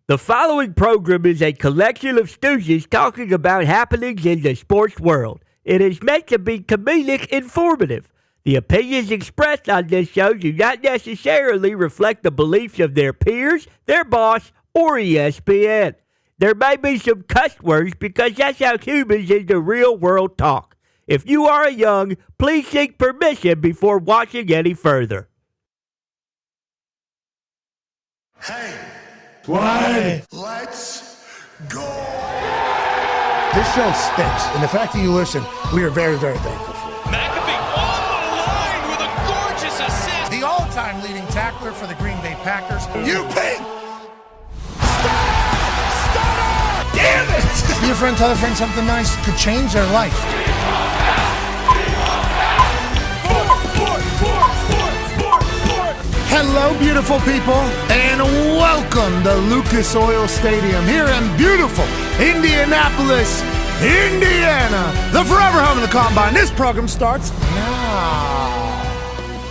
The following program is a collection of stooges talking about happenings in the sports world. It is meant to be comedic informative. The opinions expressed on this show do not necessarily reflect the beliefs of their peers, their boss, or ESPN. There may be some cuss words because that's how humans in the real world talk. If you are young, please seek permission before watching any further. Hey. What? Let's go! This show stinks, and the fact that you listen, we are very, very thankful for it. McAfee on the line with a gorgeous assist. The all-time leading tackler for the Green Bay Packers. You pink! Stop! Damn it! Be a friend, tell a friend something nice could change their life. Hello, beautiful people, and welcome to Lucas Oil Stadium here in beautiful Indianapolis, Indiana, the forever home of the Combine. This program starts now.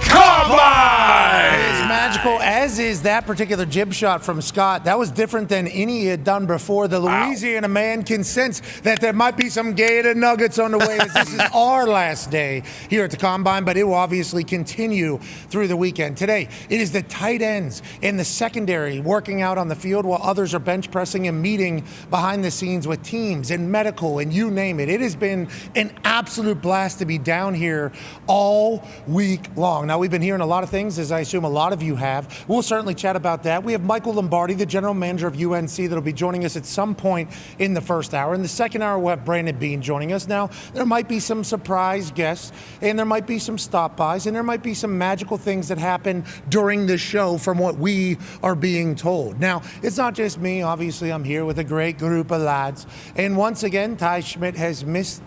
Combine! It is magical, as is that particular jib shot from Scott. That was different than any he had done before. The Louisiana man can sense that there might be some Gator nuggets on the way, as this is our last day here at the Combine, but it will obviously continue through the weekend. Today, it is the tight ends in the secondary working out on the field while others are bench pressing and meeting behind the scenes with teams and medical and you name it. It has been an absolute blast to be down here all week long. Now, we've been hearing a lot of things, as I assume a lot of you have. We'll certainly chat about that. We have Michael Lombardi, the general manager of UNC, that'll be joining us at some point in the first hour. In the second hour, we'll have Brandon Beane joining us. Now, there might be some surprise guests, and there might be some stop-bys, and there might be some magical things that happen during the show from what we are being told. Now, it's not just me. Obviously, I'm here with a great group of lads. And once again, Ty Schmidt has missed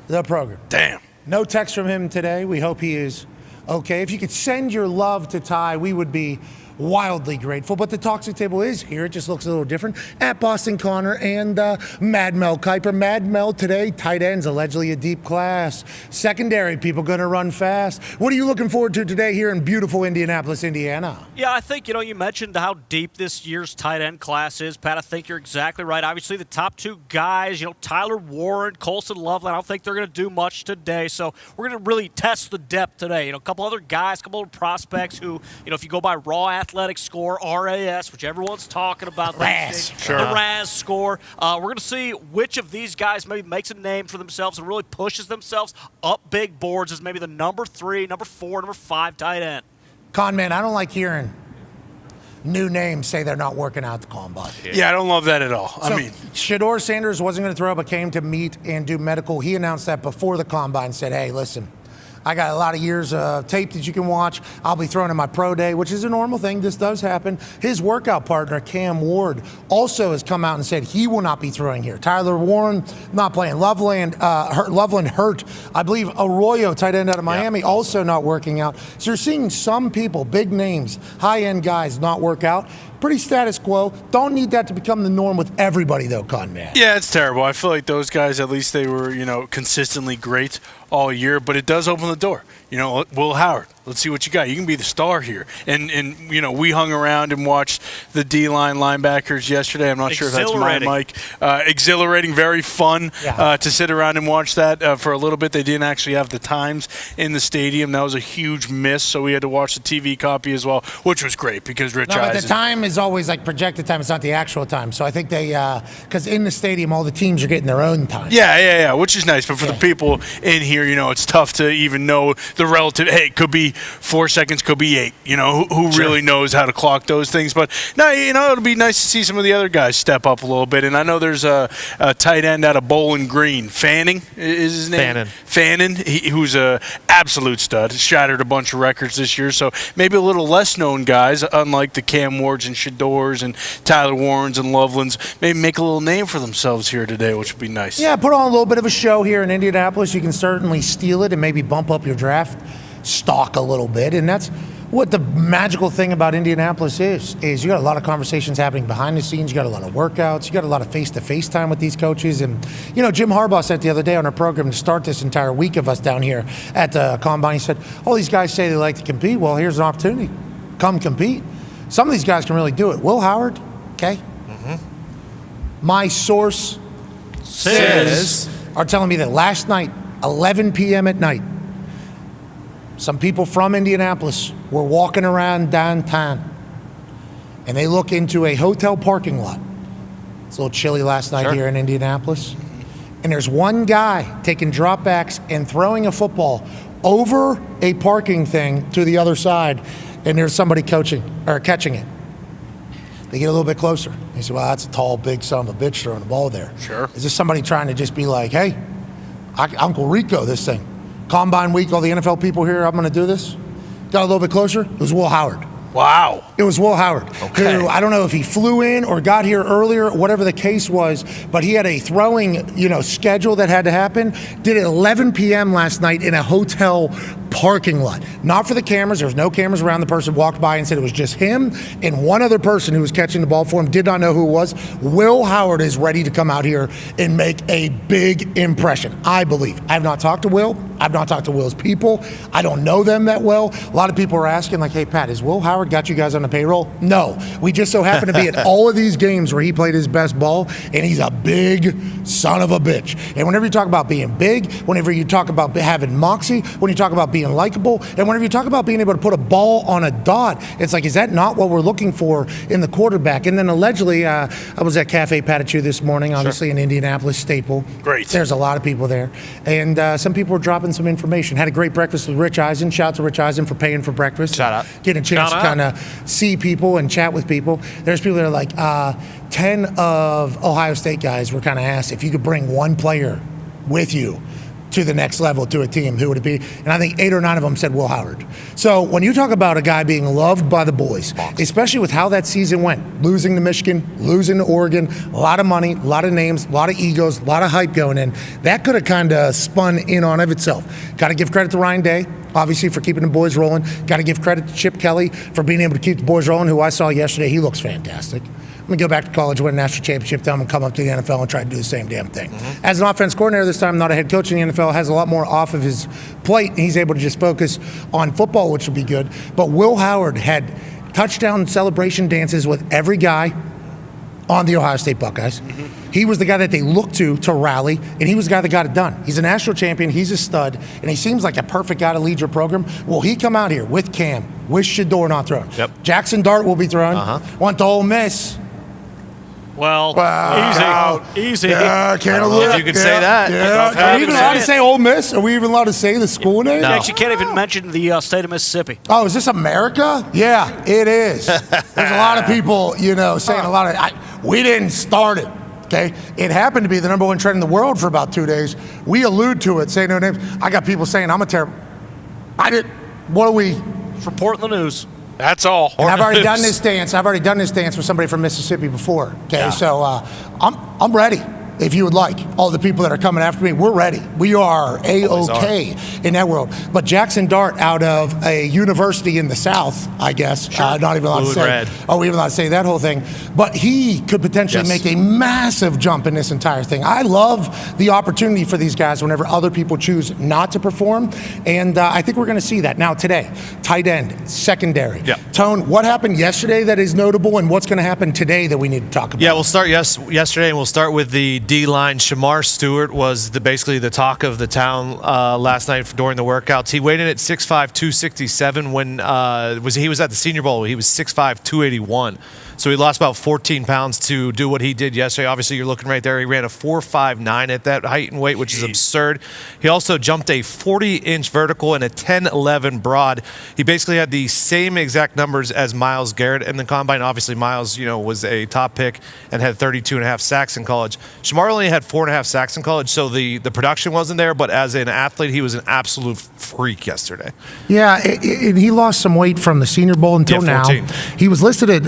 the program. Damn. No text from him today. We hope he is okay. If you could send your love to Ty, we would be wildly grateful. But the Toxic Table is here. It just looks a little different. At Boston Connor and Mad Mel Kiper. Mad Mel today, tight ends, allegedly a deep class. Secondary, people going to run fast. What are you looking forward to today here in beautiful Indianapolis, Indiana? Yeah, I think, you mentioned how deep this year's tight end class is. Pat, I think you're exactly right. Obviously, the top two guys, Tyler Warren, Colson Loveland, I don't think they're going to do much today. So we're going to really test the depth today. A couple other guys, a couple other prospects who, if you go by raw athletic score, RAS, which everyone's talking about. RAS. Sure. The RAS score. We're going to see which of these guys maybe makes a name for themselves and really pushes themselves up big boards as maybe the number 3, number 4, number 5 tight end. Con man, I don't like hearing new names say they're not working out the Combine. Yeah, I don't love that at all. So, Shedeur Sanders wasn't going to throw, but came to meet and do medical. He announced that before the Combine, said, hey, listen, I got a lot of years of tape that you can watch. I'll be throwing in my pro day, which is a normal thing. This does happen. His workout partner, Cam Ward, also has come out and said he will not be throwing here. Tyler Warren not playing. Loveland hurt. I believe Arroyo, tight end out of Miami, also not working out. So you're seeing some people, big names, high-end guys, not work out. Pretty status quo. Don't need that to become the norm with everybody, though, Con man. Yeah, it's terrible. I feel like those guys, at least they were, consistently great all year, but it does open the door. Will Howard, let's see what you got. You can be the star here. And we hung around and watched the D-line linebackers yesterday. I'm not sure if that's my mic. Exhilarating, very fun to sit around and watch that for a little bit. They didn't actually have the times in the stadium. That was a huge miss, so we had to watch the TV copy as well, which was great because Rich but Eisen. the time is always like projected time. It's not the actual time. So I think they, because in the stadium, all the teams are getting their own time. Yeah, which is nice. But for the people in here, it's tough to even know the relative. Hey, it could be 4 seconds, could be 8. Who really knows how to clock those things? But no, it'll be nice to see some of the other guys step up a little bit. And I know there's a tight end out of Bowling Green. Fanning is his name. Fannin, who's a absolute stud. Shattered a bunch of records this year. So maybe a little less known guys, unlike the Cam Wards and Shedeurs and Tyler Warrens and Lovelands, maybe make a little name for themselves here today, which would be nice. Yeah, put on a little bit of a show here in Indianapolis. You can certainly steal it and maybe bump up your draft stock a little bit. And that's what the magical thing about Indianapolis is you got a lot of conversations happening behind the scenes. You got a lot of workouts. You got a lot of face-to-face time with these coaches. And, Jim Harbaugh said the other day on our program to start this entire week of us down here at the Combine, he said, all these guys say they like to compete. Well, here's an opportunity. Come compete. Some of these guys can really do it. Will Howard, okay, My source Says are telling me that last night, 11 p.m. at night, some people from Indianapolis were walking around downtown, and they look into a hotel parking lot. It's a little chilly last night here in Indianapolis. And there's one guy taking dropbacks and throwing a football over a parking thing to the other side, and there's somebody catching it. They get a little bit closer. They say, well, that's a tall, big son of a bitch throwing the ball there. Sure. Is this somebody trying to just be like, hey, Uncle Rico, this thing. Combine week, all the NFL people here, I'm going to do this. Got a little bit closer. It was Will Howard. Wow. It was Will Howard, Okay. who I don't know if he flew in or got here earlier, whatever the case was, but he had a throwing, schedule that had to happen. Did it 11 p.m. last night in a hotel parking lot. Not for the cameras. There was no cameras around. The person walked by and said it was just him and one other person who was catching the ball for him. Did not know who it was. Will Howard is ready to come out here and make a big impression, I believe. I have not talked to Will. I've not talked to Will's people. I don't know them that well. A lot of people are asking, like, hey, Pat, is Will Howard got you guys on the payroll? No. We just so happen to be at all of these games where he played his best ball, and he's a big son of a bitch. And whenever you talk about being big, whenever you talk about having moxie, when you talk about being likable, and whenever you talk about being able to put a ball on a dot, it's like, is that not what we're looking for in the quarterback? And then allegedly, I was at Cafe Patachou this morning, obviously an Indianapolis staple. Great. There's a lot of people there. And some people were dropping some information. Had a great breakfast with Rich Eisen. Shout out to Rich Eisen for paying for breakfast. Shout out. Getting a chance to kind of see people and chat with people. There's people that are like, 10 of Ohio State guys were kind of asked if you could bring one player with you to the next level to a team, who would it be? And I think 8 or 9 of them said Will Howard. So when you talk about a guy being loved by the boys, especially with how that season went, losing to Michigan, losing to Oregon, a lot of money, a lot of names, a lot of egos, a lot of hype going in, that could have kind of spun in on of itself. Got to give credit to Ryan Day, obviously, for keeping the boys rolling. Got to give credit to Chip Kelly for being able to keep the boys rolling, who I saw yesterday. He looks fantastic. I'm going to go back to college, win a national championship, then I'm going to come up to the NFL and try to do the same damn thing. As an offense coordinator this time, not a head coach in the NFL, has a lot more off of his plate, and he's able to just focus on football, which would be good. But Will Howard had touchdown celebration dances with every guy on the Ohio State Buckeyes. He was the guy that they looked to rally, and he was the guy that got it done. He's a national champion. He's a stud, and he seems like a perfect guy to lead your program. Will he come out here with Cam, with Shador not throwing? Yep. Jackson Dart will be throwing. Want the Ole Miss. Well, easy. Yeah, can't if you could say that. Yeah. Are we even allowed to say Ole Miss? Are we even allowed to say the school name? You actually can't even mention the state of Mississippi. Oh, is this America? Yeah, it is. There's a lot of people, saying a lot of, we didn't start it. Okay, it happened to be the number 1 trend in the world for about 2 days. We allude to it, say no names. I got people saying I'm a terrible. What are we? It's reporting the news. That's all. And I've already done this dance. With somebody from Mississippi before. Okay, so I'm ready. If you would like, all the people that are coming after me, we're ready. We are A-OK in that world. But Jackson Dart out of a university in the South, I guess, not even allowed to say. Red. Oh, we even allowed to say that whole thing. But he could potentially make a massive jump in this entire thing. I love the opportunity for these guys whenever other people choose not to perform, and I think we're going to see that. Now today, tight end, secondary. Yeah. Tone, what happened yesterday that is notable, and what's going to happen today that we need to talk about? Yeah, we'll start yesterday, and we'll start with the D-line. Shamar Stewart was basically the talk of the town last night during the workouts. He weighed in at 6'5", 267 when he was at the Senior Bowl. He was 6'5", 281. So he lost about 14 pounds to do what he did yesterday. Obviously, you're looking right there. He ran a 4.59 at that height and weight, which is absurd. He also jumped a 40-inch vertical and a 10.11 broad. He basically had the same exact numbers as Myles Garrett in the combine. Obviously, Myles, was a top pick and had 32.5 sacks in college. Shamar only had 4.5 sacks in college, so the production wasn't there. But as an athlete, he was an absolute freak yesterday. Yeah, he lost some weight from the Senior Bowl until now. He was listed at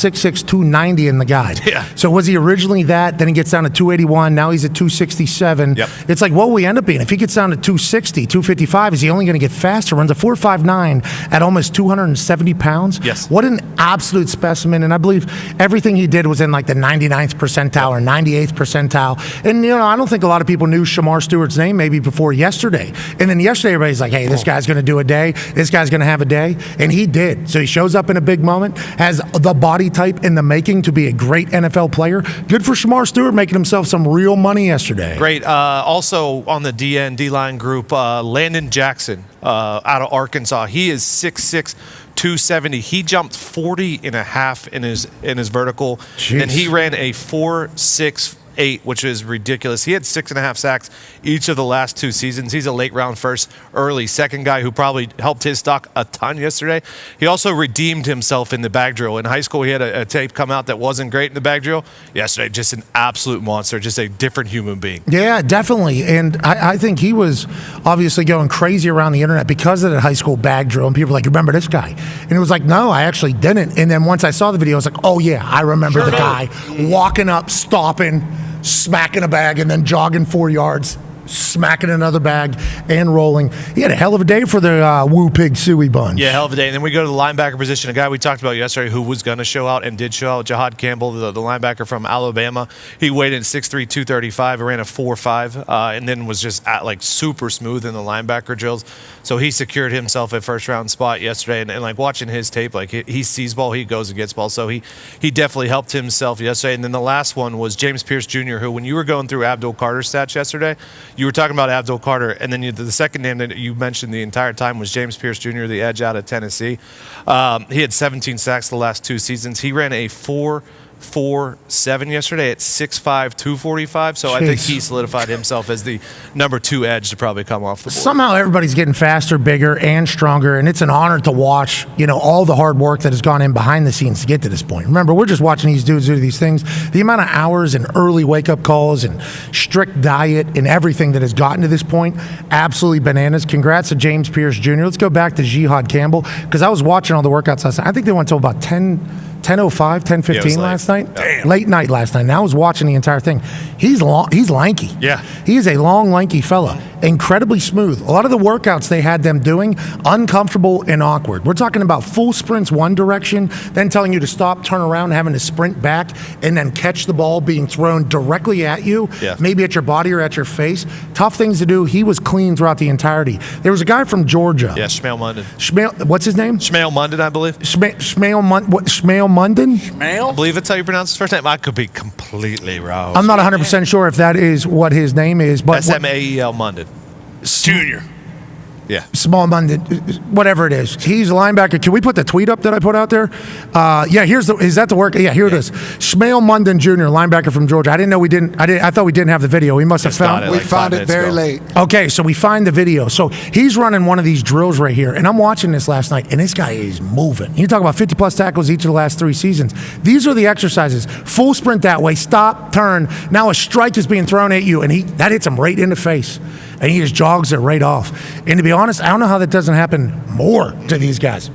6'6", 290 in the guide. Yeah. So was he originally that? Then he gets down to 281. Now he's at 267. Yep. It's like, what will he end up being? If he gets down to 260, 255, is he only going to get faster? Runs a 4.59 at almost 270 pounds. Yes. What an absolute specimen. And I believe everything he did was in like the 99th percentile or 98th percentile. And, I don't think a lot of people knew Shamar Stewart's name maybe before yesterday. And then yesterday, everybody's like, hey, this guy's going to do a day. This guy's going to have a day. And he did. So he shows up in a big moment, has the body archetype in the making to be a great NFL player. Good for Shamar Stewart making himself some real money yesterday. Great. Also on the D-line group, Landon Jackson out of Arkansas. He is 6'6", 270. He jumped 40 and a half in his vertical. Jeez. And he ran a 4.68, which is ridiculous. He had 6.5 sacks each of the last 2 seasons. He's a late round first, early second guy who probably helped his stock a ton yesterday. He also redeemed himself in the bag drill. In high school, he had a tape come out that wasn't great in the bag drill. Yesterday, just an absolute monster, just a different human being. Yeah, definitely. And I think he was obviously going crazy around the internet because of the high school bag drill. And people were like, remember this guy? And it was like, no, I actually didn't. And then once I saw the video, I was like, oh, yeah, I remember the guy walking up, stopping, smacking a bag, and then jogging 4 yards, smacking another bag, and rolling. He had a hell of a day for the Woo Pig Suey bunch. Yeah, hell of a day. And then we go to the linebacker position, a guy we talked about yesterday who was going to show out and did show out, Jahad Campbell, the linebacker from Alabama. He weighed in 6'3", 235, ran a 4.5, and then was just super smooth in the linebacker drills. So he secured himself a first-round spot yesterday. And like watching his tape, like he sees ball, he goes and gets ball. So he definitely helped himself yesterday. And then the last one was James Pierce Jr., who when you were going through Abdul Carter's stats yesterday, you were talking about Abdul Carter, and then the second name that you mentioned the entire time was James Pierce Jr., the edge out of Tennessee. He had 17 sacks the last 2 seasons. He ran a 4.47 yesterday at 6'5", 245. So I think he solidified himself as the number 2 edge to probably come off the board. Somehow everybody's getting faster, bigger, and stronger, and it's an honor to watch, all the hard work that has gone in behind the scenes to get to this point. Remember, we're just watching these dudes do these things. The amount of hours and early wake-up calls and strict diet and everything that has gotten to this point, absolutely bananas. Congrats to James Pierce Jr. Let's go back to Jihad Campbell, because I was watching all the workouts last night. I think they went to about 10:05, 10:15 last night. Damn. Late night last night. And I was watching the entire thing. He's lanky. Yeah. He is a long, lanky fella. Incredibly smooth. A lot of the workouts they had them doing, uncomfortable and awkward. We're talking about full sprints one direction, then telling you to stop, turn around, having to sprint back, and then catch the ball being thrown directly at you, maybe at your body or at your face. Tough things to do. He was clean throughout the entirety. There was a guy from Georgia. Yeah, Shmail Munden. What's his name? Shmail Munden, I believe. Shmail Munden? Shmail? I believe that's how you pronounce his first name. I could be completely wrong. I'm not 100% sure if that is what his name is, but Shmail Munden. Junior. Yeah. Small Monday, whatever it is. He's a linebacker. Can we put the tweet up that I put out there? Is that the work? Yeah, here it is. Shmail Munden Jr., linebacker from Georgia. I didn't know we didn't. I thought we didn't have the video. We must have found it. We found it very late. Okay, so we find the video. So he's running one of these drills right here, and I'm watching this last night, and this guy is moving. You talk about 50-plus tackles each of the last 3 seasons. These are the exercises. Full sprint that way, stop, turn. Now a strike is being thrown at you, and that hits him right in the face. And he just jogs it right off. And to be honest, I don't know how that doesn't happen more to these guys.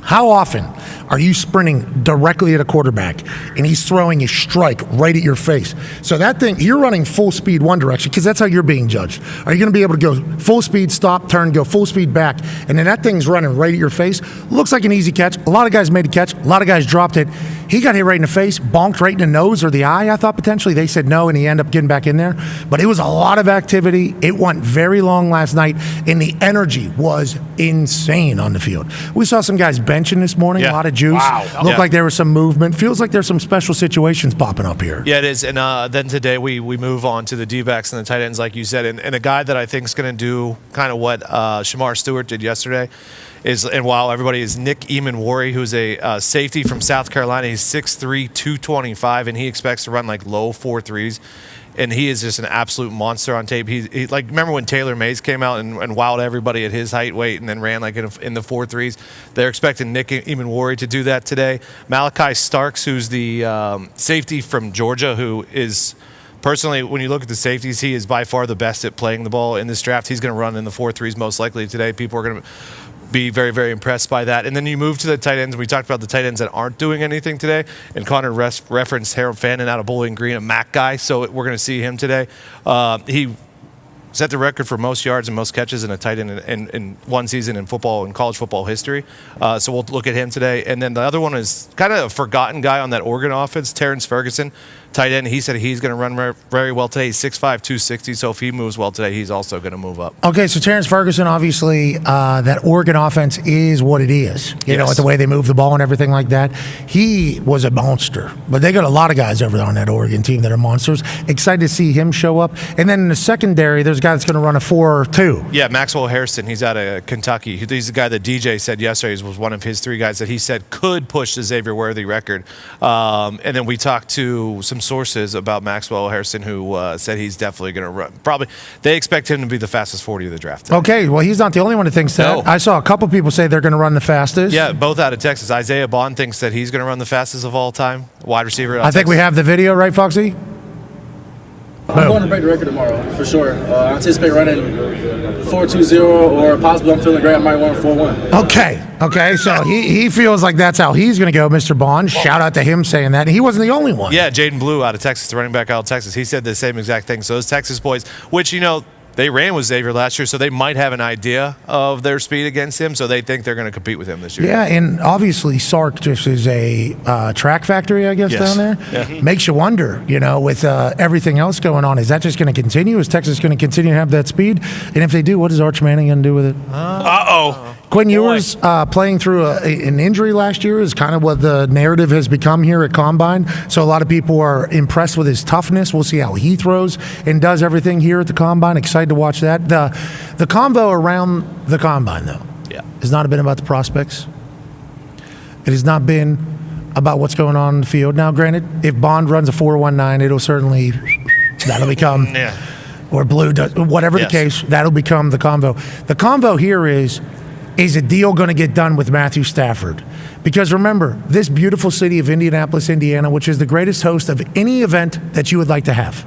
How often are you sprinting directly at a quarterback and he's throwing a strike right at your face? So that thing, you're running full speed one direction because that's how you're being judged. Are you going to be able to go full speed, stop, turn, go full speed back, and then that thing's running right at your face? Looks like an easy catch. A lot of guys made a catch. A lot of guys dropped it. He got hit right in the face, bonked right in the nose or the eye, I thought potentially. They said no, and he ended up getting back in there. But it was a lot of activity. It went very long last night, and the energy was insane on the field. We saw some guys benching this morning, a lot of juice. Wow. Looked like there was some movement. Feels like there's some special situations popping up here. Yeah, it is. And then today we move on to the D-backs and the tight ends, like you said. And a guy that I think is going to do kind of what Shamar Stewart did yesterday and while everybody is Nick Eamon-Worry, who's a safety from South Carolina. He's 6'3", 225, and he expects to run like low 4.3s. And he is just an absolute monster on tape. He like, remember when Taylor Mays came out and wowed everybody at his height, weight, and then ran like in the 4.3s? They're expecting Nick Eamon-Worry to do that today. Malachi Starks, who's the safety from Georgia, who is personally, when you look at the safeties, he is by far the best at playing the ball in this draft. He's going to run in the 4.3s most likely today. People are going to be very, very impressed by that. And then you move to the tight ends. We talked about the tight ends that aren't doing anything today. And Connor referenced Harold Fannin out of Bowling Green, a MAC guy. So we're going to see him today. He set the record for most yards and most catches in a tight end in one season in football, in college football history. So we'll look at him today. And then the other one is kind of a forgotten guy on that Oregon offense, Terrence Ferguson. tight end. He said he's going to run very well today. He's 6'5", 260, so if he moves well today, he's also going to move up. Okay, so Terrence Ferguson, obviously, that Oregon offense is what it is. You know, with the way they move the ball and everything like that. He was a monster. But they got a lot of guys over there on that Oregon team that are monsters. Excited to see him show up. And then in the secondary, there's a guy that's going to run a 4.2. Yeah, Maxwell Harrison. He's out of Kentucky. He's the guy that DJ said yesterday was one of his 3 guys that he said could push the Xavier Worthy record. And then we talked to some sources about Maxwell Harrison who said he's definitely going to run. Probably they expect him to be the fastest 40 of the draft. Okay, well, he's not the only one that thinks that. No. I saw a couple people say they're going to run the fastest. Yeah, both out of Texas. Isaiah Bond thinks that he's going to run the fastest of all time. Wide receiver. I think we have the video, right, Foxy? I'm going to break the record tomorrow, for sure. I anticipate running 4.20 or possibly I'm feeling great, I might run 4.1. Okay, so he feels like that's how he's going to go, Mr. Bond. Shout out to him saying that. And he wasn't the only one. Yeah, Jaden Blue out of Texas, the running back out of Texas. He said the same exact thing. So those Texas boys, which, you know, they ran with Xavier last year, so they might have an idea of their speed against him, so they think they're going to compete with him this year. Yeah, and obviously Sark just is a track factory, I guess, down there. Yeah. Makes you wonder, you know, with everything else going on, is that just going to continue? Is Texas going to continue to have that speed? And if they do, what is Arch Manning going to do with it? Uh-oh. Quinn Ewers playing through an injury last year is kind of what the narrative has become here at Combine. So a lot of people are impressed with his toughness. We'll see how he throws and does everything here at the Combine. Excited to watch that. The convo around the Combine, though, has not been about the prospects. It has not been about what's going on in the field. Now, granted, if Bond runs a 4.19, it'll certainly that'll become or Blue does, whatever the case, that'll become the convo. The convo here is a deal going to get done with Matthew Stafford? Because remember, this beautiful city of Indianapolis, Indiana, which is the greatest host of any event that you would like to have.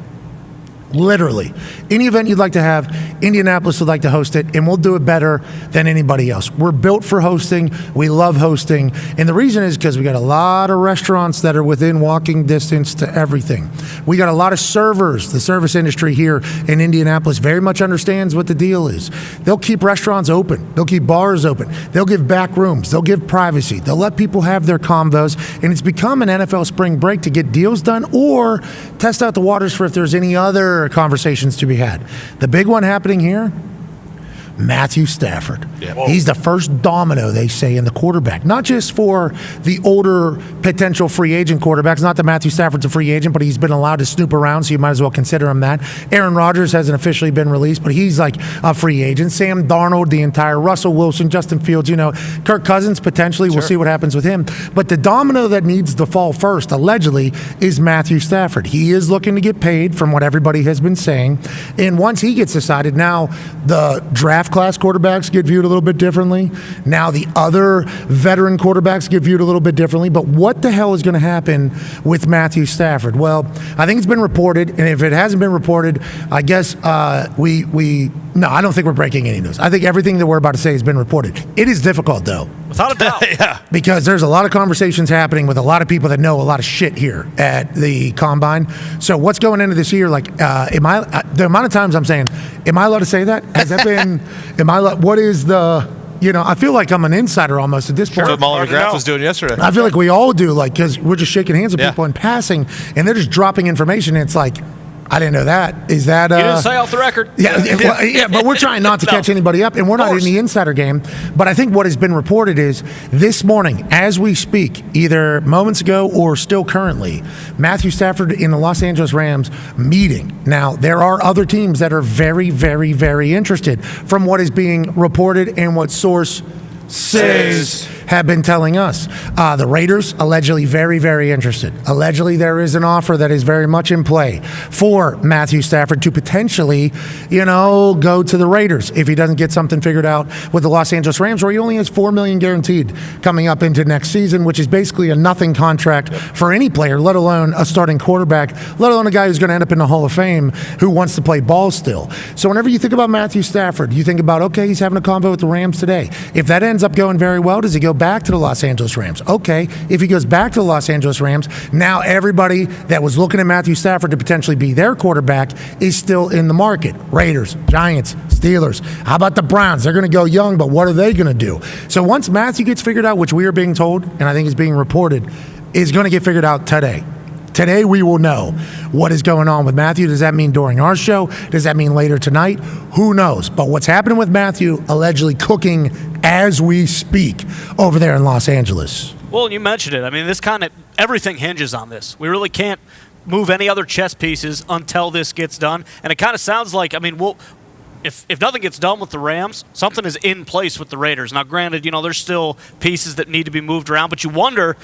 Literally. Any event you'd like to have, Indianapolis would like to host it, and we'll do it better than anybody else. We're built for hosting. We love hosting. And the reason is because we got a lot of restaurants that are within walking distance to everything. We got a lot of servers. The service industry here in Indianapolis very much understands what the deal is. They'll keep restaurants open. They'll keep bars open. They'll give back rooms. They'll give privacy. They'll let people have their convos. And it's become an NFL spring break to get deals done or test out the waters for if there's any other conversations to be had. The big one happening here, Matthew Stafford. Yeah. He's the first domino, they say, in the quarterback. Not just for the older potential free agent quarterbacks. Not that Matthew Stafford's a free agent, but he's been allowed to snoop around, so you might as well consider him that. Aaron Rodgers hasn't officially been released, but he's like a free agent. Sam Darnold, the entire Russell Wilson, Justin Fields, you know, Kirk Cousins potentially. Sure. We'll see what happens with him. But the domino that needs to fall first, allegedly, is Matthew Stafford. He is looking to get paid from what everybody has been saying. And once he gets decided, now the draft class quarterbacks get viewed a little bit differently. Now the other veteran quarterbacks get viewed a little bit differently. But what the hell is going to happen with Matthew Stafford? Well, I think it's been reported, and if it hasn't been reported, I guess no, I don't think we're breaking any news. I think everything that we're about to say has been reported. It is difficult, though. Without a doubt. Yeah. Because there's a lot of conversations happening with a lot of people that know a lot of shit here at the Combine. So what's going into this year? Like, the amount of times I'm saying, am I allowed to say that? Has that been, what is the, you know, I feel like I'm an insider almost at this point. That's what Mullen McGrath was doing yesterday. I feel like we all do, like, because we're just shaking hands with people in passing, and they're just dropping information, and it's like, I didn't know that. Is that... you didn't say off the record. Yeah, but we're trying not to catch anybody up, and we're not in the insider game. But I think what has been reported is this morning, as we speak, either moments ago or still currently, Matthew Stafford in the Los Angeles Rams meeting. Now, there are other teams that are very, very, very interested from what is being reported and what sources have been telling us. The Raiders, allegedly very, very interested. Allegedly, there is an offer that is very much in play for Matthew Stafford to potentially, you know, go to the Raiders if he doesn't get something figured out with the Los Angeles Rams, where he only has $4 million guaranteed coming up into next season, which is basically a nothing contract for any player, let alone a starting quarterback, let alone a guy who's going to end up in the Hall of Fame who wants to play ball still. So whenever you think about Matthew Stafford, you think about, okay, he's having a convo with the Rams today. If that ends up going very well, does he go back to the Los Angeles Rams? Okay, if he goes back to the Los Angeles Rams, now everybody that was looking at Matthew Stafford to potentially be their quarterback is still in the market. Raiders, Giants, Steelers. How about the Browns? They're going to go young, but what are they going to do? So once Matthew gets figured out, which we are being told, and I think is being reported, is going to get figured out today. Today we will know what is going on with Matthew. Does that mean during our show? Does that mean later tonight? Who knows? But what's happening with Matthew allegedly cooking as we speak over there in Los Angeles? Well, you mentioned it. I mean, everything hinges on this. We really can't move any other chess pieces until this gets done. And it kind of sounds like, if nothing gets done with the Rams, something is in place with the Raiders. Now, granted, there's still pieces that need to be moved around, but you wonder,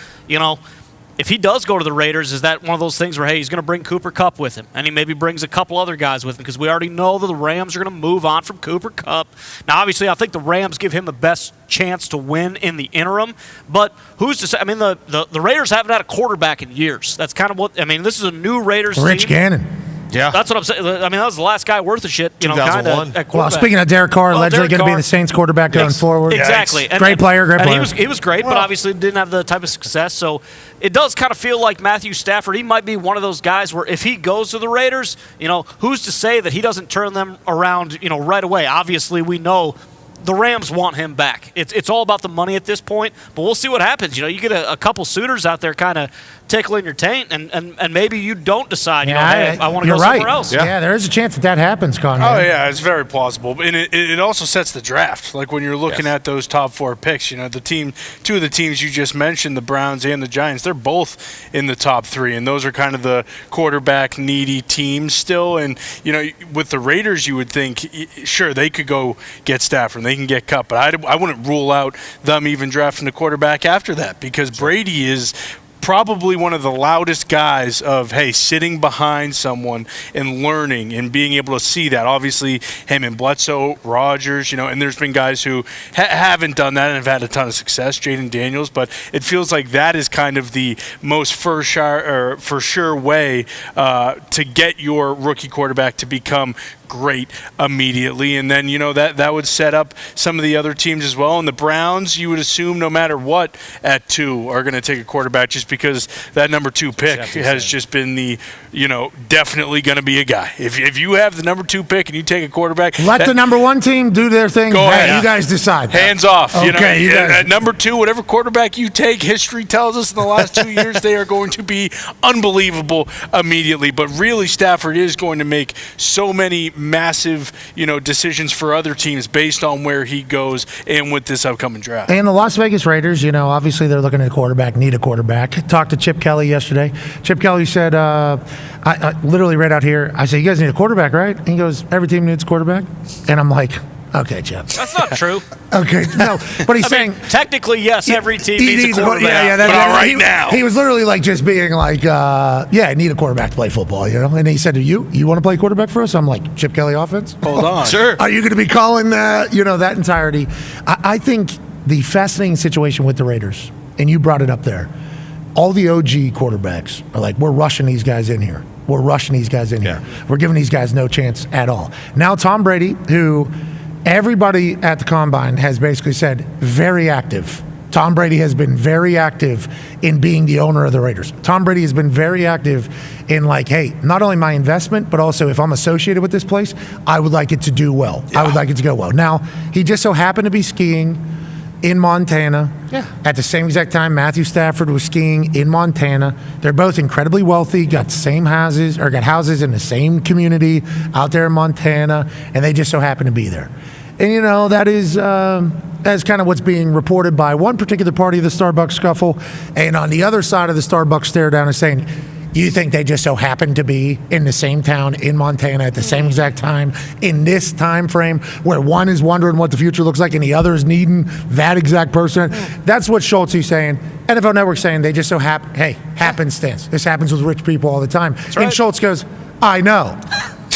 if he does go to the Raiders, is that one of those things where, hey, he's going to bring Cooper Kupp with him, and he maybe brings a couple other guys with him, because we already know that the Rams are going to move on from Cooper Kupp. Now, obviously, I think the Rams give him the best chance to win in the interim, but who's to say? I mean, the Raiders haven't had a quarterback in years. That's kind of this is a new Raiders Rich team. Gannon. Yeah. That's what I'm saying. I mean, that was the last guy worth a shit, kind of at quarterback. Well, speaking of Derek Carr, allegedly going to be the Saints quarterback going forward. Exactly. Yeah, great player. He was great, but obviously didn't have the type of success. So it does kind of feel like Matthew Stafford, he might be one of those guys where if he goes to the Raiders, who's to say that he doesn't turn them around, right away? Obviously, we know the Rams want him back. It's all about the money at this point, but we'll see what happens. You get a couple suitors out there kind of tickling your taint, and maybe you don't decide, hey, I want to go somewhere else. Yeah, there is a chance that happens, Con. Oh, yeah, it's very plausible. And it also sets the draft. Like when you're looking at those top 4 picks, two of the teams you just mentioned, the Browns and the Giants, they're both in the top 3, and those are kind of the quarterback needy teams still. And, with the Raiders, you would think, sure, they could go get Stafford, they can get Kupp, but I wouldn't rule out them even drafting the quarterback after that, because Brady is probably one of the loudest guys of, hey, sitting behind someone and learning and being able to see that. Obviously, him and Bledsoe, Rodgers, and there's been guys who haven't done that and have had a ton of success, Jaden Daniels, but it feels like that is kind of the most for sure way to get your rookie quarterback to become great immediately. And then, that would set up some of the other teams as well. And the Browns, you would assume no matter what at 2 are going to take a quarterback, just because that number 2 pick has just been the, definitely going to be a guy. If you have the number 2 pick and you take a quarterback, let the number 1 team do their thing. Go ahead. You guys decide. Hands off. Okay, you guys. At number 2, whatever quarterback you take, history tells us in the last 2 years they are going to be unbelievable immediately. But really, Stafford is going to make so many massive, decisions for other teams based on where he goes and with this upcoming draft. And the Las Vegas Raiders, obviously they're looking at a quarterback, need a quarterback. Talked to Chip Kelly yesterday. Chip Kelly said, I literally read out here, I said, you guys need a quarterback, right? And he goes, every team needs a quarterback. And I'm like, okay, Chip. That's not true. Okay, no, but he's saying technically, yes, every team needs a quarterback. Now he was literally like just being like, I need a quarterback to play football, And he said to you want to play quarterback for us? I'm like, Chip Kelly offense? Hold on. Sure. Are you going to be calling that, that entirety? I think the fascinating situation with the Raiders, and you brought it up there, all the OG quarterbacks are like, we're rushing these guys in here. We're rushing these guys in here. We're giving these guys no chance at all. Now Tom Brady, who everybody at the Combine has basically said very active. Tom Brady has been very active in being the owner of the Raiders. Tom Brady has been very active in like, hey, not only my investment, but also if I'm associated with this place, I would like it to do well. Yeah. I would like it to go well. Now, he just so happened to be skiing in Montana at the same exact time Matthew Stafford was skiing in Montana. They're both incredibly wealthy, got houses in the same community out there in Montana, and they just so happen to be there. And, that is that's kind of what's being reported by one particular party of the Starbucks scuffle. And on the other side of the Starbucks stare down is saying, you think they just so happen to be in the same town in Montana at the same exact time in this time frame where one is wondering what the future looks like and the other is needing that exact person? That's what Schultz is saying. NFL Network's saying they just so happenstance. This happens with rich people all the time. Right. And Schultz goes, I know.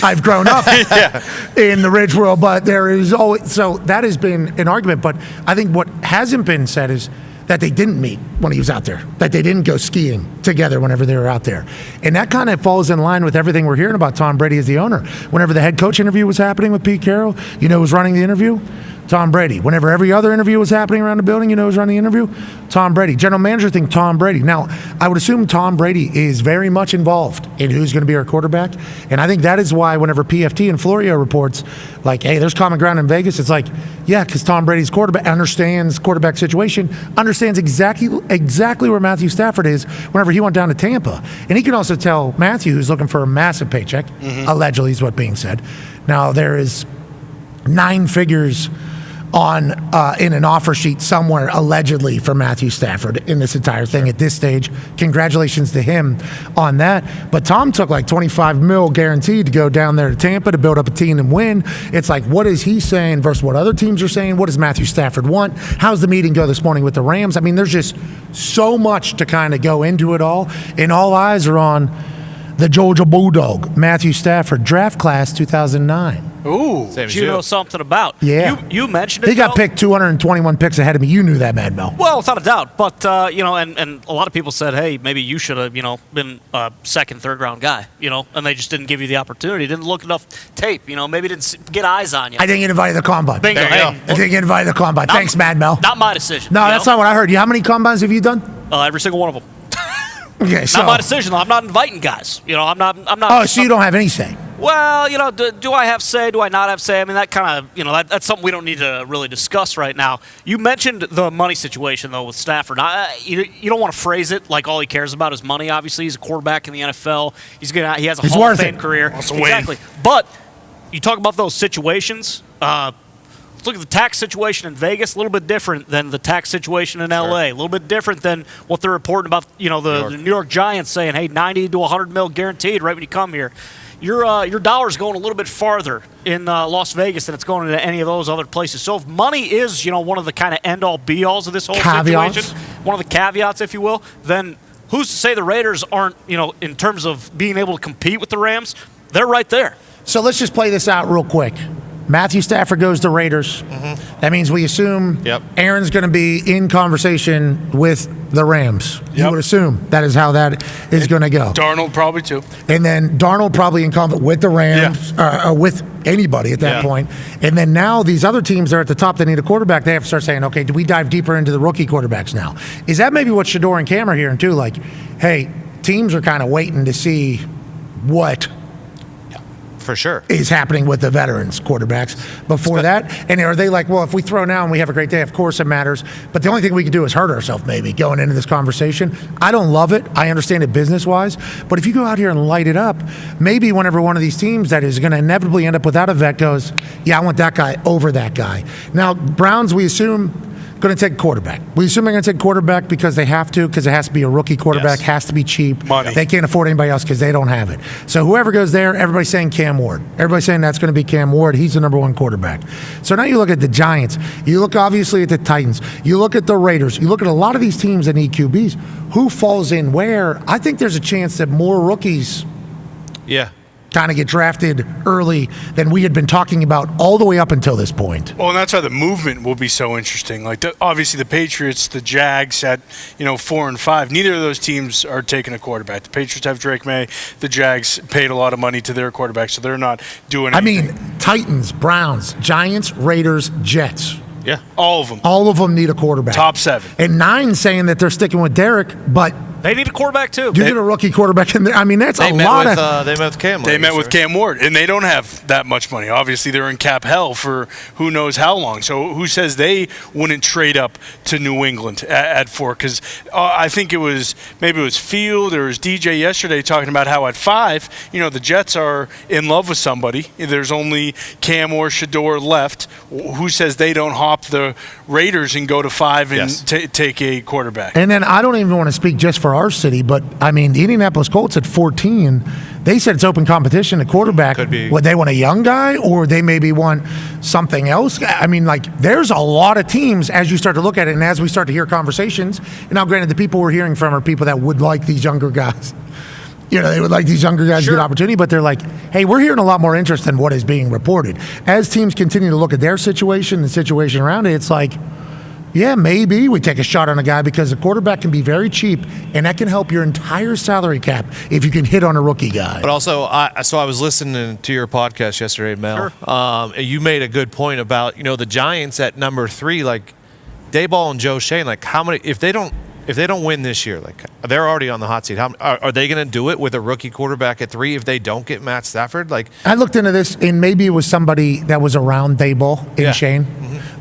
I've grown up in the rich world, but there is always... So that has been an argument, but I think what hasn't been said is that they didn't meet when he was out there, that they didn't go skiing together whenever they were out there. And that kind of falls in line with everything we're hearing about Tom Brady as the owner. Whenever the head coach interview was happening with Pete Carroll, who was running the interview? Tom Brady. Whenever every other interview was happening around the building, you know who's running the interview? Tom Brady. General manager think Tom Brady. Now, I would assume Tom Brady is very much involved in who's going to be our quarterback. And I think that is why whenever PFT and Florio reports, like, hey, there's common ground in Vegas, it's like, yeah, because Tom Brady's quarterback understands quarterback situation, understands exactly where Matthew Stafford is whenever he went down to Tampa. And he can also tell Matthew, who's looking for a massive paycheck, allegedly is what being said. Now, there is 9 figures on in an offer sheet somewhere allegedly for Matthew Stafford in this entire thing at this stage. Congratulations to him on that. But Tom took like $25 million guaranteed to go down there to Tampa to build up a team and win. It's like, what is he saying versus what other teams are saying? What does Matthew Stafford want? How's the meeting go this morning with the Rams? I mean, there's just so much to kind of go into it all. And all eyes are on the Georgia Bulldog, Matthew Stafford, draft class 2009. Ooh, you know something about. Yeah. You mentioned it. He got picked 221 picks ahead of me. You knew that, Mad Mel. Well, without a doubt. But, and a lot of people said, hey, maybe you should have, been a second, third round guy, and they just didn't give you the opportunity. Didn't look enough tape, maybe didn't get eyes on you. I didn't get invited to the combine. Bingo. I didn't get invited to the combine. Thanks, Mad Mel. Not my decision. No, that's not what I heard. How many combines have you done? Every single one of them. Okay, so. Not my decision. I'm not inviting guys. I'm not. Oh, so you don't have any say? Well, do I have say? Do I not have say? I mean, that kind of, that's something we don't need to really discuss right now. You mentioned the money situation, though, with Stafford. You don't want to phrase it like all he cares about is money. Obviously, he's a quarterback in the NFL. He has a Hall of Fame career. Exactly. But you talk about those situations. Let's look at the tax situation in Vegas. A little bit different than the tax situation in L.A. A little bit different than what they're reporting about, the New York Giants saying, hey, 90 to 100 mil guaranteed right when you come here. Your dollar's going a little bit farther in Las Vegas than it's going into any of those other places. So if money is, one of the kind of end-all, be-alls of this whole situation, one of the caveats, if you will, then who's to say the Raiders aren't, in terms of being able to compete with the Rams, they're right there. So let's just play this out real quick. Matthew Stafford goes to Raiders. That means we assume Aaron's going to be in conversation with the Rams. You would assume that is how that is going to go. Darnold probably too. And then Darnold probably in conversation with the Rams, with anybody at that point. And then now these other teams that are at the top that need a quarterback, they have to start saying, okay, do we dive deeper into the rookie quarterbacks now? Is that maybe what Shador and Cam are hearing too? Like, hey, teams are kind of waiting to see what for sure is happening with the veterans quarterbacks before that. And are they like, well, if we throw now and we have a great day, of course it matters, but the only thing we can do is hurt ourselves maybe going into this conversation. I don't love it. I understand it business wise, but if you go out here and light it up, maybe whenever one of these teams that is going to inevitably end up without a vet goes, yeah, I want that guy over that guy. Now Browns, we assume, going to take quarterback. We assume they're going to take quarterback because they have to, because it has to be a rookie quarterback, has to be cheap. Money. They can't afford anybody else because they don't have it. So whoever goes there, everybody's saying Cam Ward. Everybody's saying that's going to be Cam Ward. He's the number one quarterback. So now you look at the Giants. You look obviously at the Titans. You look at the Raiders. You look at a lot of these teams that need QBs. Who falls in where? I think there's a chance that more rookies kind of get drafted early than we had been talking about all the way up until this point. Well, and that's why the movement will be so interesting. Like, obviously, the Patriots, the Jags at 4 and 5. Neither of those teams are taking a quarterback. The Patriots have Drake May. The Jags paid a lot of money to their quarterback, so they're not doing anything. I mean, Titans, Browns, Giants, Raiders, Jets. Yeah, all of them. All of them need a quarterback. Top 7. And 9 saying that they're sticking with Derek, but they need a quarterback too. You get a rookie quarterback in there. I mean, that's a lot of. They met with Cam. They met with Cam Ward, and they don't have that much money. Obviously, they're in cap hell for who knows how long. So who says they wouldn't trade up to New England at 4? Because I think it was Field or it was DJ yesterday talking about how at 5, the Jets are in love with somebody. There's only Cam or Shador left. Who says they don't hop the Raiders and go to 5 and take a quarterback? And then I don't even want to speak just for our city, but I mean, the Indianapolis Colts at 14, they said it's open competition. The quarterback, would they want a young guy or they maybe want something else? I mean, like, there's a lot of teams as you start to look at it and as we start to hear conversations. And now, granted, the people we're hearing from are people that would like these younger guys. They would like these younger guys to get opportunity, but they're like, hey, we're hearing a lot more interest than what is being reported. As teams continue to look at their situation, the situation around it, it's like, Yeah, maybe we take a shot on a guy because a quarterback can be very cheap, and that can help your entire salary cap if you can hit on a rookie guy. But also, I was listening to your podcast yesterday, Mel. Sure. You made a good point about the Giants at number 3, like Daboll and Joe Shane. Like how many? If they don't win this year, like they're already on the hot seat. How are they going to do it with a rookie quarterback at 3 if they don't get Matt Stafford? Like I looked into this, and maybe it was somebody that was around Daboll and Shane.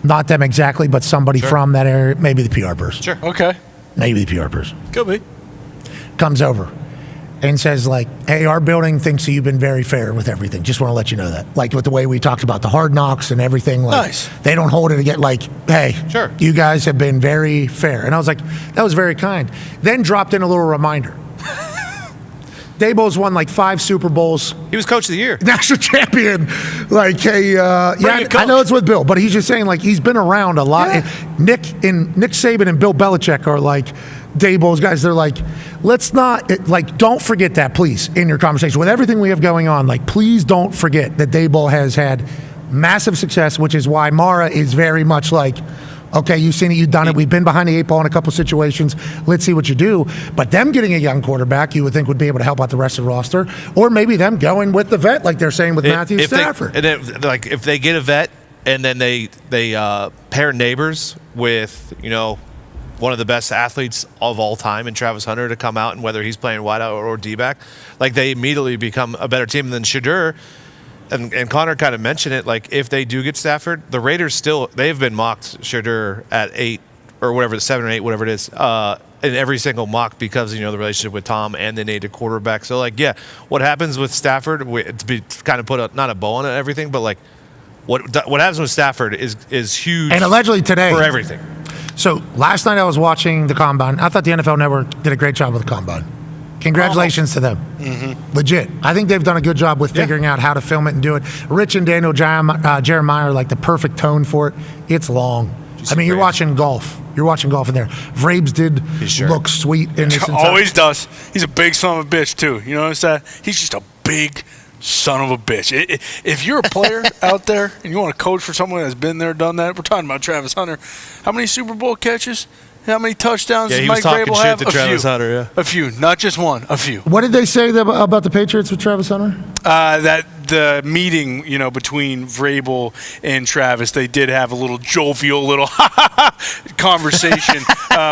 Not them exactly, but somebody from that area. Maybe the PR person. Sure. Okay. Maybe the PR person. Could be. Comes over and says, like, hey, our building thinks that you've been very fair with everything. Just want to let you know that. Like with the way we talked about the hard knocks and everything. Like, nice. They don't hold it again. Like, hey, sure, you guys have been very fair. And I was like, that was very kind. Then dropped in a little reminder. Daboll's won like 5 Super Bowls. He was coach of the year. National champion. Like, hey, I know it's with Bill, but he's just saying, like, he's been around a lot. Yeah. And Nick Saban and Bill Belichick are like Daboll's guys. They're like, let's not, don't forget that, please, in your conversation. With everything we have going on, like, please don't forget that Daboll has had massive success, which is why Mara is very much like, okay, you've seen it, you've done it. We've been behind the 8 ball in a couple situations. Let's see what you do. But them getting a young quarterback, you would think would be able to help out the rest of the roster, or maybe them going with the vet, like they're saying with Matthew Stafford. If they get a vet and then they pair Neighbors with one of the best athletes of all time in Travis Hunter to come out, and whether he's playing wideout or D-back, like they immediately become a better team than Shedeur. And Connor kind of mentioned it, like if they do get Stafford, the Raiders they've been mocked Shedeur at 8 or whatever, 7 or 8, whatever it is, in every single mock because the relationship with Tom and they need a quarterback. So what happens with Stafford, to be kind of put not a bow on everything, but like what happens with Stafford is huge, and allegedly today for everything. So last night I was watching the Combine. I thought the NFL Network did a great job with the Combine. Congratulations to them. Mm-hmm. Legit. I think they've done a good job with figuring out how to film it and do it. Rich and Daniel Jeremiah are like the perfect tone for it. It's long. I mean, you're watching golf. You're watching golf in there. Vrabes did look sweet in this. Always does. He's a big son of a bitch, too. You notice that? He's just a big son of a bitch. If you're a player out there and you want to coach for someone that's been there, done that, we're talking about Travis Hunter. How many Super Bowl catches? How many touchdowns does Mike Vrabel have? A few. Not just one. A few. What did they say about the Patriots with Travis Hunter? That the meeting, between Vrabel and Travis, they did have a little jovial little conversation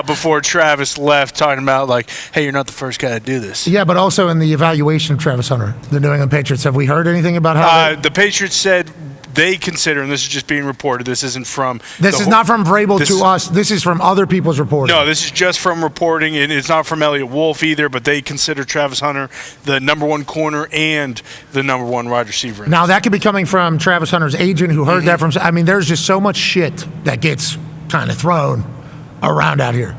before Travis left, talking about like, hey, you're not the first guy to do this. Yeah, but also in the evaluation of Travis Hunter, the New England Patriots, have we heard anything about how the Patriots said they consider, and this is just being reported, this isn't from... This is not from Vrabel to us. This is from other people's reporting. No, this is just from reporting, and it's not from Elliott Wolf either, but they consider Travis Hunter the number 1 corner and the number 1 wide receiver. Now, that could be coming from Travis Hunter's agent who heard that from... I mean, there's just so much shit that gets kind of thrown around out here.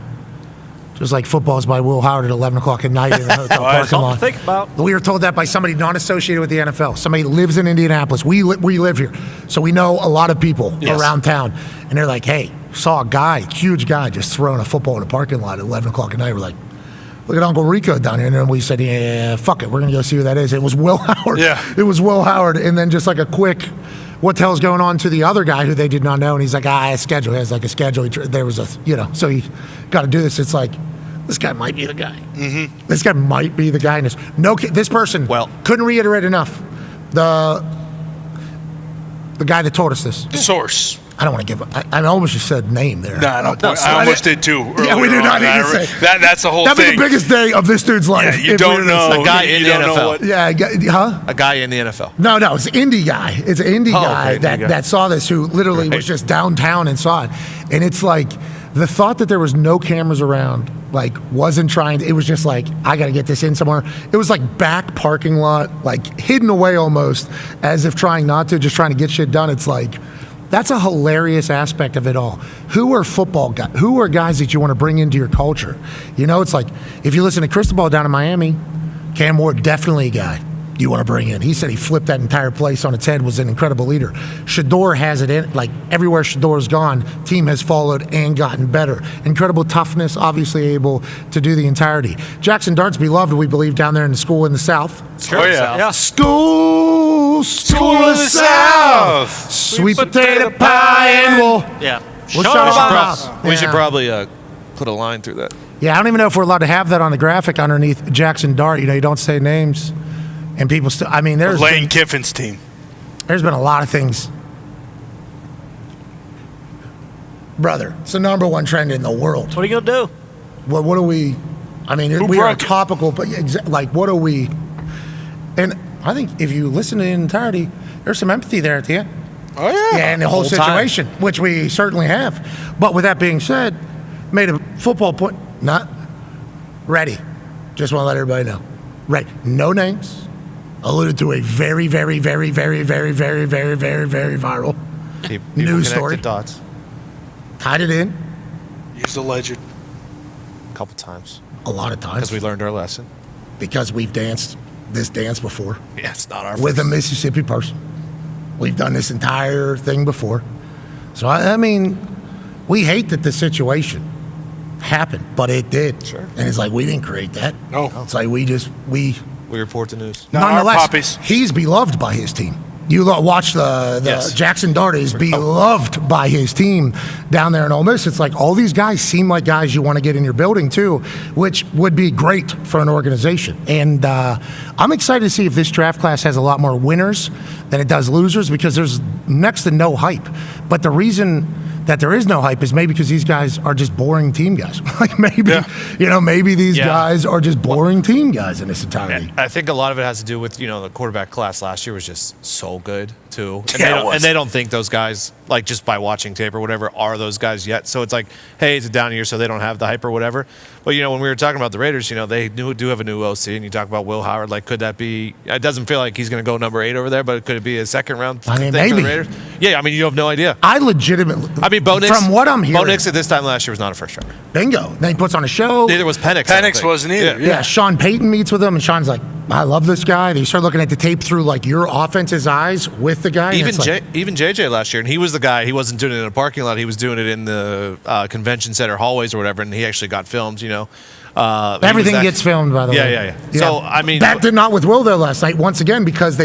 Just like footballs by Will Howard at 11 o'clock at night in the hotel parking lot. Think about. We were told that by somebody not associated with the NFL. Somebody lives in Indianapolis. We live here. So we know a lot of people around town. And they're like, hey, saw a huge guy, just throwing a football in a parking lot at 11 o'clock at night. We're like, look at Uncle Rico down here. And then we said, yeah, fuck it. We're going to go see who that is. It was Will Howard. Yeah. It was Will Howard. And then just like a quick, what the hell's going on to the other guy who they did not know. And he's like, his schedule. He has like a schedule. There was so he got to do this. It's like, this guy might be the guy. Mm-hmm. This guy might be the guy. This person couldn't reiterate enough. The guy that told us this. The source. I don't want to give. I almost just said name there. No, I almost did too. Yeah, we did not need to say. That's the whole thing. That'd be the biggest day of this dude's life. Yeah, you don't know. A guy in the NFL. Yeah, A guy in the NFL. No, it's an indie guy. It's an indie guy that saw this, who literally was just downtown and saw it. And it's like, the thought that there was no cameras around, like, wasn't trying. It was just like, I got to get this in somewhere. It was like back parking lot, like hidden away almost, as if trying not to, just trying to get shit done. It's like, that's a hilarious aspect of it all. Who are football guys? Who are guys that you want to bring into your culture? It's like, if you listen to Cristobal down in Miami, Cam Ward, definitely a guy you want to bring in. He said he flipped that entire place on its head, was an incredible leader. Shedeur has it in, like everywhere Shedeur's gone, team has followed and gotten better. Incredible toughness, obviously able to do the entirety. Jackson Dart's beloved, we believe, down there in the school in the South. Oh, yeah. School of the South. Sweet potato pie and wool. Yeah. We'll Shut shut him him up. up. We should probably put a line through that. Yeah, I don't even know if we're allowed to have that on the graphic underneath Jackson Dart. You don't say names, and people still. I mean, Lane Kiffin's team. There's been a lot of things. Brother, it's the number one trend in the world. What are you going to do? What are we? I mean, we are topical, but like, what are we? And I think if you listen to the entirety, there's some empathy there at the end. Oh, yeah. Yeah, and the whole situation, which we certainly have. But with that being said, made a football point. Not ready. Just want to let everybody know. Right. No names. Alluded to a very, very, very, very, very, very, very, very, very viral news story. Dots. Tied it in. He's alleged. A couple times. A lot of times. Because we learned our lesson. Because we've danced this dance before. Yeah, it's not our with first. a Mississippi person. We've done this entire thing before. So, I mean, we hate that the situation happened, but it did. Sure. And it's like, we didn't create that. No. It's like, we report the news. Not our nonetheless, puppies. he's beloved by his team. You watch the Yes. Jackson Dart is beloved by his team down there in Ole Miss. It's like all these guys seem like guys you want to get in your building too, which would be great for an organization. And I'm excited to see if this draft class has a lot more winners than it does losers, because there's next to no hype. But the reason that there is no hype is maybe because these guys are just boring team guys. Like maybe these guys are just boring team guys in this entirety. I think a lot of it has to do with, the quarterback class last year was just so good too. And, Yeah, they don't think those guys, like just by watching tape or whatever, are those guys yet. So it's like, hey, it's a down year, so they don't have the hype or whatever. But, when we were talking about the Raiders, they do have a new OC, and you talk about Will Howard. Like, could that be – it doesn't feel like he's going to go number 8 over there, but could it be a second-round thing maybe. for the Raiders? Yeah, you have no idea. I legitimately – Bo Nix, from what I'm hearing – Bo Nix at this time last year was not a first-rounder. Bingo. Then he puts on a show. Neither was Penix. Penix wasn't either. Yeah, Sean Payton meets with him, and Sean's like, I love this guy. They start looking at the tape through, like, your offense's eyes with the guy. Even JJ last year, and he was the guy. He wasn't doing it in a parking lot. He was doing it in the convention center hallways or whatever, and he actually got filmed, Everything gets filmed, by the way. Yeah. So, I mean. That did not with Will, though, last night, once again, because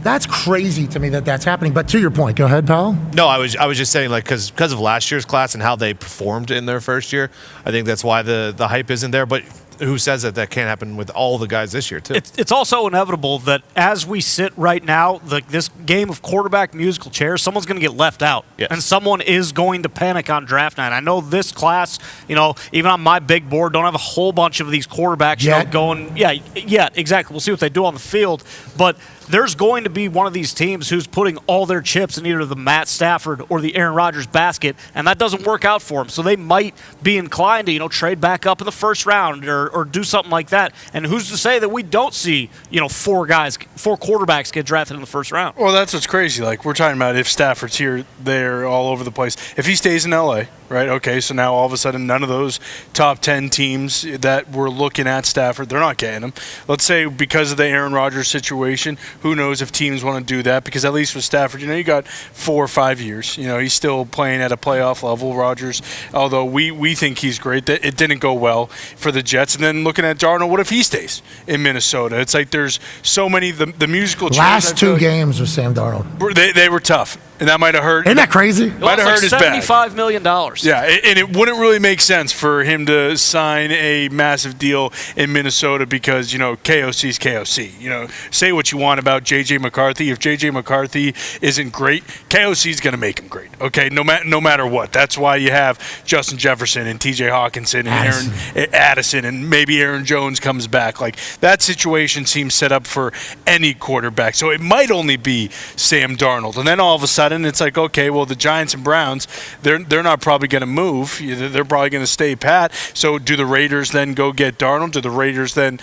that's crazy to me that that's happening. But to your point, go ahead, Powell. No, I was just saying, like, because of last year's class and how they performed in their first year, I think that's why the hype isn't there. But who says that can't happen with all the guys this year, too? It's also inevitable that as we sit right now, this game of quarterback musical chairs, someone's going to get left out. Yes. And someone is going to panic on draft night. I know this class, even on my big board, don't have a whole bunch of these quarterbacks going. Yeah, exactly. We'll see what they do on the field. But there's going to be one of these teams who's putting all their chips in either the Matt Stafford or the Aaron Rodgers basket, and that doesn't work out for them. So they might be inclined to, trade back up in the first round or do something like that. And who's to say that we don't see, four quarterbacks get drafted in the first round? Well, that's what's crazy. Like, we're talking about if Stafford's here, there, all over the place. If he stays in L.A., right? Okay, so now all of a sudden none of those top 10 teams that were looking at Stafford, they're not getting him. Let's say because of the Aaron Rodgers situation, who knows if teams want to do that, because at least with Stafford, you got 4 or 5 years. He's still playing at a playoff level, Rodgers, although we think he's great. That it didn't go well for the Jets. And then looking at Darnold, what if he stays in Minnesota? It's like there's so many, the musical chairs. Last 2 games with Sam Darnold. They were tough. And that might have hurt. Isn't that crazy? Might have hurt his back. $75 million. Yeah, and it wouldn't really make sense for him to sign a massive deal in Minnesota because, KOC's KOC. Say what you want about J.J. McCarthy. If J.J. McCarthy isn't great, KOC's going to make him great, okay? No matter what. That's why you have Justin Jefferson and T.J. Hawkinson and Aaron Addison, and maybe Aaron Jones comes back. Like, that situation seems set up for any quarterback. So it might only be Sam Darnold. And then all of a sudden, it's like, okay, well, the Giants and Browns, they're not probably going to move. They're probably going to stay pat. So do the Raiders then go get Darnold? Do the Raiders then,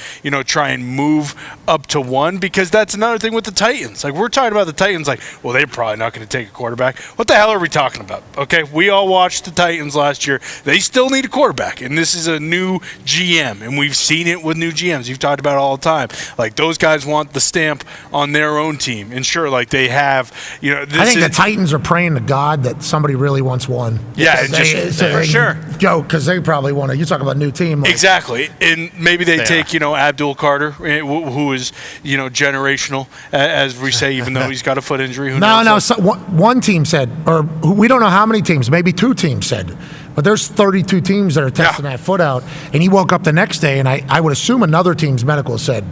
try and move up to 1? Because that's another thing with the Titans. Like, we're talking about the Titans like, well, they're probably not going to take a quarterback. What the hell are we talking about? Okay, we all watched the Titans last year. They still need a quarterback, and this is a new GM, and we've seen it with new GMs. You've talked about it all the time. Like, those guys want the stamp on their own team. And sure, like, they have, I think the Titans are praying to God that somebody really wants one. Yeah, for sure. Joe, because they probably want to. You talk about new team. Like, exactly. And maybe they take, Abdul Carter, who is, generational, as we say, even though he's got a foot injury. Who knows? No. So, one team said, or we don't know how many teams, maybe 2 teams said, but there's 32 teams that are testing that foot out. And he woke up the next day, and I would assume another team's medical said,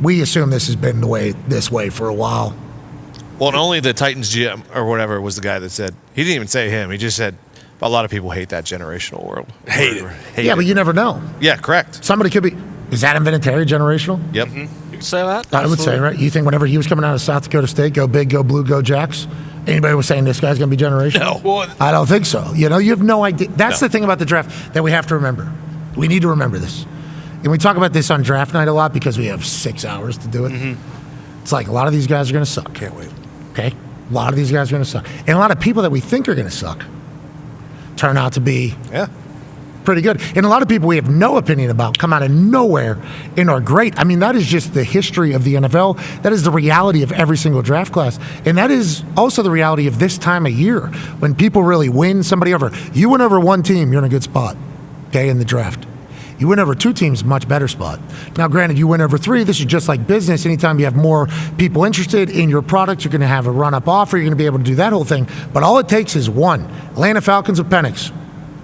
we assume this has been this way for a while. Well, and only the Titans GM or whatever was the guy that said. He didn't even say him. He just said a lot of people hate that generational world. Hate it. But you never know. Yeah, correct. Somebody could be. Is Adam Vinatieri generational? Yep. You would say that? I would say, right? You think whenever he was coming out of South Dakota State, go big, go blue, go Jacks, anybody was saying this guy's going to be generational? No. I don't think so. You have no idea. That's the thing about the draft that we have to remember. We need to remember this. And we talk about this on draft night a lot because we have 6 hours to do it. Mm-hmm. It's like a lot of these guys are going to suck. Can't wait. Okay? A lot of these guys are going to suck. And a lot of people that we think are going to suck turn out to be pretty good. And a lot of people we have no opinion about come out of nowhere and are great. I mean, that is just the history of the NFL. That is the reality of every single draft class. And that is also the reality of this time of year when people really win somebody over. You win over one team, you're in a good spot, okay, in the draft. You win over 2 teams, much better spot. Now, granted, you win over 3. This is just like business. Anytime you have more people interested in your product, you're going to have a run-up offer. You're going to be able to do that whole thing. But all it takes is one. Atlanta Falcons with Penix.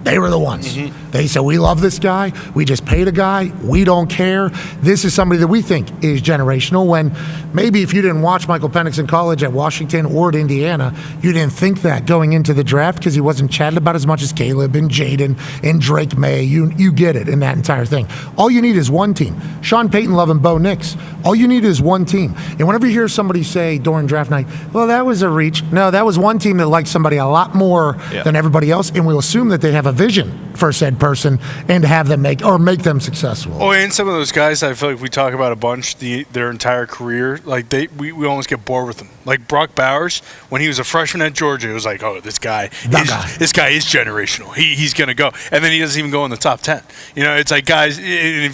They were the ones. Mm-hmm. They said, we love this guy. We just paid a guy. We don't care. This is somebody that we think is generational when maybe if you didn't watch Michael Penix in college at Washington or at Indiana, you didn't think that going into the draft because he wasn't chatted about as much as Caleb and Jaden and Drake May. You get it in that entire thing. All you need is one team. Sean Payton loving Bo Nix. All you need is one team. And whenever you hear somebody say during draft night, well, that was a reach. No, that was one team that liked somebody a lot more than everybody else, and we'll assume that they have a vision for said person and to have them make them successful. Oh, and some of those guys, I feel like we talk about a bunch their entire career. Like we almost get bored with them. Like Brock Bowers, when he was a freshman at Georgia, it was like, oh, this guy is generational. He's gonna go, and then he doesn't even go in the top 10. It's like guys.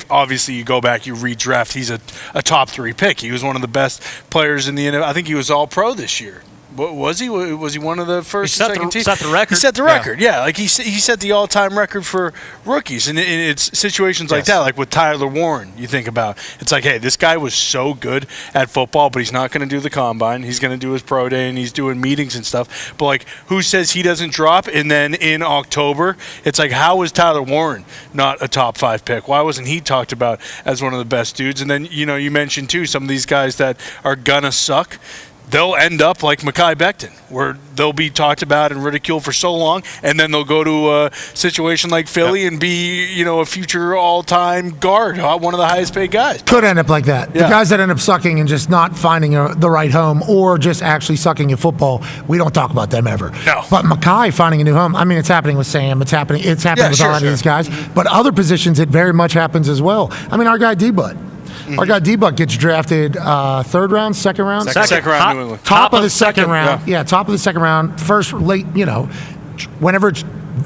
Obviously, you go back, you redraft. He's a top 3 pick. He was one of the best players in the NFL. I think he was All Pro this year. What was he? Was he one of the first and second teams? He set the record. He set the record, yeah. Like he set the all-time record for rookies. And it's situations like that, like with Tyler Warren, you think about. It's like, hey, this guy was so good at football, but he's not going to do the combine. He's going to do his pro day, and he's doing meetings and stuff. But, like, who says he doesn't drop? And then in October, it's like, how was Tyler Warren not a top 5 pick? Why wasn't he talked about as one of the best dudes? And then, you mentioned, too, some of these guys that are going to suck. They'll end up like Mekhi Becton, where they'll be talked about and ridiculed for so long, and then they'll go to a situation like Philly and be, a future all-time guard, one of the highest-paid guys. Could end up like that. Yeah. The guys that end up sucking and just not finding the right home or just actually sucking at football, we don't talk about them ever. No. But Mekhi finding a new home, I mean, it's happening with Sam. It's happening with a lot of these guys. But other positions, it very much happens as well. I mean, our guy D-Bud. Our guy D-Buck gets drafted 3rd round, 2nd round? Second round, New England. Top of the second round. Yeah, top of the second round. First, late, whenever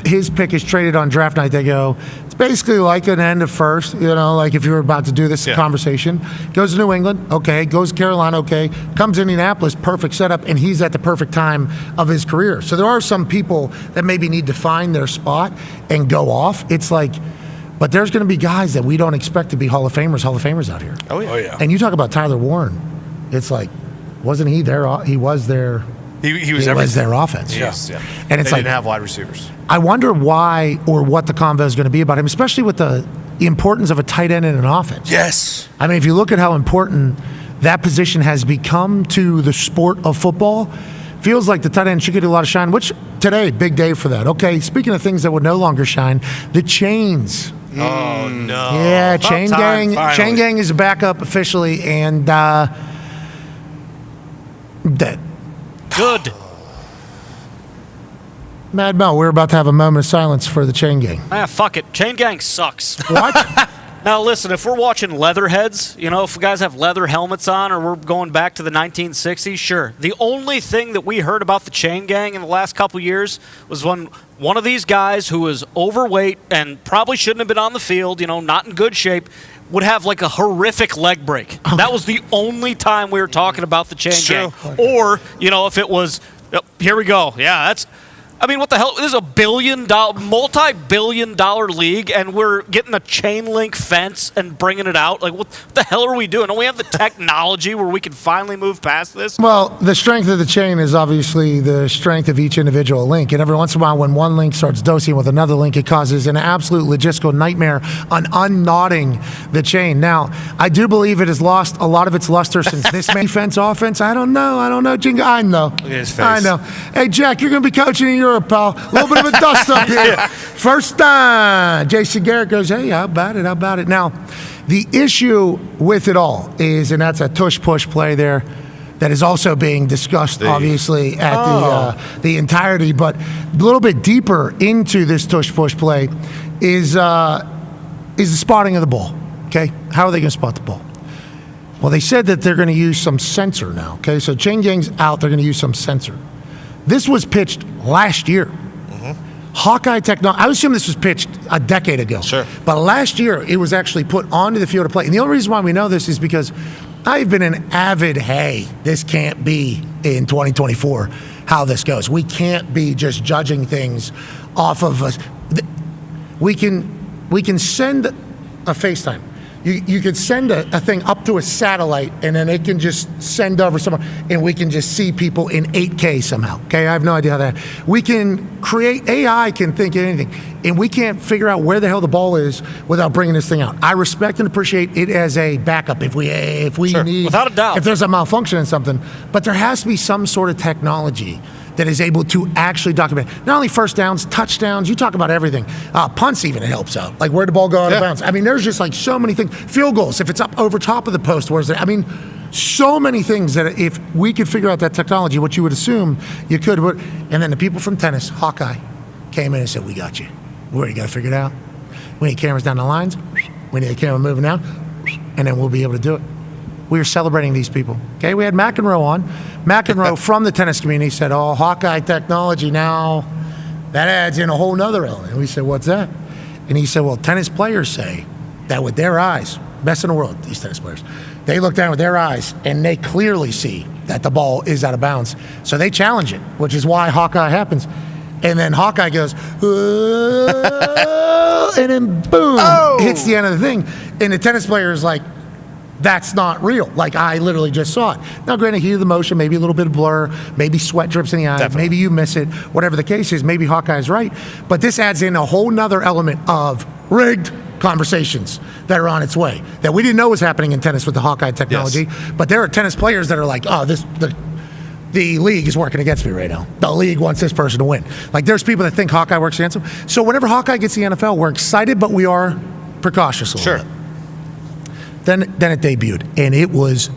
his pick is traded on draft night, they go, it's basically like an end of first, like if you were about to do this conversation. Goes to New England, okay. Goes to Carolina, okay. Comes to Indianapolis, perfect setup, and he's at the perfect time of his career. So there are some people that maybe need to find their spot and go off. It's like... But there's going to be guys that we don't expect to be Hall of Famers out here. Oh, yeah. And you talk about Tyler Warren. It's like, wasn't he there? He was there. He was their offense. Yeah. And it's they didn't have wide receivers. I wonder why or what the convo is going to be about him, especially with the importance of a tight end in an offense. Yes. I mean, if you look at how important that position has become to the sport of football, feels like the tight end should get a lot of shine, which today, big day for that. Okay, speaking of things that would no longer shine, the chains. Oh, no. Yeah, Chain Gang is back up officially and dead. Good. Mad Mel, we're about to have a moment of silence for the Chain Gang. Fuck it. Chain Gang sucks. What? Now, listen, if we're watching Leatherheads, if guys have leather helmets on or we're going back to the 1960s, sure. The only thing that we heard about the Chain Gang in the last couple years was when one of these guys who was overweight and probably shouldn't have been on the field, not in good shape, would have like a horrific leg break. That was the only time we were talking about the Chain Gang. Or, if it was Yep, here we go. Yeah, that's. I mean, what the hell? This is a multi-billion-dollar league, and we're getting a chain link fence and bringing it out. Like, what the hell are we doing? Don't we have the technology where we can finally move past this? Well, the strength of the chain is obviously the strength of each individual link. And every once in a while, when one link starts dosing with another link, it causes an absolute logistical nightmare on unknotting the chain. Now, I do believe it has lost a lot of its luster since this defense offense. I don't know, Jingo. I know. Look at his face. I know. Hey, Jack, you're going to be coaching in Europe, pal. A little bit of a dust up here. First time. Jason Garrett goes, hey, how about it? Now, the issue with it all is, and that's a tush-push play there that is also being discussed, obviously, at the entirety. But a little bit deeper into this tush-push play is the spotting of the ball. Okay? How are they going to spot the ball? Well, they said that they're going to use some sensor now. Okay? So chain gang's out. They're going to use some sensor. This was pitched last year. Hawkeye technology, I assume this was pitched a decade ago. Sure. But last year, it was actually put onto the field of play. And the only reason why we know this is because I've been an avid, hey, this can't be in 2024 how this goes. We can't be just judging things off of us. We can send a FaceTime. You could send a thing up to a satellite, and then it can just send over somewhere, and we can just see people in 8K somehow. Okay, I have no idea how that. We can create, AI can think of anything, and we can't figure out where the hell the ball is without bringing this thing out. I respect and appreciate it as a backup if we Sure. need, without a doubt, if there's a malfunction in something. But there has to be some sort of technology that is able to actually document not only first downs, touchdowns, you talk about everything. Punts even helps out. Like where'd the ball go out of bounds? I mean, there's just like so many things. Field goals, if it's up over top of the post, where's it? I mean, so many things that if we could figure out that technology, what you would assume you could. And then the people from tennis, Hawkeye, came in and said, we got you. We already got to figure it out. We need cameras down the lines. We need a camera moving down. And then we'll be able to do it. We were celebrating these people. Okay, we had McEnroe on. McEnroe from the tennis community said, oh, Hawkeye technology now, that adds in a whole nother element. And we said, what's that? And he said, well, tennis players say that with their eyes, best in the world, these tennis players, they look down with their eyes and they clearly see that the ball is out of bounds. So they challenge it, which is why Hawkeye happens. And then Hawkeye goes, and then boom, hits the end of the thing. And the tennis player is like, that's not real. Like, I literally just saw it. Now, granted, heat of the motion, maybe a little bit of blur, maybe sweat drips in the eye, Definitely. maybe you miss it, whatever the case is, maybe Hawkeye's right. But this adds in a whole nother element of rigged conversations that are on its way that we didn't know was happening in tennis with the Hawkeye technology. Yes. But there are tennis players that are like, oh, the league is working against me right now. The league wants this person to win. Like, there's people that think Hawkeye works against them. So whenever Hawkeye gets the NFL, we're excited, but we are precautious a little bit. Then it debuted, and it was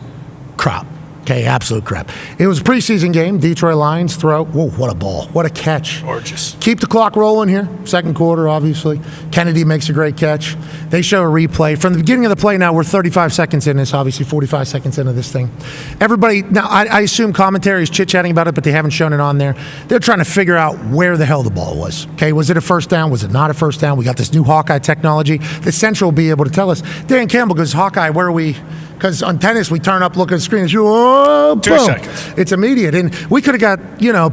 crap. Okay, absolute crap. It was a preseason game. Detroit Lions throw. Whoa, what a ball. What a catch. Gorgeous. Keep the clock rolling here. Second quarter, obviously. Kennedy makes a great catch. They show a replay. From the beginning of the play now, we're 35 seconds in this, obviously 45 seconds into this thing. Everybody, now I assume commentary is chit-chatting about it, but they haven't shown it on there. They're trying to figure out where the hell the ball was. Okay, was it a first down? Was it not a first down? We got this new Hawkeye technology. The Central will be able to tell us. Dan Campbell goes, Hawkeye, where are we? Because on tennis, we turn up, look at the screen, and whoa, boom. 2 seconds. It's immediate. And we could have got,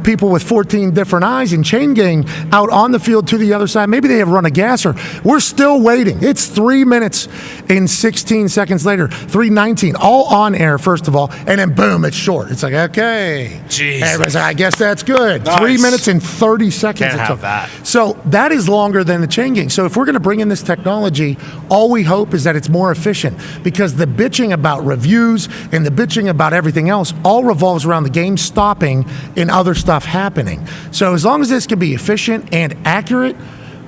people with 14 different eyes and chain gang out on the field to the other side. Maybe they have run a gasser. We're still waiting. It's 3 minutes and 16 seconds later, 3:19, all on air, first of all, and then boom, it's short. It's like, okay. Jeez. Everybody's like, I guess that's good. Nice. 3 minutes and 30 seconds. Can't it have took. that. So that is longer than the chain gang. So if we're going to bring in this technology, all we hope is that it's more efficient, because the bitching about reviews and the bitching about everything else all revolves around the game stopping and other stuff happening. So as long as this can be efficient and accurate,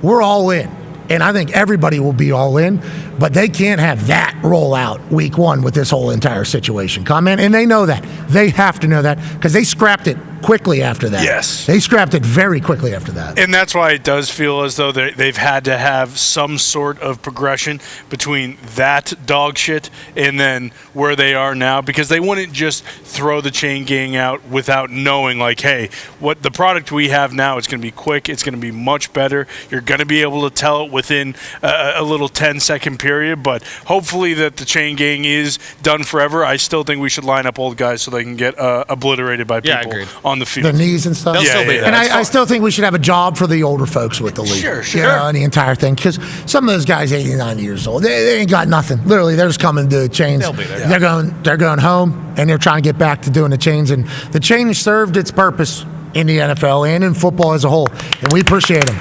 we're all in. And I think everybody will be all in, but they can't have that roll out week one with this whole entire situation. Comment, and they know that. They have to know that, because they scrapped it quickly after that. Yes. They scrapped it very quickly after that. And that's why it does feel as though they've had to have some sort of progression between that dog shit and then where they are now, because they wouldn't just throw the chain gang out without knowing, like, hey, what the product we have now, it's going to be quick, it's going to be much better, you're going to be able to tell it within a little 10-second period, but hopefully that the chain gang is done forever. I still think we should line up old guys so they can get obliterated by people on the field. The knees and stuff. They'll still be there. And That's I still think we should have a job for the older folks with the league. Sure. You know, and the entire thing. Because some of those guys, 89 years old, they ain't got nothing. Literally, they're just coming to chains. They'll be there. They're going home, and they're trying to get back to doing the chains. And the change served its purpose in the NFL and in football as a whole. And we appreciate them.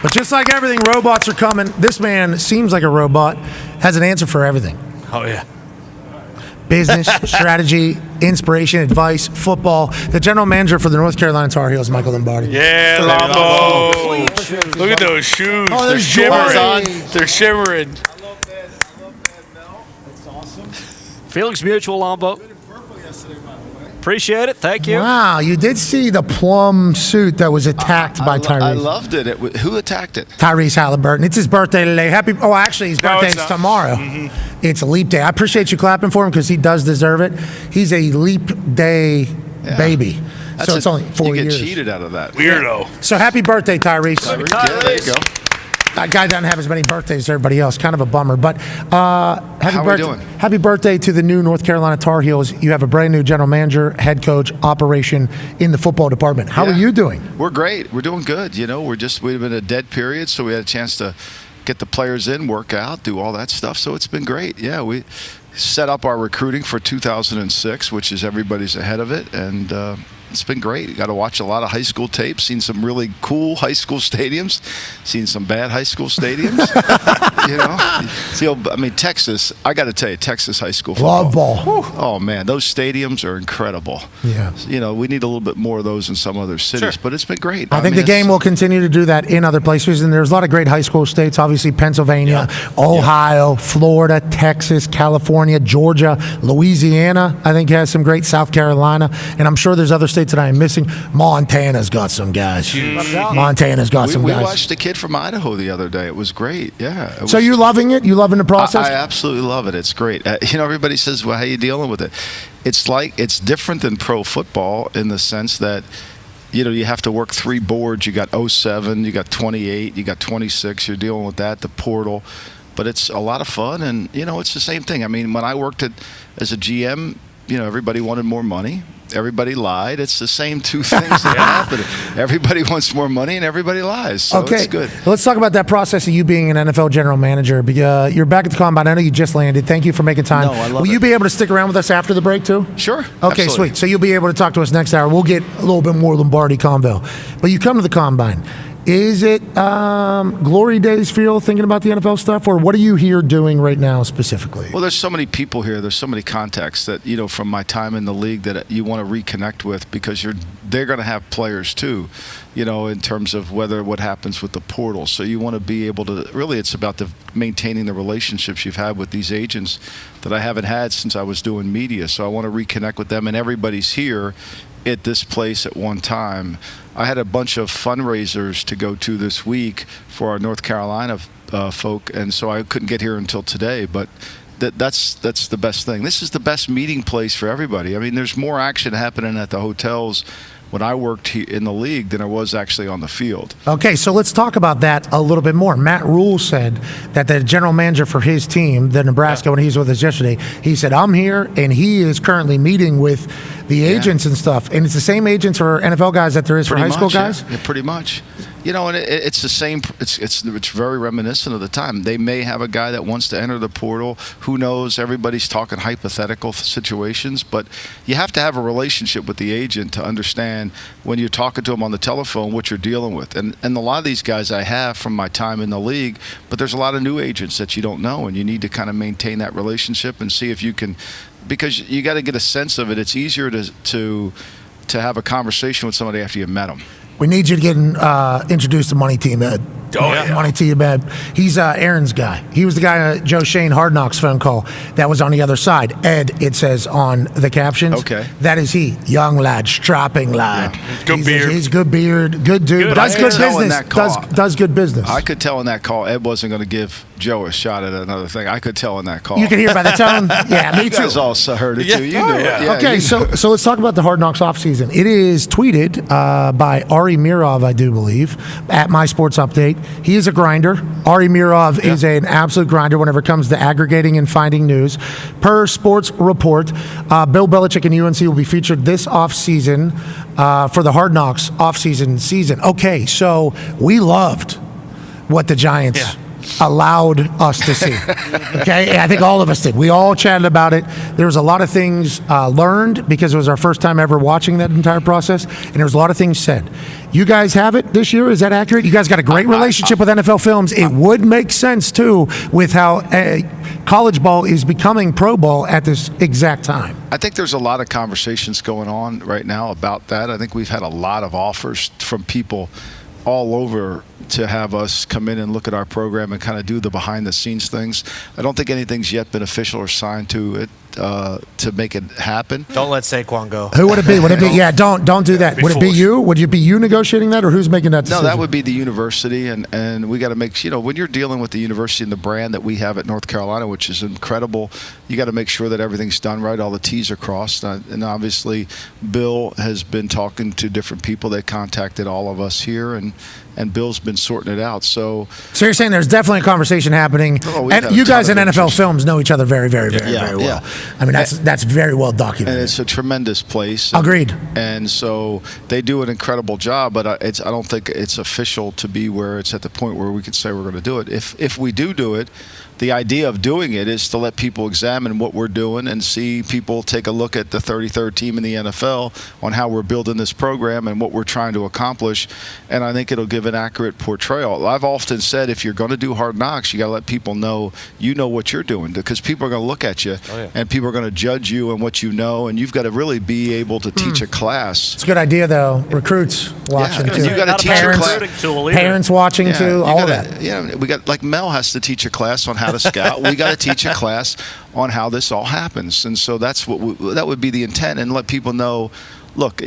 But just like everything, robots are coming. This man seems like a robot, has an answer for everything. Oh, yeah. Business, strategy, inspiration, advice, football. The general manager for the North Carolina Tar Heels, Michael Lombardi. Yeah, Lombo. Look at those shoes. Oh, They're there's shimmering. Jordan. They're shimmering. I love that Mel. It's awesome. Feelings mutual, Lombo. Appreciate it. Thank you. Wow, you did see the plum suit that was attacked by Tyrese. I loved it. Who attacked it? Tyrese Halliburton. It's his birthday today. Actually, his birthday is tomorrow. It's a leap day. I appreciate you clapping for him because he does deserve it. He's a leap day baby. So it's only 4 years. You get cheated out of that. Weirdo. So happy birthday, Tyrese. Yeah, there you go. That guy doesn't have as many birthdays as everybody else. Kind of a bummer. But happy birthday to the new North Carolina Tar Heels. You have a brand new general manager, head coach, operation in the football department. How are you doing? We're great. We're doing good. You know, we've been in a dead period, so we had a chance to get the players in, work out, do all that stuff. So it's been great. Yeah, we set up our recruiting for 2006, which is everybody's ahead of it, and it's been great. You got to watch a lot of high school tapes, seen some really cool high school stadiums, seen some bad high school stadiums. Texas, I got to tell you, Texas high school football. Love ball. Oh, man, those stadiums are incredible. Yeah. You know, we need a little bit more of those in some other cities, but it's been great. I think the game will continue to do that in other places, and there's a lot of great high school states, obviously Pennsylvania, Ohio, Florida, Texas, California, Georgia, Louisiana, I think has some great, South Carolina, and I'm sure there's other states that I'm missing. Montana's got some guys. Montana's got some guys. We watched a kid from Idaho the other day. It was great. Yeah. So you loving it? You loving the process? I absolutely love it. It's great. Everybody says, well, how are you dealing with it? It's different than pro football in the sense that, you have to work 3 boards. You got 07, you got 28, you got 26. You're dealing with that, the portal. But it's a lot of fun, and, it's the same thing. I mean, when I worked as a GM, everybody wanted more money. Everybody lied. It's the same two things that happen. Everybody wants more money and everybody lies. So it's good. Let's talk about that process of you being an NFL general manager. You're back at the Combine. I know you just landed. Thank you for making time. No, I love Will you be able to stick around with us after the break too? Sure. Okay, absolutely. sweet. So you'll be able to talk to us next hour. We'll get a little bit more Lombardi convo. But you come to the Combine. Is it glory days feel thinking about the NFL stuff, or what are you here doing right now specifically? Well, there's so many people here. There's so many contacts that, from my time in the league that you want to reconnect with because they're going to have players too, in terms of what happens with the portal. So you want to be able to really it's about maintaining the relationships you've had with these agents that I haven't had since I was doing media. So I want to reconnect with them, and everybody's here at this place at one time. I had a bunch of fundraisers to go to this week for our North Carolina folk, and so I couldn't get here until today. But that's the best thing. This is the best meeting place for everybody. I mean, there's more action happening at the hotels when I worked in the league than there was actually on the field. Okay, so let's talk about that a little bit more. Matt Rule said that the general manager for his team, the Nebraska, when he was with us yesterday, he said, I'm here, and he is currently meeting with the agents and stuff. And it's the same agents for NFL guys that there is for high school guys? Yeah, pretty much. And it's the same. It's very reminiscent of the time. They may have a guy that wants to enter the portal. Who knows? Everybody's talking hypothetical situations, but you have to have a relationship with the agent to understand when you're talking to them on the telephone what you're dealing with. And a lot of these guys I have from my time in the league, but there's a lot of new agents that you don't know, and you need to kind of maintain that relationship and see if you can, because you got to get a sense of it. It's easier to have a conversation with somebody after you've met them. We need you to get introduced to Money Team Ed. Money Team Ed. He's Aaron's guy. He was the guy Joe Shane Hard Knocks phone call that was on the other side. Ed, it says on the captions. Okay. That is he. Young lad, strapping lad. Yeah. Good beard. He's good beard, good dude. Does good business. Does good business. I could tell in that call Ed wasn't going to give Joe a shot at another thing. I could tell in that call. You can hear by the tone. Yeah, me too. You guys also heard it too. You knew it. Yeah, okay, so let's talk about the Hard Knocks offseason. It is tweeted by Ari Mirov, I do believe, at My Sports Update. He is a grinder. Ari Mirov is an absolute grinder whenever it comes to aggregating and finding news. Per Sports Report, Bill Belichick and UNC will be featured this offseason for the Hard Knocks offseason season. Okay, so we loved what the Giants allowed us to see. Okay, I think all of us did. We all chatted about it. There was a lot of things learned because it was our first time ever watching that entire process, and there was a lot of things said. You guys have it this year? Is that accurate? You guys got a great relationship with NFL Films. It would make sense, too, with how college ball is becoming pro ball at this exact time. I think there's a lot of conversations going on right now about that. I think we've had a lot of offers from people all over to have us come in and look at our program and kind of do the behind-the-scenes things. I don't think anything's yet been official or signed to it to make it happen. Don't let Saquon go. Who would it be? Would it be? Yeah, don't do that. Would it be you? Would it be you negotiating that, or who's making that decision? No, that would be the university, and we got to make, when you're dealing with the university and the brand that we have at North Carolina, which is incredible, you got to make sure that everything's done right, all the T's are crossed, and obviously Bill has been talking to different people. They contacted all of us here, and Bill's been sorting it out. So you're saying there's definitely a conversation happening, and you guys in NFL Films know each other very, very, very, very well. Yeah. I mean, that's very well documented. And it's a tremendous place. Agreed. And so they do an incredible job, but I don't think it's official to be where it's at the point where we could say we're going to do it. If we do it, the idea of doing it is to let people examine what we're doing and see people take a look at the 33rd team in the NFL on how we're building this program and what we're trying to accomplish. And I think it'll give an accurate portrayal. I've often said if you're going to do Hard Knocks, you got to let people know you know what you're doing, because people are going to look at you and people are going to judge you and what you know, and you've got to really be able to teach a class. It's a good idea, though. Recruits watching too. You got to teach a class. Parents watching too. All of that. Yeah, we got, like, Mel has to teach a class on how to scout. We got to teach a class on how this all happens, and so that's that would be the intent, and let people know. Look,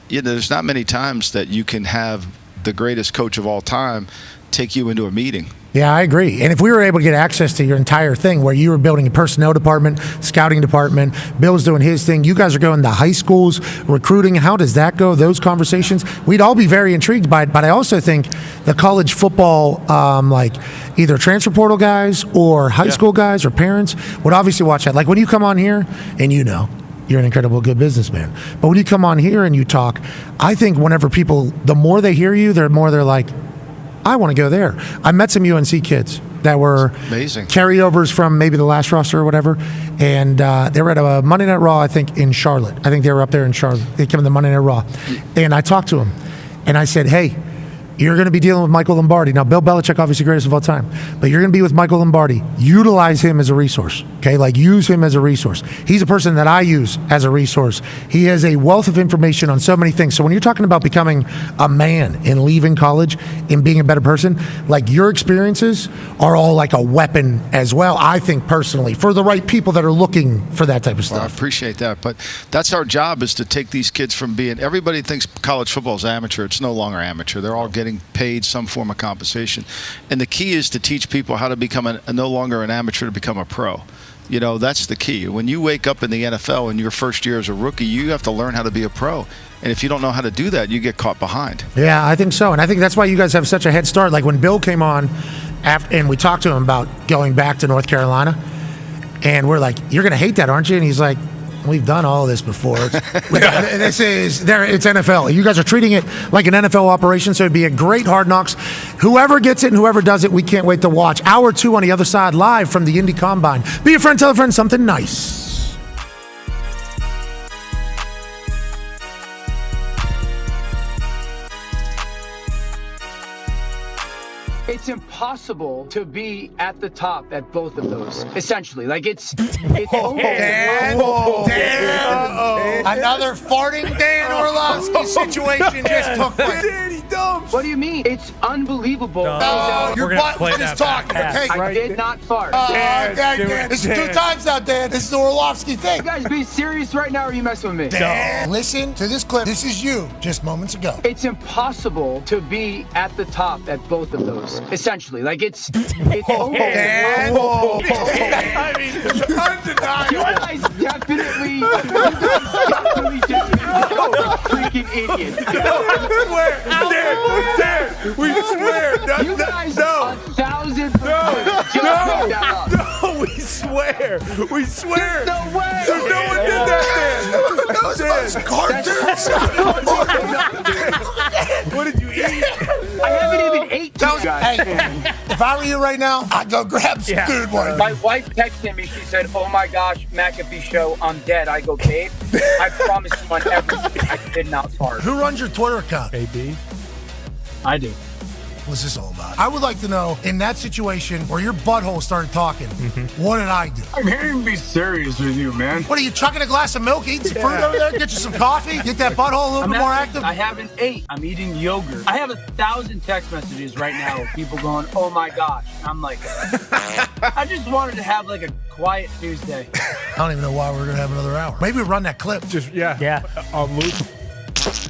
there's not many times that you can have the greatest coach of all time take you into a meeting. Yeah, I agree. And if we were able to get access to your entire thing, where you were building a personnel department, scouting department, Bill's doing his thing, you guys are going to high schools, recruiting, how does that go, those conversations? We'd all be very intrigued by it, but I also think the college football, like either transfer portal guys or high school guys or parents would obviously watch that. Like when you come on here, and you're an incredible good businessman, but when you come on here and you talk, I think whenever people, the more they hear you, they're like, I want to go there. I met some UNC kids that were amazing carryovers from maybe the last roster or whatever, and they were at a Monday Night Raw, I think, in Charlotte. I think they were up there in Charlotte. They came to the Monday Night Raw, and I talked to them, and I said, hey, you're going to be dealing with Michael Lombardi. Now, Bill Belichick, obviously greatest of all time, but you're going to be with Michael Lombardi. Utilize him as a resource, okay? Like, use him as a resource. He's a person that I use as a resource. He has a wealth of information on so many things. So when you're talking about becoming a man and leaving college and being a better person, like, your experiences are all like a weapon as well, I think, personally, for the right people that are looking for that type of stuff. Well, I appreciate that, but that's our job, is to take these kids from being, everybody thinks college football is amateur. It's no longer amateur. They're all getting paid some form of compensation, and the key is to teach people how to become no longer an amateur to become a pro. That's the key. When you wake up in the NFL in your first year as a rookie, you have to learn how to be a pro, and if you don't know how to do that, you get caught behind. Yeah, I think so, and I think that's why you guys have such a head start. Like when Bill came on and we talked to him about going back to North Carolina, and we're like, you're gonna hate that, aren't you? And he's like, we've done all this before. It's NFL. You guys are treating it like an NFL operation, so it'd be a great Hard Knocks. Whoever gets it and whoever does it, we can't wait to watch. Hour 2 on the other side, live from the Indy Combine. Be a friend, tell a friend something nice. It's impossible to be at the top at both of those, essentially. Like, it's Dan. Another farting Dan Orlovsky situation just took place. Danny Dumps. What do you mean? It's unbelievable. Your butt is talking. Okay, I did not fart. Dan, this is 2 times now, Dan. This is the Orlovsky thing. You guys be serious right now, or are you messing with me? Dan, listen to this clip. This is you just moments ago. It's impossible to be at the top at both of those, essentially. Like, it's Dan. I mean, undeniable. You guys definitely just freaking idiots. that up. No, we swear. We swear. No way. So no one did that then. Cartoons. What did you eat? I haven't even ate two guys. Hey, if I were you right now, I'd go grab some food one. My wife texted me. She said, "Oh my gosh, McAfee Show, I'm dead." I go, "Babe, I promise you on everything, I did not fart." Who runs your Twitter account? AB. I do. What's this all about? I would like to know, in that situation where your butthole started talking, what did I do? I'm here to be serious with you, man. What are you, chucking a glass of milk, eating some fruit over there, get you some coffee, get that butthole a little bit more active? I haven't ate. I'm eating yogurt. I have 1,000 text messages right now of people going, "Oh my gosh." I'm like, I just wanted to have like a quiet Tuesday. I don't even know why we're going to have another hour. Maybe we run that clip. Yeah. On loop.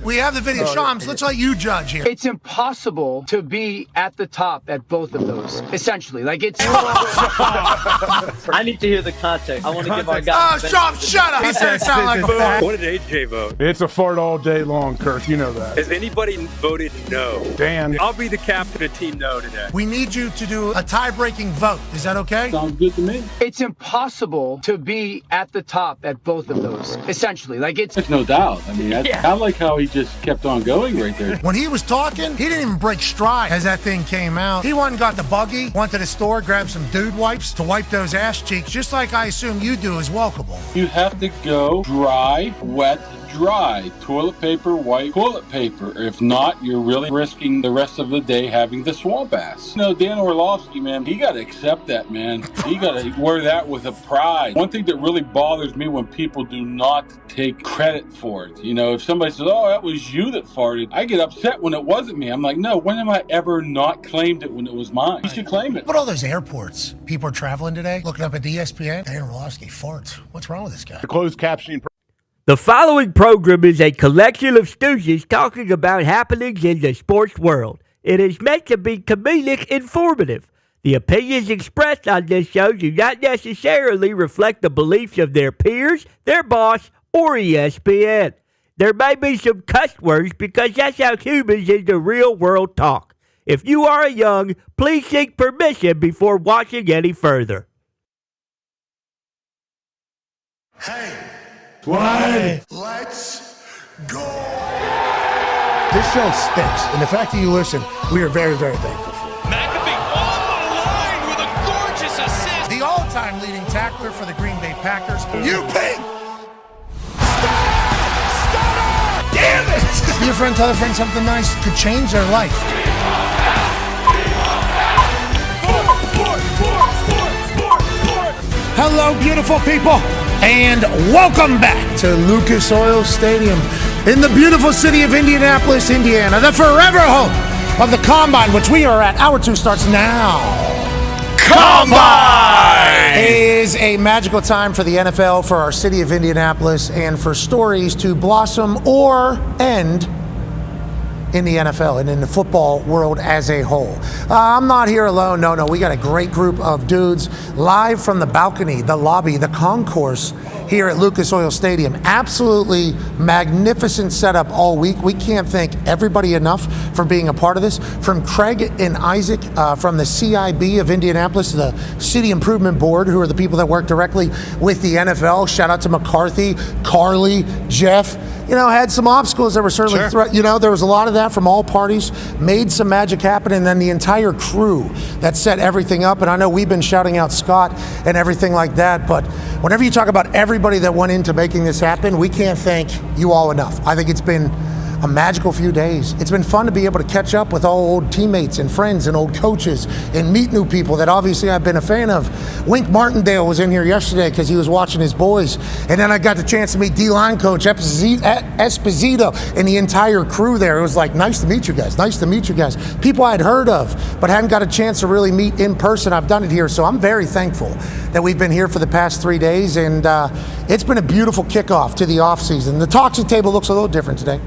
We have the video. Shams, let's let you judge here. It's impossible to be at the top at both of those, essentially. Like, it's... I need to hear the context. I want to give our guy... Shams, shut up! He said it sounded like a fart. What did AJ vote? It's a fart all day long, Kirk. You know that. Has anybody voted no? Dan. I'll be the captain of Team No today. We need you to do a tie-breaking vote. Is that okay? Sounds good to me. It's impossible to be at the top at both of those, essentially. Like, it's... There's no doubt. I mean, I like how he just kept on going right there. When he was talking, he didn't even break stride as that thing came out. He went and got the buggy, went to the store, grabbed some dude wipes to wipe those ass cheeks, just like I assume you do as well, Cabal. You have to go dry, wet, dry. Toilet paper, white toilet paper. If not, you're really risking the rest of the day having the swamp ass. You know, Dan Orlovsky, man, he got to accept that, man. He got to wear that with a pride. One thing that really bothers me when people do not take credit for it. You know, if somebody says, "Oh, that was you that farted," I get upset when it wasn't me. I'm like, no, when have I ever not claimed it when it was mine? You should claim it. But all those airports, people are traveling today, looking up at the ESPN. Dan Orlovsky farts. What's wrong with this guy? The closed captioning. The following program is a collection of stooges talking about happenings in the sports world. It is meant to be comedic informative. The opinions expressed on this show do not necessarily reflect the beliefs of their peers, their boss, or ESPN. There may be some cuss words because that's how humans in the real world talk. If you are young, please seek permission before watching any further. Hey, let's go. This show stinks, and the fact that you listen, we are very, very thankful for. McAfee on the line with a gorgeous assist. The all-time leading tackler for the Green Bay Packers, you pig! Damn it! Be a friend, tell a friend something nice could change their life. Hello, beautiful people, and welcome back to Lucas Oil Stadium in the beautiful city of Indianapolis, Indiana, the forever home of the Combine, which we are at. Hour 2 starts now. Combine is a magical time for the NFL, for our city of Indianapolis, and for stories to blossom or end in the NFL and in the football world as a whole. I'm not here alone. No, we got a great group of dudes live from the balcony, the lobby, the concourse here at Lucas Oil Stadium. Absolutely magnificent setup all week. We can't thank everybody enough for being a part of this. From Craig and Isaac from the CIB of Indianapolis, the City Improvement Board, who are the people that work directly with the NFL. Shout out to McCarthy, Carly, Jeff. You know, had some obstacles that were certainly, there was a lot of that from all parties, made some magic happen, and then the entire crew that set everything up. And I know we've been shouting out Scott and everything like that, but whenever you talk about everybody that went into making this happen, we can't thank you all enough. I think it's been a magical few days. It's been fun to be able to catch up with all old teammates and friends and old coaches and meet new people that obviously I've been a fan of. Wink Martindale was in here yesterday because he was watching his boys. And then I got the chance to meet D-line coach Esposito and the entire crew there. It was like, nice to meet you guys. Nice to meet you guys. People I'd heard of, but hadn't got a chance to really meet in person. I've done it here. So I'm very thankful that we've been here for the past 3 days. And it's been a beautiful kickoff to the offseason. The Toxic Table looks a little different today.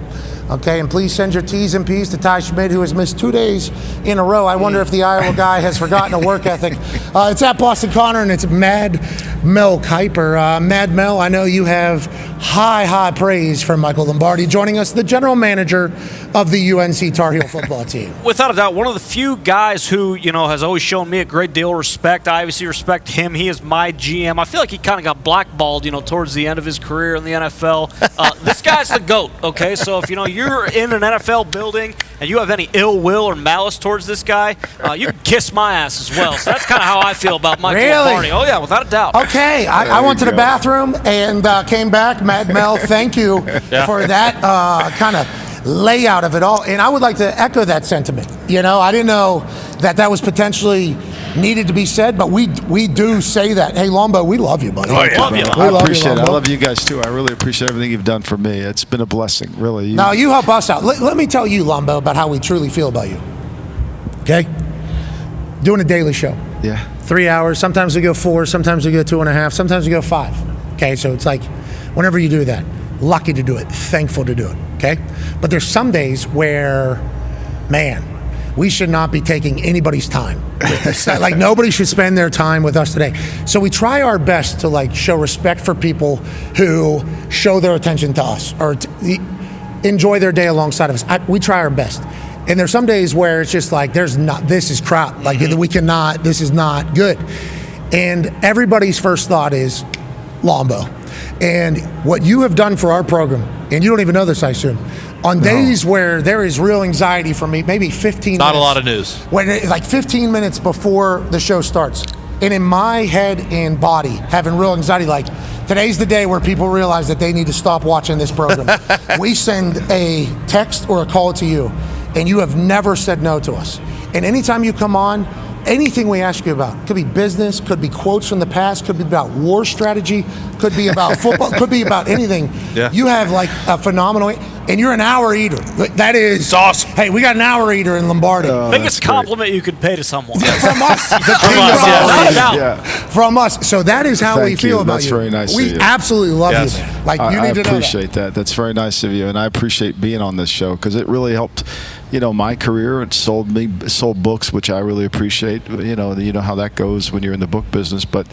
Okay, and please send your T's and P's to Ty Schmidt, who has missed 2 days in a row. I wonder if the Iowa guy has forgotten a work ethic. It's at Boston Connor, and it's Mad Mel Kiper. Mad Mel, I know you have high praise from Michael Lombardi, joining us, the general manager of the UNC Tar Heel football team. Without a doubt, one of the few guys who, has always shown me a great deal of respect. I obviously respect him. He is my GM. I feel like he kind of got blackballed, towards the end of his career in the NFL. This guy's the GOAT, okay? So if, you're in an NFL building and you have any ill will or malice towards this guy, you can kiss my ass as well. So that's kind of how I feel about Michael Lombardi. Oh, yeah, without a doubt. Okay, I went to the bathroom and came back. Mad Mel, thank you for that kind of layout of it all. And I would like to echo that sentiment. I didn't know that was potentially needed to be said, but we do say that. Hey, Lombo, we love you, buddy. Oh, yeah. Love you. I appreciate it. I love you guys, too. I really appreciate everything you've done for me. It's been a blessing, really. Now, you help us out. Let me tell you, Lombo, about how we truly feel about you. Okay? Doing a daily show. Yeah. 3 hours. Sometimes we go 4. Sometimes we go 2.5. Sometimes we go 5. Okay? So it's like, whenever you do that, lucky to do it. Thankful to do it. Okay? But there's some days where, man, we should not be taking anybody's time with this. Like, nobody should spend their time with us today. So we try our best to, show respect for people who show their attention to us or enjoy their day alongside of us. We try our best. And there's some days where it's just like, this is crap. Like, this is not good. And everybody's first thought is Lombo. And what you have done for our program, and you don't even know this, I assume, on days where there is real anxiety for me, maybe 15 minutes. Not a lot of news. When 15 minutes before the show starts. And in my head and body, having real anxiety, like, today's the day where people realize that they need to stop watching this program. We send a text or a call to you, and you have never said no to us. And anytime you come on, anything we ask you about, could be business, could be quotes from the past, could be about war strategy, could be about football, could be about anything. Yeah. You have a phenomenal, and you're an hour eater. That is it's awesome. Hey, we got an hour eater in Lombardi. Biggest compliment you could pay to someone. From us. From us. So that is how we feel about you. That's very nice of you. We absolutely love you, man. You need to know that. I appreciate that. That's very nice of you, and I appreciate being on this show because it really helped my career. It sold books, which I really appreciate. You know how that goes when you're in the book business. But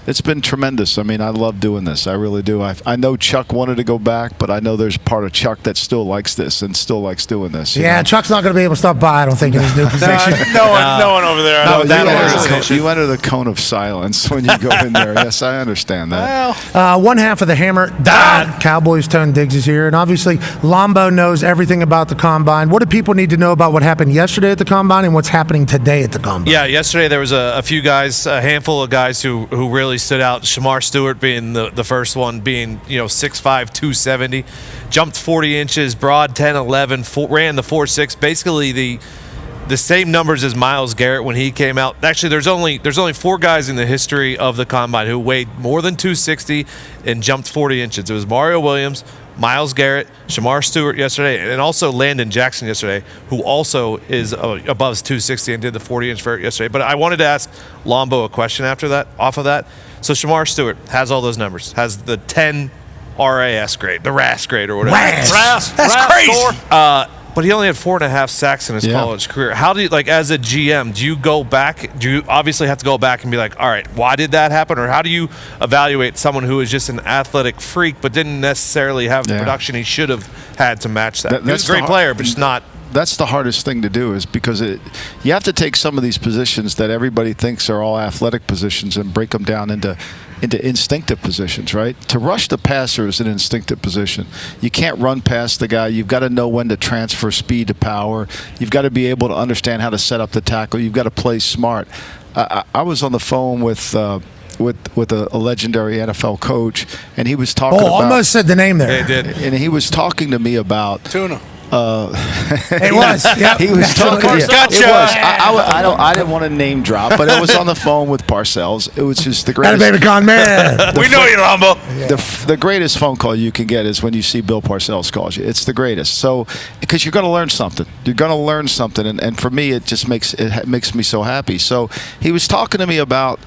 it's been tremendous. I mean, I love doing this. I really do. I know Chuck wanted to go back, but I know there's part of Chuck that still likes this and still likes doing this. Yeah, Chuck's not going to be able to stop by, I don't think, in his new position. No one over there. You enter the cone of silence when you go in there. Yes, I understand that. One half of the hammer, Dahn. Cowboys Tone Diggs is here. And obviously, Lombo knows everything about the Combine. What do people need to know about what happened yesterday at the Combine and what's happening today at the Combine? Yeah, yesterday there was a few guys, a handful of guys who really stood out. Shamar Stewart being the first one, being 6'5", 270, jumped 40 inches, broad 10'11", ran the 4.6, basically the same numbers as Myles Garrett when he came out. Actually, there's only 4 guys in the history of the Combine who weighed more than 260 and jumped 40 inches. It was Mario Williams, Myles Garrett, Shamar Stewart yesterday, and also Landon Jackson yesterday, who also is above 260 and did the 40-inch vert yesterday. But I wanted to ask Lombo a question off of that. So Shamar Stewart has all those numbers, has the 10 RAS grade, the RAS grade or whatever. RAS. That's crazy. But he only had 4.5 sacks in his college career. How do you, as a GM, do you go back? Do you obviously have to go back and be like, all right, why did that happen? Or how do you evaluate someone who is just an athletic freak but didn't necessarily have the production he should have had to match that? He was a great player, but just not. That's the hardest thing to do is because you have to take some of these positions that everybody thinks are all athletic positions and break them down into instinctive positions, right? To rush the passer is an instinctive position. You can't run past the guy. You've got to know when to transfer speed to power. You've got to be able to understand how to set up the tackle. You've got to play smart. I was on the phone with a legendary NFL coach, and he was talking about... almost said the name there. Yeah, he did. And he was talking to me about... Tuna. It was. Yep. He was talking. Gotcha. It was. I didn't want to name drop, but it was on the phone with Parcells. It was just the greatest. Baby con man. We know you, Lombo. The greatest phone call you can get is when you see Bill Parcells calls you. It's the greatest. So, because you're going to learn something. You're going to learn something, and for me, it just makes me so happy. So he was talking to me about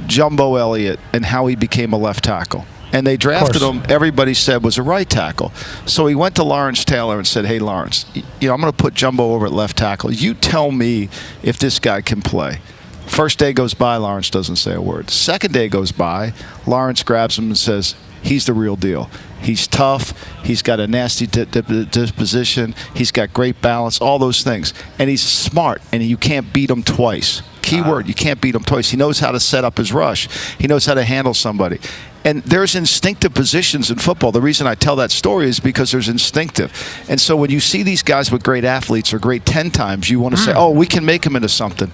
Jumbo Elliott and how he became a left tackle. And they drafted him, everybody said, was a right tackle. So he went to Lawrence Taylor and said, hey, Lawrence, I'm going to put Jumbo over at left tackle. You tell me if this guy can play. First day goes by, Lawrence doesn't say a word. Second day goes by, Lawrence grabs him and says, he's the real deal. He's tough. He's got a nasty disposition. He's got great balance, all those things. And he's smart, and you can't beat him twice. Keyword, you can't beat him twice. He knows how to set up his rush. He knows how to handle somebody. And there's instinctive positions in football. The reason I tell that story is because there's instinctive. And so when you see these guys with great athletes or great 10 times, you want to say, oh, we can make him into something.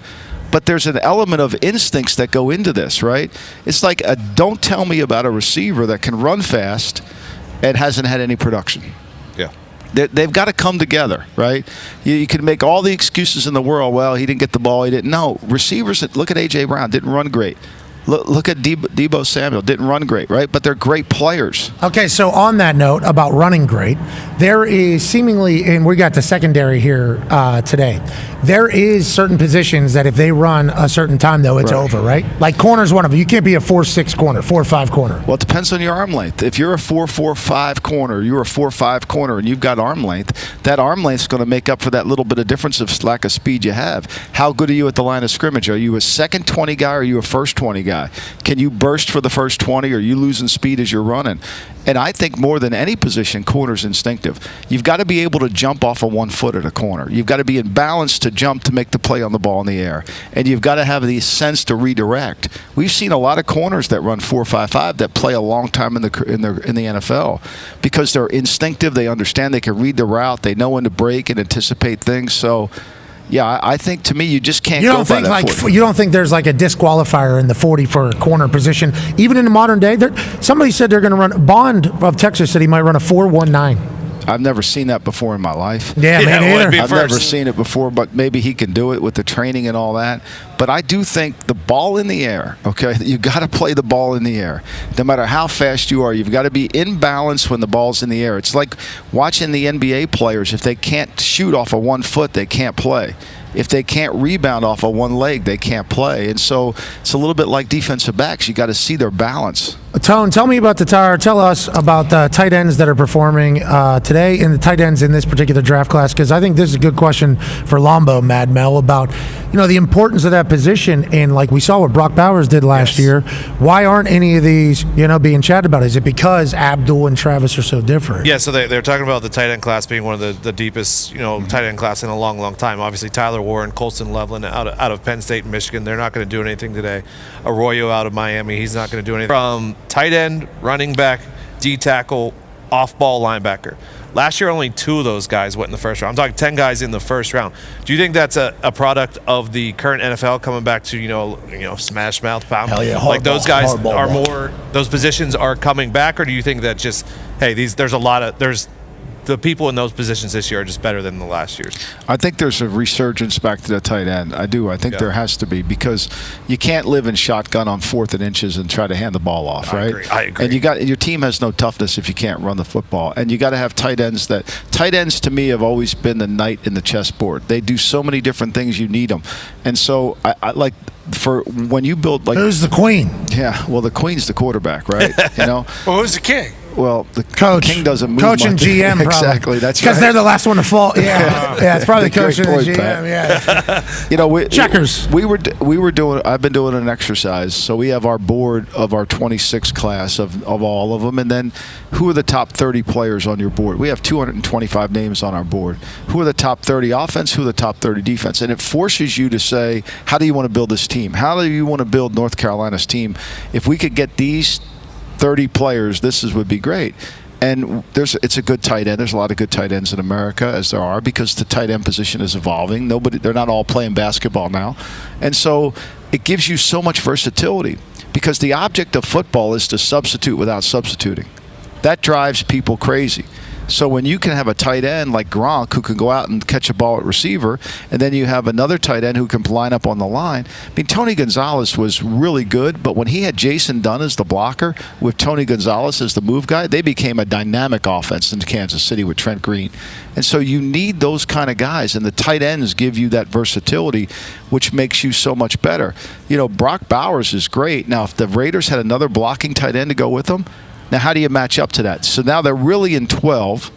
But there's an element of instincts that go into this, right? It's like, don't tell me about a receiver that can run fast and hasn't had any production. Yeah. They've got to come together, right? You can make all the excuses in the world. Well, he didn't get the ball. He didn't. No, receivers, look at A.J. Brown, didn't run great. Look at Deebo Samuel, didn't run great, right? But they're great players. Okay, so on that note about running great, there is seemingly, and we got the secondary here today, there is certain positions that if they run a certain time, though, it's over, right? Like corner's one of them. You can't be a 4-6 corner, 4-5 corner. Well, it depends on your arm length. If you're a 4-4-5 corner, you're a 4-5 corner, and you've got arm length, that arm length is going to make up for that little bit of difference of lack of speed you have. How good are you at the line of scrimmage? Are you a second 20 guy or are you a first 20 guy? Can you burst for the first 20 or are you losing speed as you're running? And I think more than any position, corner's instinctive. You've got to be able to jump off of 1 foot at a corner. You've got to be in balance to jump to make the play on the ball in the air. And you've got to have the sense to redirect. We've seen a lot of corners that run 4-5-5 that play a long time in the NFL because they're instinctive. They understand they can read the route. They know when to break and anticipate things. So, yeah, I think to me you just can't go by that 40. You don't think there's like a disqualifier in the 40 for a corner position, even in the modern day? Somebody said they're going to run. Bond of Texas said he might run a 4.19. I've never seen that before in my life. Yeah, me neither. I've never seen it before, but maybe he can do it with the training and all that. But I do think the ball in the air, okay, you got to play the ball in the air. No matter how fast you are, you've got to be in balance when the ball's in the air. It's like watching the NBA players. If they can't shoot off of 1 foot, they can't play. If they can't rebound off of 1 leg, they can't play. And so it's a little bit like defensive backs. You got to see their balance. Tone, tell me about tell us about the tight ends that are performing today and the tight ends in this particular draft class, because I think this is a good question for Lombo, Mad Mel, about the importance of that position. And like we saw what Brock Bowers did last year, why aren't any of these being chatted about? Is it because Abdul and Travis are so different? Yeah, so they're talking about the tight end class being one of the deepest tight end class in a long, long time. Obviously, Tyler Warren, Colston Loveland out of Penn State and Michigan, they're not going to do anything today. Arroyo out of Miami, he's not going to do anything. From tight end, running back, D-tackle, off-ball linebacker. Last year, only 2 of those guys went in the first round. I'm talking 10 guys in the first round. Do you think that's a product of the current NFL coming back to smash mouth pound? Hell yeah, like those guys are more. Those positions are coming back, or do you think that just there's the people in those positions this year are just better than the last years? I think there's a resurgence back to the tight end. I do. I think there has to be, because you can't live in shotgun on 4th and inches and try to hand the ball off, right? I agree. And your team has no toughness if you can't run the football. And you got to have tight ends to me have always been the knight in the chessboard. They do so many different things, you need them. And so I like, for when you build like, who's the queen? Yeah, well, the queen's the quarterback, right? Well, who's the king? Well, the coach, king doesn't move coach and GM, probably. Exactly. That's because right. they're the last one to fall. Yeah, it's probably the coach and the GM. Yeah, checkers. I've been doing an exercise. So we have our board of our 26 class of all of them, and then who are the top 30 players on your board? We have 225 names on our board. Who are the top 30 offense? Who are the top 30 defense? And it forces you to say, how do you want to build this team? How do you want to build North Carolina's team? If we could get these 30 players, would be great. And it's a good tight end. There's a lot of good tight ends in America, as there are, because the tight end position is evolving. They're not all playing basketball now. And so it gives you so much versatility, because the object of football is to substitute without substituting. That drives people crazy. So when you can have a tight end like Gronk who can go out and catch a ball at receiver, and then you have another tight end who can line up on the line. I mean, Tony Gonzalez was really good, but when he had Jason Dunn as the blocker with Tony Gonzalez as the move guy, they became a dynamic offense in Kansas City with Trent Green. And so you need those kind of guys, and the tight ends give you that versatility, which makes you so much better. Brock Bowers is great. Now, if the Raiders had another blocking tight end to go with them, now, how do you match up to that? So now they're really in 12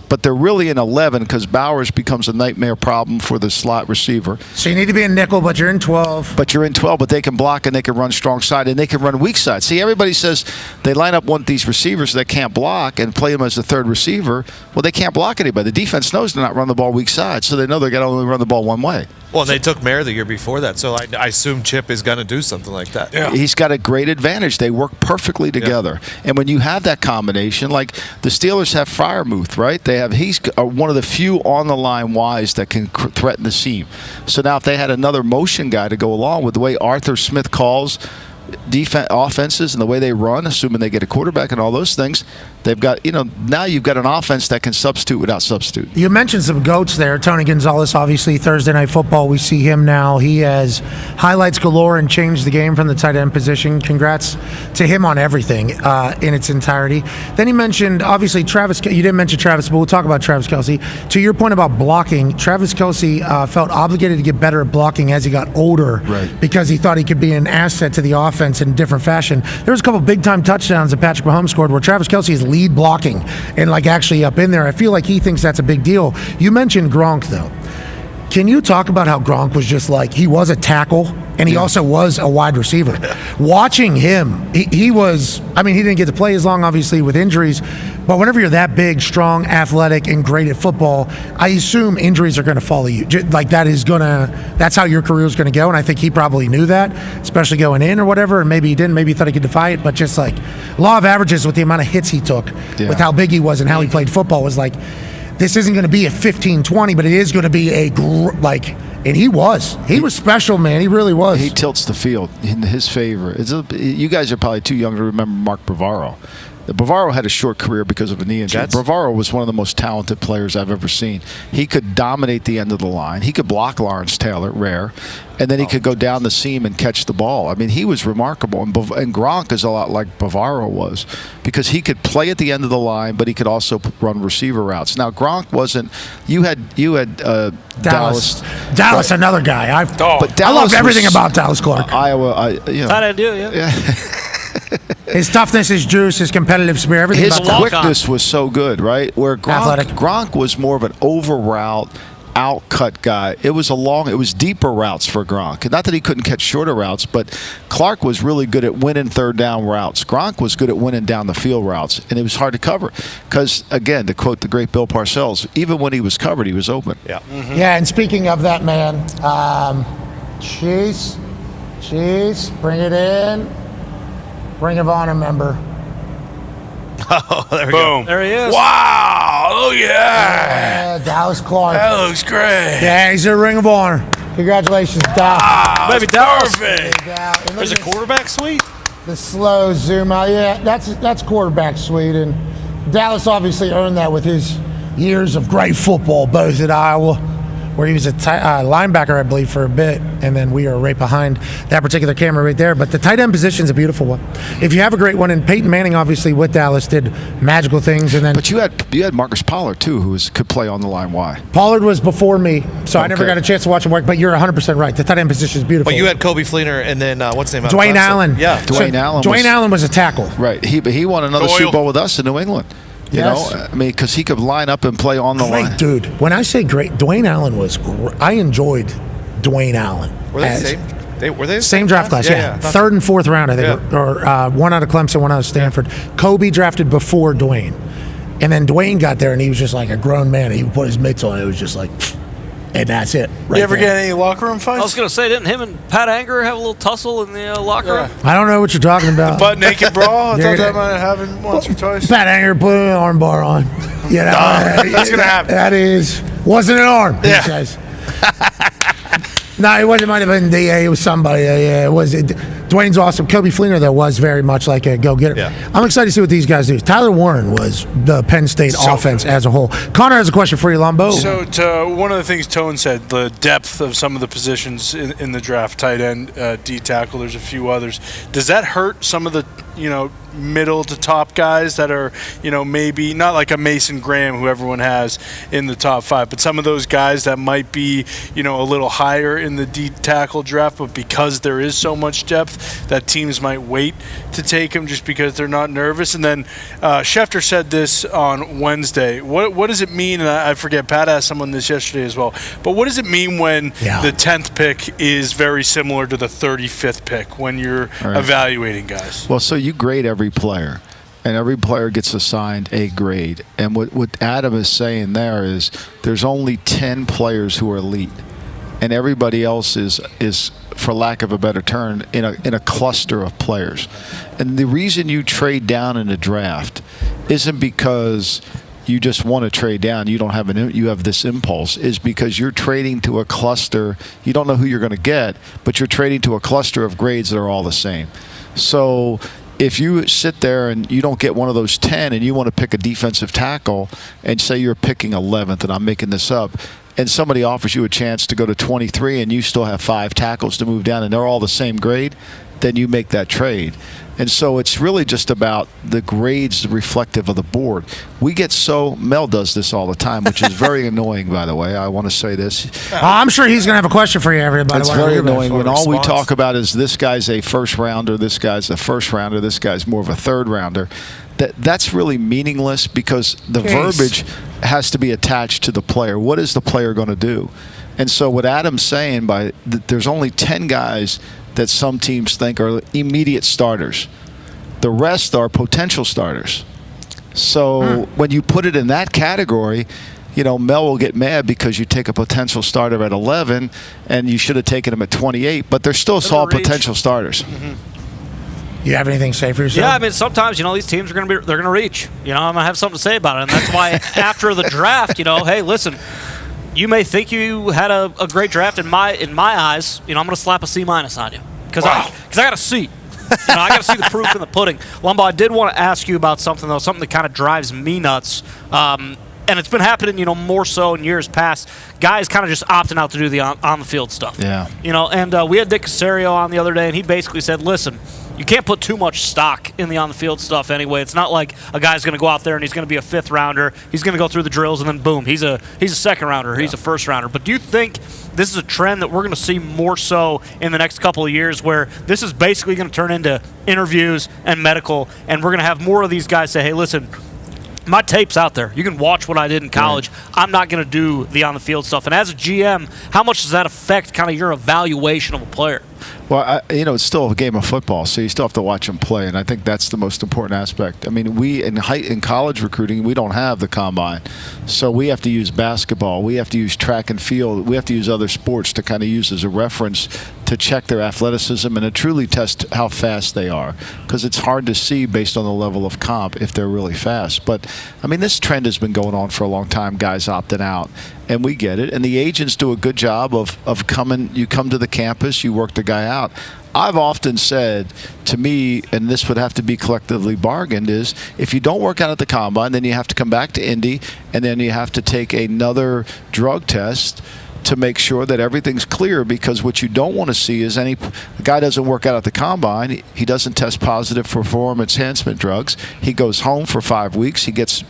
but they're really in 11 because Bowers becomes a nightmare problem for the slot receiver. So you need to be in nickel, but you're in 12. But you're in 12, but they can block and they can run strong side and they can run weak side. See, everybody says they line up these receivers that can't block and play them as the third receiver. Well, they can't block anybody. The defense knows to not run the ball weak side, so they know they're going to only run the ball one way. Well, and they took Mayer the year before that, so I assume Chip is going to do something like that. Yeah. He's got a great advantage. They work perfectly together. Yeah. And when you have that combination, like the Steelers have Freiermuth, right? He's one of the few on-the-line Ys that can threaten the seam. So now if they had another motion guy to go along with the way Arthur Smith calls offenses and the way they run, assuming they get a quarterback and all those things, they've got, now you've got an offense that can substitute without substitute. You mentioned some GOATs there. Tony Gonzalez, obviously, Thursday Night Football, we see him now. He has highlights galore and changed the game from the tight end position. Congrats to him on everything in its entirety. Then he mentioned, obviously, Travis. You didn't mention Travis, but we'll talk about Travis Kelce. To your point about blocking, Travis Kelce felt obligated to get better at blocking as he got older, right, because he thought he could be an asset to the offense in a different fashion. There was a couple big-time touchdowns that Patrick Mahomes scored where Travis Kelce is lead blocking and actually up in there. I feel like he thinks that's a big deal. You mentioned Gronk, though. Can you talk about how Gronk was just he was a tackle and he also was a wide receiver? Watching him, he was, he didn't get to play as long, obviously, with injuries, but whenever you're that big, strong, athletic, and great at football, I assume injuries are going to follow you. That's how your career is going to go, and I think he probably knew that, especially going in or whatever, and maybe he didn't, maybe he thought he could defy it, but just law of averages with the amount of hits he took, with how big he was and how he played football was this isn't going to be a 15-20, but it is going to be and he was special, man. He really was. He tilts the field in his favor. You guys are probably too young to remember Mark Bavaro. Bavaro had a short career because of a knee injury. Bavaro was one of the most talented players I've ever seen. He could dominate the end of the line. He could block Lawrence Taylor, rare, and then he could go down the seam and catch the ball. He was remarkable. And Gronk is a lot like Bavaro was because he could play at the end of the line, but he could also run receiver routes. Now, Gronk wasn't – you had Dallas. Dallas, another guy. But I love everything about Dallas Clark. Iowa, Tight end, yeah. His toughness, his juice, his competitive spirit, everything. His quickness was so good, right? Where Gronk was more of an over route, outcut guy. It was deeper routes for Gronk. Not that he couldn't catch shorter routes, but Clark was really good at winning third down routes. Gronk was good at winning down the field routes, and it was hard to cover. Because, again, to quote the great Bill Parcells, even when he was covered, he was open. Yeah. Mm-hmm. Yeah, and speaking of that, man, Cheese, bring it in. Ring of Honor member. Oh, there we Boom. go. There he is. Wow. Oh, yeah. Dallas Clark. That looks great. Yeah, he's a Ring of Honor. Congratulations, Dallas. Wow, Baby Dallas. perfect. There's a quarterback suite? The slow zoom out. Yeah, that's quarterback suite. And Dallas obviously earned that with his years of great football, both at Iowa, where he was a linebacker, I believe, for a bit, and then we are right behind that particular camera right there. But the tight end position is a beautiful one. If you have a great one, and Peyton Manning, obviously, with Dallas, did magical things. And then, but you had Marcus Pollard, too, who could play on the line Y. Pollard was before me, so I never got a chance to watch him work, but you're 100% right. The tight end position is beautiful. But you had Kobe Fleener, and then, what's his name? Dwayne Allen. Yeah. Dwayne Allen was a tackle. Right. He won another Super Bowl with us in New England. You know, because he could line up and play on the line. Great dude. When I say great, Dwayne Allen was I enjoyed Dwayne Allen. Were they same draft class? Yeah. Third and fourth round, I think. Yeah. Or one out of Clemson, one out of Stanford. Yeah. Kobe drafted before Dwayne. And then Dwayne got there, and he was just like a grown man. He put his mitts on. It was just like, and that's it. Right, you ever get any locker room fights? I was going to say, didn't him and Pat Anger have a little tussle in the locker room? I don't know what you're talking about. The butt naked brawl? I thought that might have happened once or twice. Pat Anger put an arm bar on. You know, that's going to happen. That wasn't an arm, he says. No, it wasn't. It might have been DA. It was somebody. Yeah, it was. Dwayne's awesome. Kobe Fleener, though, was very much like a go-getter. Yeah. I'm excited to see what these guys do. Tyler Warren was the Penn State offense as a whole. Connor has a question for you, Lombo. So, one of the things Tone said, the depth of some of the positions in the draft, tight end, D tackle, there's a few others. Does that hurt some of the, middle to top guys that are, maybe not like a Mason Graham, who everyone has in the top 5, but some of those guys that might be, a little higher in the D tackle draft, but because there is so much depth, that teams might wait to take him just because they're not nervous. And then Schefter said this on Wednesday. What does it mean? And I forget, Pat asked someone this yesterday as well. But what does it mean when the 10th pick is very similar to the 35th pick when you're evaluating guys? Well, so you grade every player. And every player gets assigned a grade. And what Adam is saying there is there's only 10 players who are elite. And everybody else is, for lack of a better term, in a cluster of players. And the reason you trade down in a draft isn't because you just want to trade down. You don't have you have this impulse. Is because you're trading to a cluster. You don't know who you're going to get, but you're trading to a cluster of grades that are all the same. So if you sit there and you don't get one of those 10 and you want to pick a defensive tackle and say you're picking 11th, and I'm making this up, and somebody offers you a chance to go to 23 and you still have 5 tackles to move down and they're all the same grade, then you make that trade. And so it's really just about the grades reflective of the board. Mel does this all the time, which is very annoying, by the way. I want to say this. I'm sure he's going to have a question for you, everybody. It's very annoying when all we talk about is this guy's a first rounder, this guy's a first rounder, this guy's more of a third rounder. That's really meaningless because the verbiage has to be attached to the player. What is the player going to do? And so what Adam's saying there's only 10 guys that some teams think are immediate starters. The rest are potential starters. So when you put it in that category, Mel will get mad because you take a potential starter at 11 and you should have taken him at 28, but they're still all potential starters. Mm-hmm. You have anything to say for yourself? Yeah, I mean, sometimes, these teams are they're going to reach. I'm going to have something to say about it. And that's why after the draft, hey, listen, you may think you had a great draft in my eyes. I'm going to slap a C- on you because I got a C. I got to see the proof in the pudding. Lumbo, I did want to ask you about something though, something that kind of drives me nuts. And it's been happening, more so in years past. Guys kind of just opting out to do the on the field stuff. Yeah. And we had Dick Casario on the other day, and he basically said, "Listen, you can't put too much stock in the on-the-field stuff anyway. It's not like a guy's going to go out there and he's going to be a 5th rounder. He's going to go through the drills and then boom, he's a 2nd rounder. He's a 1st rounder. But do you think this is a trend that we're going to see more so in the next couple of years where this is basically going to turn into interviews and medical, and we're going to have more of these guys say, hey, listen, my tape's out there. You can watch what I did in college. Right. I'm not going to do the on-the-field stuff. And as a GM, how much does that affect kind of your evaluation of a player? Well, it's still a game of football, so you still have to watch them play, and I think that's the most important aspect. I mean, we in college recruiting, we don't have the combine, so we have to use basketball, we have to use track and field, we have to use other sports to kind of use as a reference to check their athleticism and to truly test how fast they are, because it's hard to see based on the level of comp if they're really fast. But, I mean, this trend has been going on for a long time, guys opting out. And we get it. And the agents do a good job of coming. You come to the campus, you work the guy out. I've often said to me, and this would have to be collectively bargained, is if you don't work out at the combine, then you have to come back to Indy, and then you have to take another drug test to make sure that everything's clear, because what you don't want to see is the guy doesn't work out at the combine, he doesn't test positive for performance enhancement drugs, he goes home for 5 weeks, he gets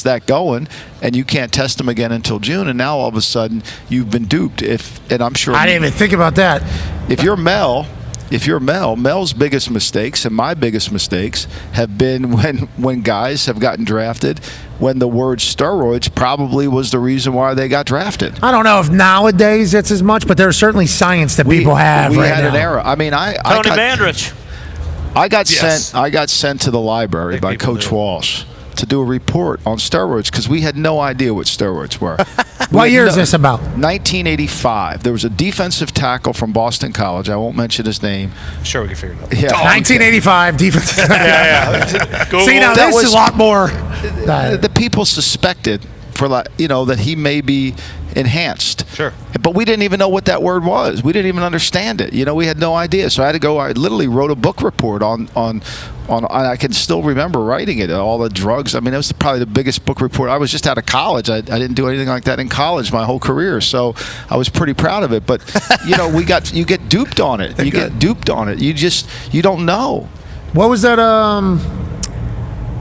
that going, and you can't test them again until June, and now all of a sudden you've been duped. And I'm sure I didn't even think about that. If you're Mel's biggest mistakes and my biggest mistakes have been when guys have gotten drafted when the word steroids probably was the reason why they got drafted. I don't know if nowadays it's as much, but there's certainly science that people have. We had an era. I mean, Tony Bandrich. I got sent to the library by Coach Walsh to do a report on steroids because we had no idea what steroids were. What year is this about? 1985. There was a defensive tackle from Boston College. I won't mention his name. Sure, we can figure it out. Yeah. 1985 defensive tackle. See, now this is a lot more. The people suspected that he may be enhanced. Sure. But we didn't even know what that word was. We didn't even understand it. We had no idea. So I literally wrote a book report on I can still remember writing it, all the drugs. I mean, it was probably the biggest book report. I was just out of college. I didn't do anything like that in college my whole career. So I was pretty proud of it. But, you get duped on it. You get duped on it. You don't know. What was that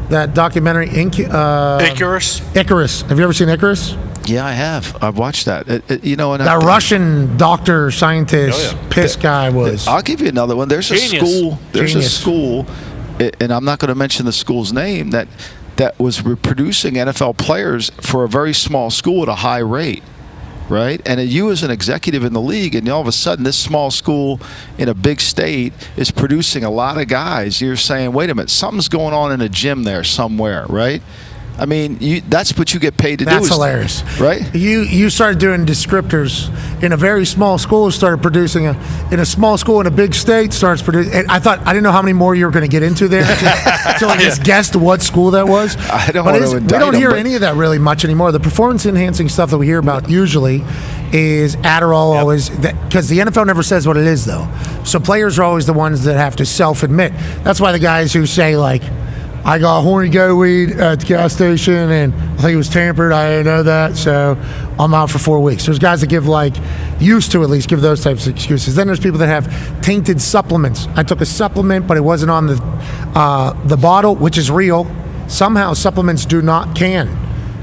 that documentary, Icarus? Icarus. Have you ever seen Icarus? Yeah, I have. I've watched that. And that Russian doctor, scientist, piss guy was. I'll give you another one. There's Genius. a school. There's Genius. a school, and I'm not going to mention the school's name, that was producing NFL players for a very small school at a high rate. Right? And you as an executive in the league, and all of a sudden this small school in a big state is producing a lot of guys. You're saying, wait a minute, something's going on in a gym there somewhere, right? I mean, that's what you get paid to do. That's hilarious, right? You started doing descriptors in a very small school. Started producing in a small school in a big state. Starts producing. And I didn't know how many more you were going to get into there. So I just guessed what school that was. I don't but want to indict we don't them, hear but any of that really much anymore. The performance enhancing stuff that we hear about usually is Adderall, always, because the NFL never says what it is though. So players are always the ones that have to self-admit. That's why the guys who say like, I got horny goat weed at the gas station, and I think it was tampered. I didn't know that, so I'm out for 4 weeks. There's guys that used to at least give those types of excuses. Then there's people that have tainted supplements. I took a supplement, but it wasn't on the bottle, which is real. Somehow supplements can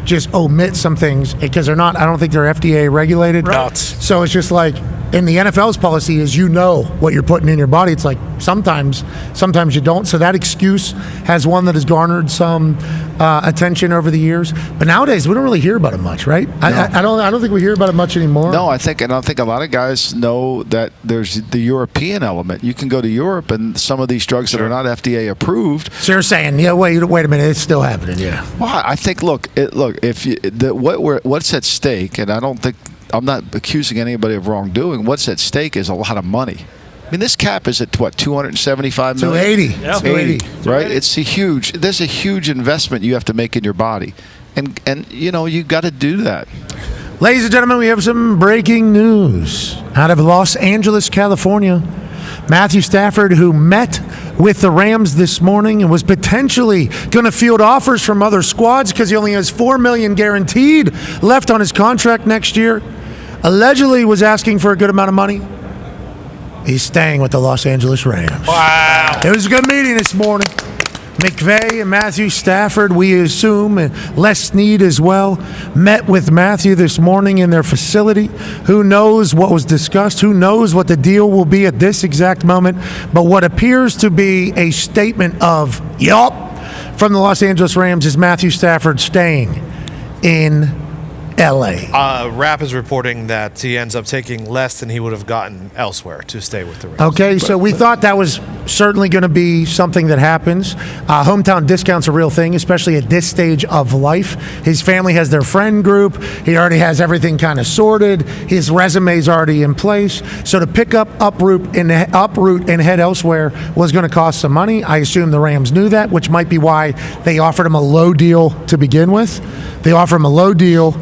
just omit some things because they're not. I don't think they're FDA regulated. Right. So it's just like. And the NFL's policy is what you're putting in your body. It's like sometimes you don't. So that excuse has one that has garnered some attention over the years. But nowadays we don't really hear about it much, right? No. I don't think we hear about it much anymore. No, I think a lot of guys know that there's the European element. You can go to Europe and some of these drugs that are not FDA approved. So you're saying, wait a minute, it's still happening, yeah. Well, I think what's at stake, and I don't think. I'm not accusing anybody of wrongdoing. What's at stake is a lot of money. I mean, this cap is at what, $275 million? 280. Yeah. 280. Right? There's a huge investment you have to make in your body. And you got to do that. Ladies and gentlemen, we have some breaking news out of Los Angeles, California. Matthew Stafford, who met with the Rams this morning and was potentially going to field offers from other squads because he only has $4 million guaranteed left on his contract next year, allegedly was asking for a good amount of money. He's staying with the Los Angeles Rams. Wow. It was a good meeting this morning. McVay and Matthew Stafford, we assume, and Les Snead as well, met with Matthew this morning in their facility. Who knows what was discussed? Who knows what the deal will be at this exact moment? But what appears to be a statement of, yup, from the Los Angeles Rams is Matthew Stafford staying in L.A. Rapp is reporting that he ends up taking less than he would have gotten elsewhere to stay with the Rams. Okay, so we thought that was certainly going to be something that happens. Hometown discount's a real thing, especially at this stage of life. His family has their friend group. He already has everything kind of sorted. His resume's already in place. So to pick up, uproot, and head elsewhere was going to cost some money. I assume the Rams knew that, which might be why they offered him a low deal to begin with. They offer him a low deal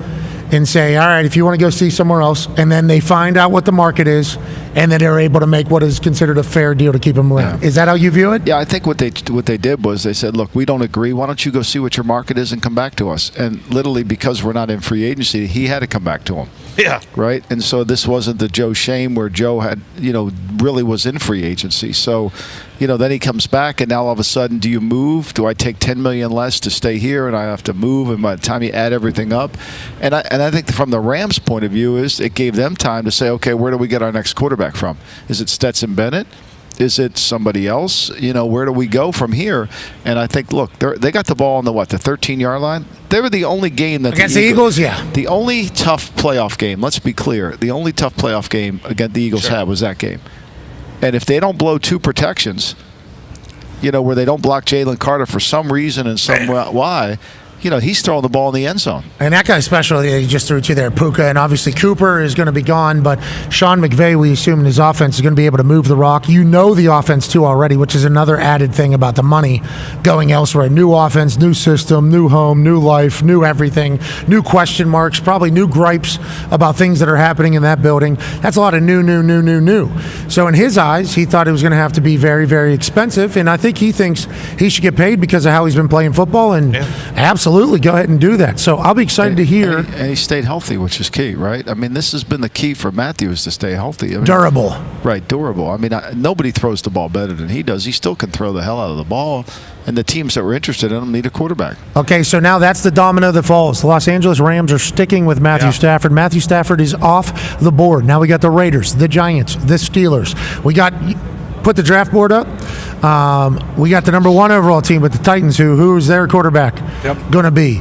and say, all right, if you want to go see somewhere else, and then they find out what the market is, and then they're able to make what is considered a fair deal to keep him around. Yeah. Is that how you view it? Yeah, I think what they did was they said, look, we don't agree. Why don't you go see what your market is and come back to us? And literally, because we're not in free agency, he had to come back to him. Yeah. Right? And so this wasn't the Joe Shame where Joe had, really was in free agency. So, then he comes back, and now all of a sudden, do you move? Do I take $10 million less to stay here, and I have to move? And by the time you add everything up, and I think from the Rams' point of view is it gave them time to say, okay, where do we get our next quarterback from? Is it Stetson Bennett? Is it somebody else? Where do we go from here? And I think, look, they got the ball on the 13-yard line? They were the only game that against the Eagles, yeah. The only tough playoff game, let's be clear, the only tough playoff game against the Eagles had was that game. And if they don't blow two protections, where they don't block Jalen Carter for some reason and why, he's throwing the ball in the end zone. And that guy's special. He just threw two there, Puka, and obviously Cooper is going to be gone, but Sean McVay, we assume in his offense, is going to be able to move the rock. The offense, too, already, which is another added thing about the money going elsewhere. New offense, new system, new home, new life, new everything, new question marks, probably new gripes about things that are happening in that building. That's a lot of new. So in his eyes, he thought it was going to have to be very, very expensive, and I think he thinks he should get paid because of how he's been playing football, and absolutely. Absolutely. Go ahead and do that. So I'll be excited to hear. And he stayed healthy, which is key, right? I mean, this has been the key for Matthew is to stay healthy. I mean, durable. Right, durable. I mean, nobody throws the ball better than he does. He still can throw the hell out of the ball, and the teams that were interested in him need a quarterback. Okay, so now that's the domino that falls. The Los Angeles Rams are sticking with Matthew Stafford. Matthew Stafford is off the board. Now we got the Raiders, the Giants, the Steelers. We got... Put the draft board up. We got the number 1 overall team with the Titans. Who's their quarterback going to be?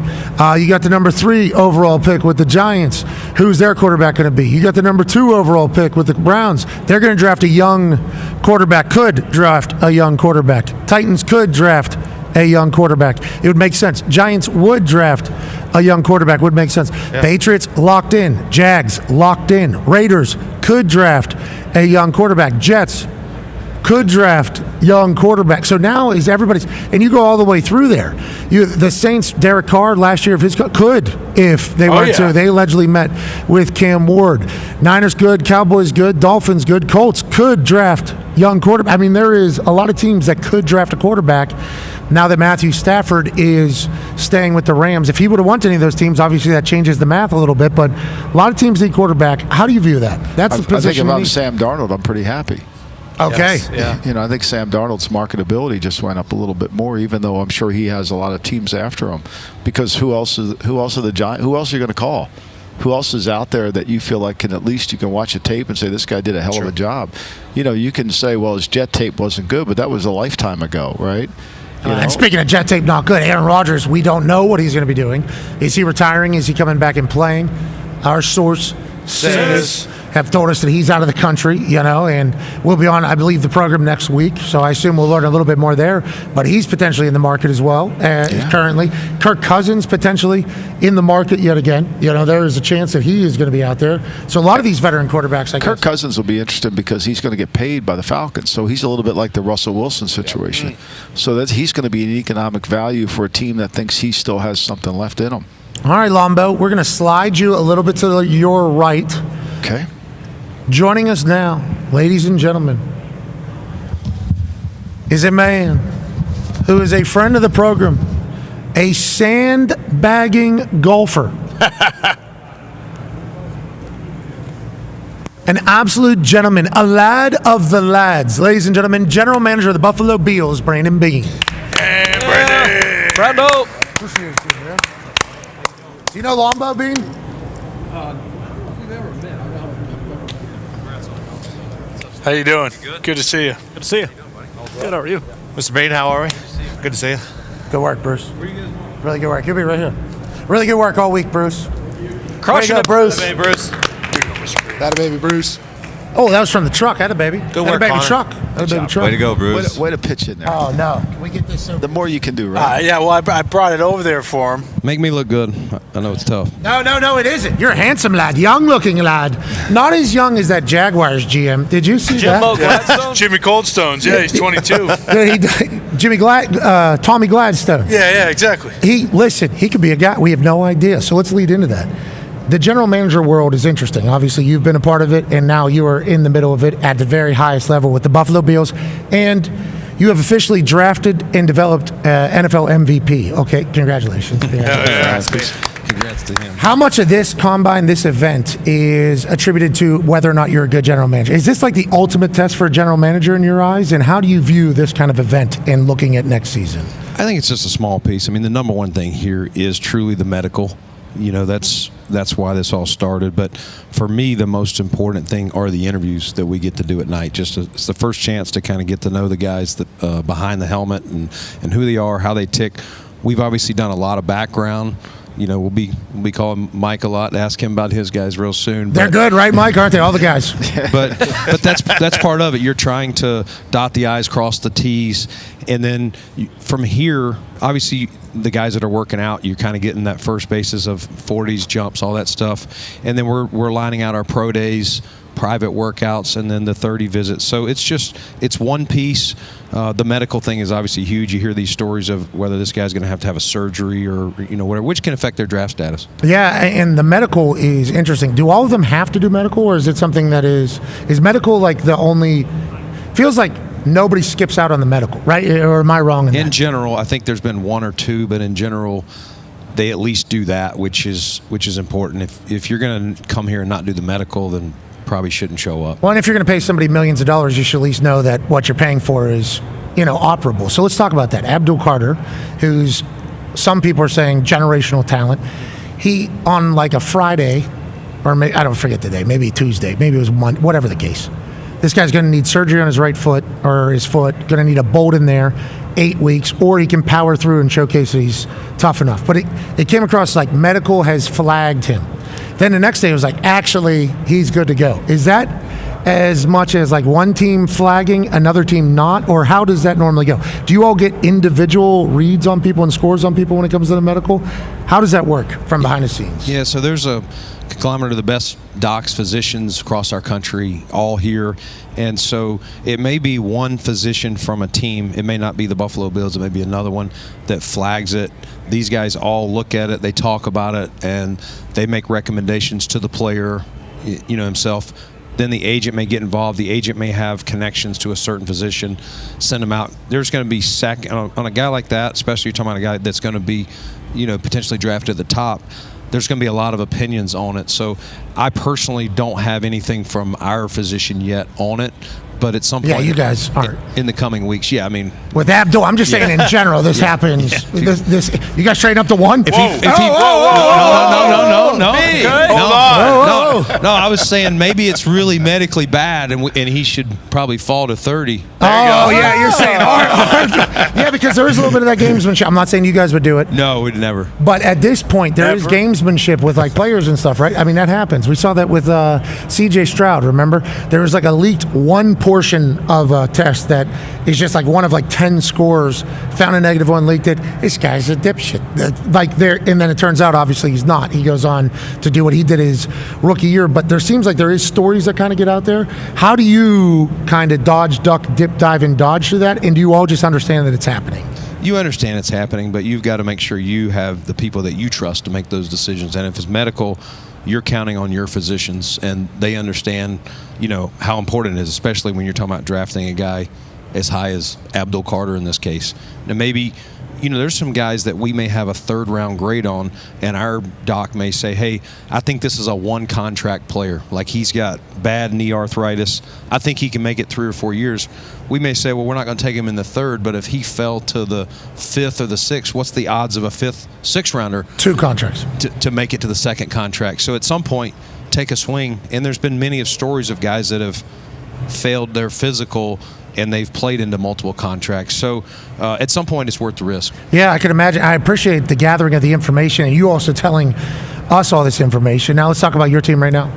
You got the number 3 overall pick with the Giants. Who's their quarterback going to be? You got the number 2 overall pick with the Browns. They're going to draft a young quarterback. Could draft a young quarterback. Titans could draft a young quarterback. It would make sense. Giants would draft a young quarterback. Would make sense. Yeah. Patriots locked in. Jags locked in. Raiders could draft a young quarterback. Jets could draft young quarterback. So now is everybody's, and you go all the way through there. The Saints, Derek Carr last year, if his could, if they wanted to, they allegedly met with Cam Ward. Niners good, Cowboys good, Dolphins good, Colts could draft young quarterback. I mean, there is a lot of teams that could draft a quarterback. Now that Matthew Stafford is staying with the Rams, if he would have won to any of those teams, obviously that changes the math a little bit. But a lot of teams need quarterback. How do you view that? That's the position. I think if I'm Sam Darnold, I'm pretty happy. Okay. Yes. Yeah. I think Sam Darnold's marketability just went up a little bit more, even though I'm sure he has a lot of teams after him. Because who else are the Giants? Who else are you going to call? Who else is out there that you feel like you can watch a tape and say this guy did a hell of a job? You can say, well, his Jet tape wasn't good, but that was a lifetime ago, right? And speaking of Jet tape, not good. Aaron Rodgers, we don't know what he's going to be doing. Is he retiring? Is he coming back and playing? Our source says have told us that he's out of the country, and we'll be on, I believe, the program next week. So I assume we'll learn a little bit more there. But he's potentially in the market as well, currently. Kirk Cousins potentially in the market yet again. There is a chance that he is going to be out there. So a lot of these veteran quarterbacks, I guess. Kirk Cousins will be interesting because he's going to get paid by the Falcons. So he's a little bit like the Russell Wilson situation. So he's going to be an economic value for a team that thinks he still has something left in him. All right, Lombo, we're going to slide you a little bit to your right. Okay. Joining us now, ladies and gentlemen, is a man who is a friend of the program, a sandbagging golfer, an absolute gentleman, a lad of the lads. Ladies and gentlemen, General Manager of the Buffalo Bills, Brandon Beane. Hey, Brandon. Brando. Do you know Lombo, Beane? How you doing? Good to see you. Good to see you. Good, how are you? Mr. Beane, how are we? Good to see you. Good work, Bruce. Really good work. You'll be right here. Really good work all week, Bruce. Crushing it, Bruce. Hey, Bruce. That a baby, Bruce. Oh, that was from the truck. Had a baby. Good work, baby Connor. truck. Had a baby truck. Way to go, Bruce. Way to pitch in there. Oh, no. Can we get this over? The more you can do, right? Well, I brought it over there for him. Make me look good. I know it's tough. No, it isn't. You're a handsome lad. Young-looking lad. Not as young as that Jaguars GM. Did you see that? Jimmy Coldstones. Yeah, he's 22. Tommy Gladstone. Yeah, exactly. He could be a guy. We have no idea. So let's lead into that. The general manager world is interesting. Obviously, you've been a part of it, and now you are in the middle of it at the very highest level with the Buffalo Bills. And you have officially drafted and developed NFL MVP. Okay, congratulations. Congrats to him. How much of this combine, this event, is attributed to whether or not you're a good general manager? Is this like the ultimate test for a general manager in your eyes? And how do you view this kind of event in looking at next season? I think it's just a small piece. I mean, the number one thing here is truly the medical. That's why this all started. But for me, the most important thing are the interviews that we get to do at night. It's the first chance to kind of get to know the guys that behind the helmet and who they are, how they tick. We've obviously done a lot of background. We'll be calling Mike a lot to ask him about his guys real soon. They're good, right, Mike? Aren't they? All the guys. But that's part of it. You're trying to dot the I's, cross the T's, and then from here, obviously, the guys that are working out, you're kind of getting that first basis of 40s, jumps, all that stuff, and then we're lining out our pro days, private workouts, and then the 30 visits. So it's one piece. The medical thing is obviously huge. You hear these stories of whether this guy's going to have a surgery or whatever, which can affect their draft status. Yeah, and the medical is interesting. Do all of them have to do medical, or is it something that is medical like the only? Feels like nobody skips out on the medical, right? Or am I wrong in that? In general, I think there's been one or two, but in general, they at least do that, which is important. If you're going to come here and not do the medical, then probably shouldn't show up. Well, and if you're going to pay somebody millions of dollars, you should at least know that what you're paying for is, operable. So let's talk about that. Abdul Carter, who's some people are saying generational talent. He, on like a Friday, or I don't forget the day, maybe Tuesday, maybe it was Monday, whatever the case. This guy's going to need surgery on his right foot or his foot, going to need a bolt in there, 8 weeks, or he can power through and showcase that he's tough enough. But it came across like medical has flagged him. Then the next day it was like, actually, he's good to go. Is that as much as like one team flagging, another team not? Or how does that normally go? Do you all get individual reads on people and scores on people when it comes to the medical? How does that work from behind the scenes? Yeah, so there's a conglomerate of the best docs, physicians across our country, all here. And so it may be one physician from a team. It may not be the Buffalo Bills. It may be another one that flags it. These guys all look at it. They talk about it, and they make recommendations to the player, himself. Then the agent may get involved. The agent may have connections to a certain physician, send them out. There's going to be on a guy like that, especially you're talking about a guy that's going to be, potentially drafted at the top. There's going to be a lot of opinions on it. So I personally don't have anything from our physician yet on it. But at some point, yeah, you guys aren't in the coming weeks. Yeah, I mean, with Abdul, I'm just saying in general, this happens. Yeah. This you guys straighten up to one. No. I was saying maybe it's really medically bad, and he should probably fall to 30. Yeah, you're saying yeah, because there is a little bit of that gamesmanship. I'm not saying you guys would do it. No, we'd never. But at this point, there is gamesmanship with like players and stuff, right? I mean, that happens. We saw that with C.J. Stroud. Remember, there was like a leaked one portion of a test that is just like one of like 10 scores, found a negative one, leaked it. This guy's a dipshit. And then it turns out obviously he's not. He goes on to do what he did his rookie year. But there seems like there is stories that kind of get out there. How do you kind of dodge, duck, dip, dive, and dodge through that? And do you all just understand that it's happening? You understand it's happening, but you've got to make sure you have the people that you trust to make those decisions. And if it's medical, you're counting on your physicians, and they understand, how important it is, especially when you're talking about drafting a guy as high as Abdul Carter in this case. Now, maybe, there's some guys that we may have a third-round grade on, and our doc may say, hey, I think this is a one-contract player. Like, he's got bad knee arthritis. I think he can make it 3 or 4 years. We may say, well, we're not going to take him in the third, but if he fell to the 5th or the 6th, what's the odds of a 5th, 6th-rounder? 2 contracts. To make it to the second contract. So at some point, take a swing. And there's been many of stories of guys that have failed their physical and they've played into multiple contracts. So at some point, it's worth the risk. Yeah, I can imagine. I appreciate the gathering of the information and you also telling us all this information. Now let's talk about your team right now.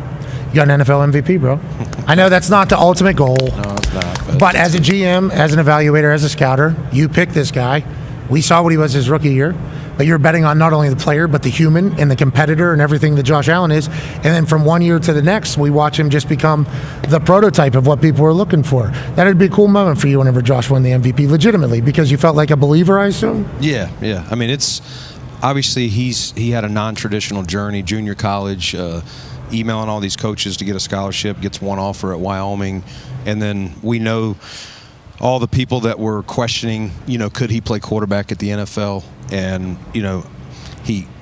You got an NFL MVP, bro. I know that's not the ultimate goal. No, it's not. But as a GM, as an evaluator, as a scouter, you picked this guy. We saw what he was his rookie year. But you're betting on not only the player, but the human and the competitor and everything that Josh Allen is. And then from one year to the next, we watch him just become the prototype of what people were looking for. That would be a cool moment for you whenever Josh won the MVP, legitimately, because you felt like a believer, I assume? Yeah. I mean, it's obviously he had a non-traditional journey, junior college, emailing all these coaches to get a scholarship, gets one offer at Wyoming. And then we know all the people that were questioning, could he play quarterback at the NFL? And,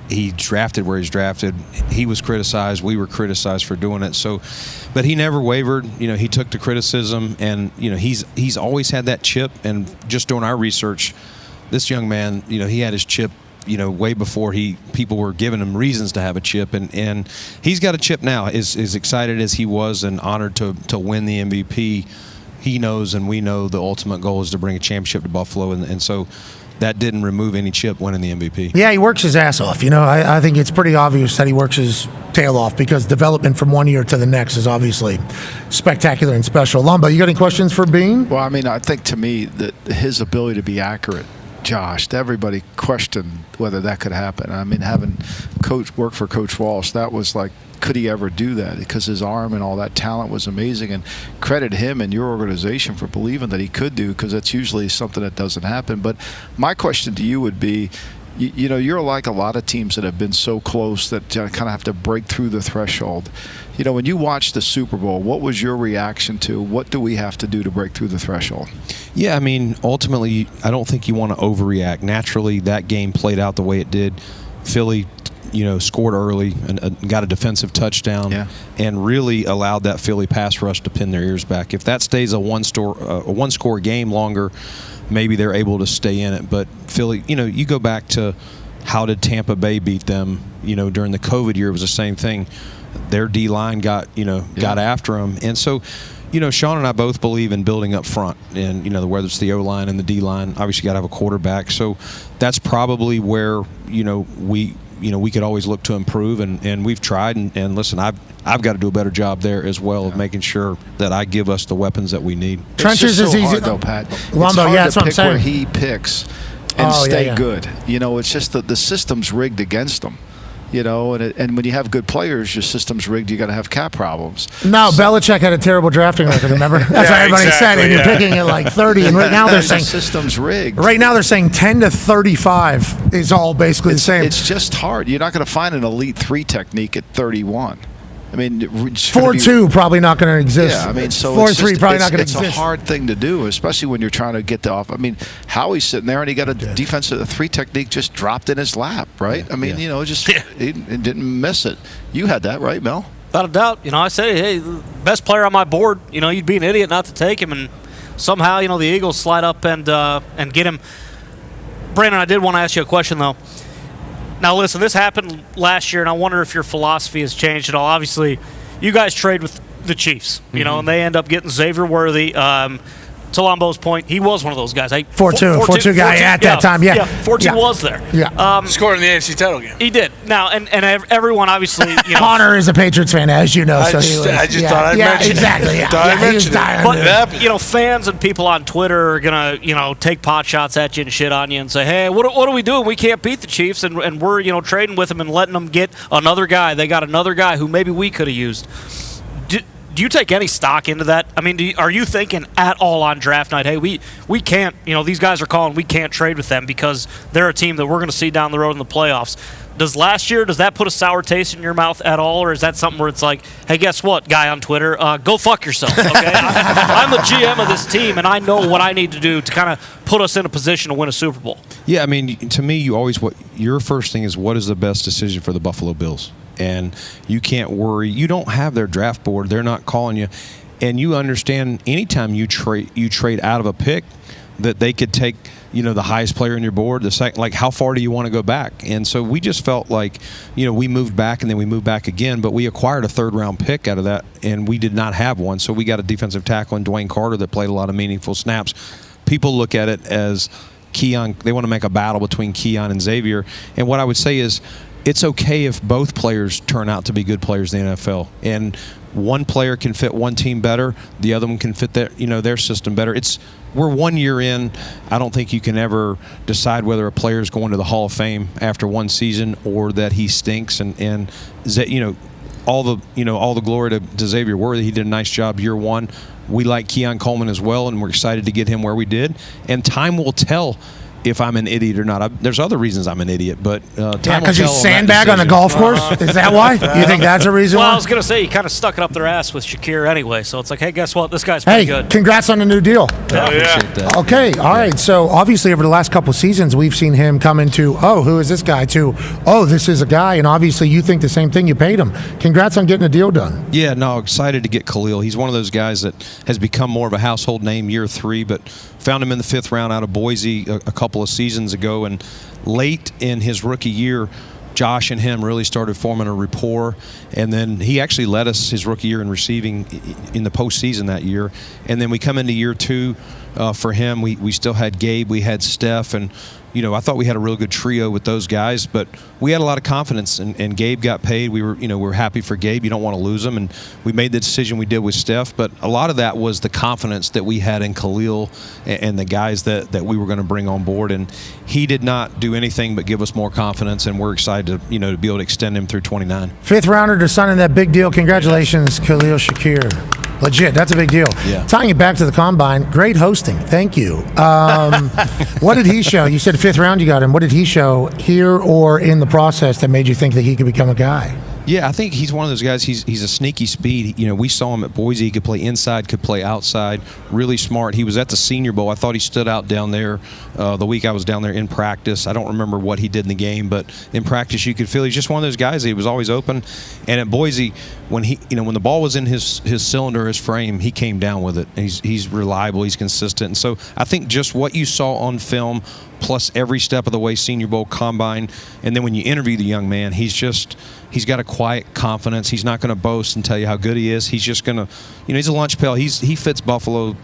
he drafted where he's drafted. He was criticized. We were criticized for doing it. So, but he never wavered. He took the criticism, and, he's always had that chip. And just doing our research, this young man, he had his chip, way before people were giving him reasons to have a chip. And he's got a chip now. As excited as he was and honored to win the MVP, he knows and we know the ultimate goal is to bring a championship to Buffalo. And so that didn't remove any chip winning the MVP. Yeah, he works his ass off. I think it's pretty obvious that he works his tail off because development from one year to the next is obviously spectacular and special. Lomba, you got any questions for Beane? Well, I mean, I think to me that his ability to be accurate, Josh, everybody questioned whether that could happen. I mean, having work for Coach Walsh, that was like, could he ever do that? Because his arm and all that talent was amazing. And credit him and your organization for believing that he could do, because that's usually something that doesn't happen. But my question to you would be, you're like a lot of teams that have been so close that kind of have to break through the threshold. When you watched the Super Bowl, what was your reaction to what do we have to do to break through the threshold? Yeah, I mean, ultimately, I don't think you want to overreact. Naturally, that game played out the way it did. Philly, scored early and got a defensive touchdown, and really allowed that Philly pass rush to pin their ears back. If that stays a one-score game longer, maybe they're able to stay in it. But Philly, you go back to how did Tampa Bay beat them? During the COVID year, it was the same thing. Their D-line got after them, and so. Sean and I both believe in building up front, and whether it's the O-line and the D-line, obviously you got to have a quarterback. So that's probably where we could always look to improve, and we've tried. And listen, I've got to do a better job there as well of making sure that I give us the weapons that we need. Trenches is easy though, Pat. Lumbo, it's hard to what I'm pick saying. where he picks and stay good. It's just that the system's rigged against him. And when you have good players, your system's rigged. You got to have cap problems. No, Belichick had a terrible drafting record. Remember? That's what everybody said. And you're picking at like 30, and right now they're saying the system's rigged. Right now they're saying 10 to 35 is all basically the same. It's just hard. You're not going to find an elite 3 technique at 31. I mean, 4-2 probably not going to exist. Yeah, I mean, so 4-3 probably not going to exist. It's a hard thing to do, especially when you're trying to get the off. I mean, Howie's sitting there and he got a defensive 3 technique just dropped in his lap, right? I mean, he didn't miss it. You had that, right, Mel? Without a doubt. I say, hey, the best player on my board. You'd be an idiot not to take him, and somehow, the Eagles slide up and get him. Brandon, I did want to ask you a question though. Now, listen, this happened last year, and I wonder if your philosophy has changed at all. Obviously, you guys trade with the Chiefs, and they end up getting Xavier Worthy. To Lombo's point, he was one of those guys. 4-2 guy at that time, yeah. 4-2 was there. Yeah. Scored in the AFC title game. He did. Now, and everyone obviously, Connor is a Patriots fan, as you know. I just thought I'd mention exactly. it. Thought I'd mention it. But, fans and people on Twitter are going to, take pot shots at you and shit on you and say, hey, what are we doing? We can't beat the Chiefs, and we're, trading with them and letting them get another guy. They got another guy who maybe we could have used. Do you take any stock into that? I mean, are you thinking at all on draft night, hey, we can't, these guys are calling, we can't trade with them because they're a team that we're going to see down the road in the playoffs? Does that put a sour taste in your mouth at all, or is that something where it's like, hey, guess what, guy on Twitter, go fuck yourself, okay? I'm the GM of this team, and I know what I need to do to kind of put us in a position to win a Super Bowl. Yeah, I mean, to me, your first thing is what is the best decision for the Buffalo Bills? And you can't worry. You don't have their draft board. They're not calling you. And you understand anytime you trade out of a pick that they could take, the highest player in your board, the second, like how far do you want to go back? And so we just felt like, we moved back and then we moved back again, but we acquired a 3rd-round pick out of that, and we did not have one. So we got a defensive tackle in Dwayne Carter that played a lot of meaningful snaps. People look at it as Keon. They want to make a battle between Keon and Xavier. And what I would say is, it's okay if both players turn out to be good players in the NFL, and one player can fit one team better, the other one can fit their system better. We're 1 year in. I don't think you can ever decide whether a player is going to the Hall of Fame after one season or that he stinks. And all the glory to Xavier Worthy. He did a nice job year 1. We like Keon Coleman as well, and we're excited to get him where we did. And time will tell if I'm an idiot or not. There's other reasons I'm an idiot, but because you sandbag on the golf course? Is that why? You think that's a reason why? I was going to say, you kind of stuck it up their ass with Shakir anyway, so it's like, hey, guess what? This guy's pretty good. Congrats on the new deal. Appreciate that. Okay, all right. So obviously over the last couple of seasons, we've seen him come into, who is this guy, to, this is a guy, and obviously you think the same thing. You paid him. Congrats on getting a deal done. Yeah, no, excited to get Khalil. He's one of those guys that has become more of a household name year 3, but found him in the 5th round out of Boise a couple of seasons ago, and late in his rookie year, Josh and him really started forming a rapport, and then he actually led us his rookie year in receiving in the postseason that year. And then we come into year 2 for him. We still had Gabe, we had Steph, and I thought we had a real good trio with those guys, but we had a lot of confidence, and Gabe got paid. We were happy for Gabe. You don't want to lose him, and we made the decision we did with Steph, but a lot of that was the confidence that we had in Khalil and the guys that we were going to bring on board, and he did not do anything but give us more confidence, and we're excited to to be able to extend him through 29. 5th rounder to signing that big deal. Congratulations, Khalil Shakir. Legit, that's a big deal. Yeah. Tying it back to the Combine, great hosting. Thank you. What did he show? You said 5th round you got him. What did he show here or in the process that made you think that he could become a guy? Yeah, I think he's one of those guys. He's a sneaky speed. You know, we saw him at Boise. He could play inside, could play outside. Really smart. He was at the Senior Bowl. I thought he stood out down there the week I was down there in practice. I don't remember what he did in the game, but in practice you could feel he's just one of those guys. He was always open. And at Boise, when the ball was in his cylinder, his frame, he came down with it. And he's reliable. He's consistent. And so I think just what you saw on film, plus every step of the way, Senior Bowl, Combine, and then when you interview the young man, he's got a quiet confidence. He's not going to boast and tell you how good he is. He's just going to, he's a lunch pail. He fits Buffalo,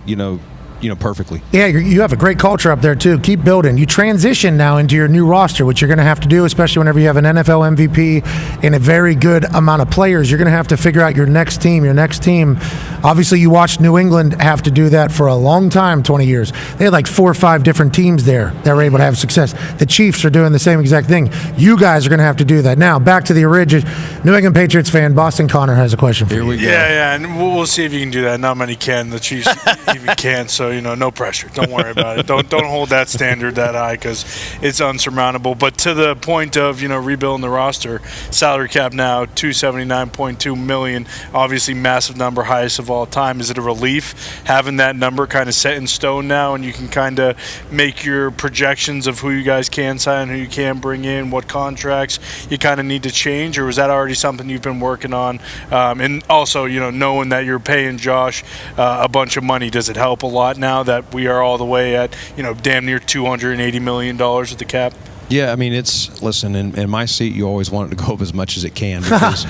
perfectly. Yeah, you have a great culture up there too. Keep building. You transition now into your new roster, which you're going to have to do, especially whenever you have an NFL MVP and a very good amount of players. You're going to have to figure out your next team. Obviously, you watched New England have to do that for a long time, 20 years. They had like 4 or 5 different teams there that were able to have success. The Chiefs are doing the same exact thing. You guys are going to have to do that. Now, back to the original New England Patriots fan, Boston Connor has a question for you. Here we go. Yeah, and we'll see if you can do that. Not many can. The Chiefs even can't, so, no pressure. Don't worry about it. Don't hold that standard that high because it's unsurmountable. But to the point of, rebuilding the roster, salary cap now, $279.2 million, obviously massive number, highest of all time. Is it a relief having that number kind of set in stone now and you can kind of make your projections of who you guys can sign, who you can bring in, what contracts you kind of need to change, or was that already something you've been working on? And also, knowing that you're paying Josh a bunch of money, does it help a lot now that we are all the way at, damn near $280 million with the cap? Yeah, I mean, listen, in my seat, you always want it to go up as much as it can because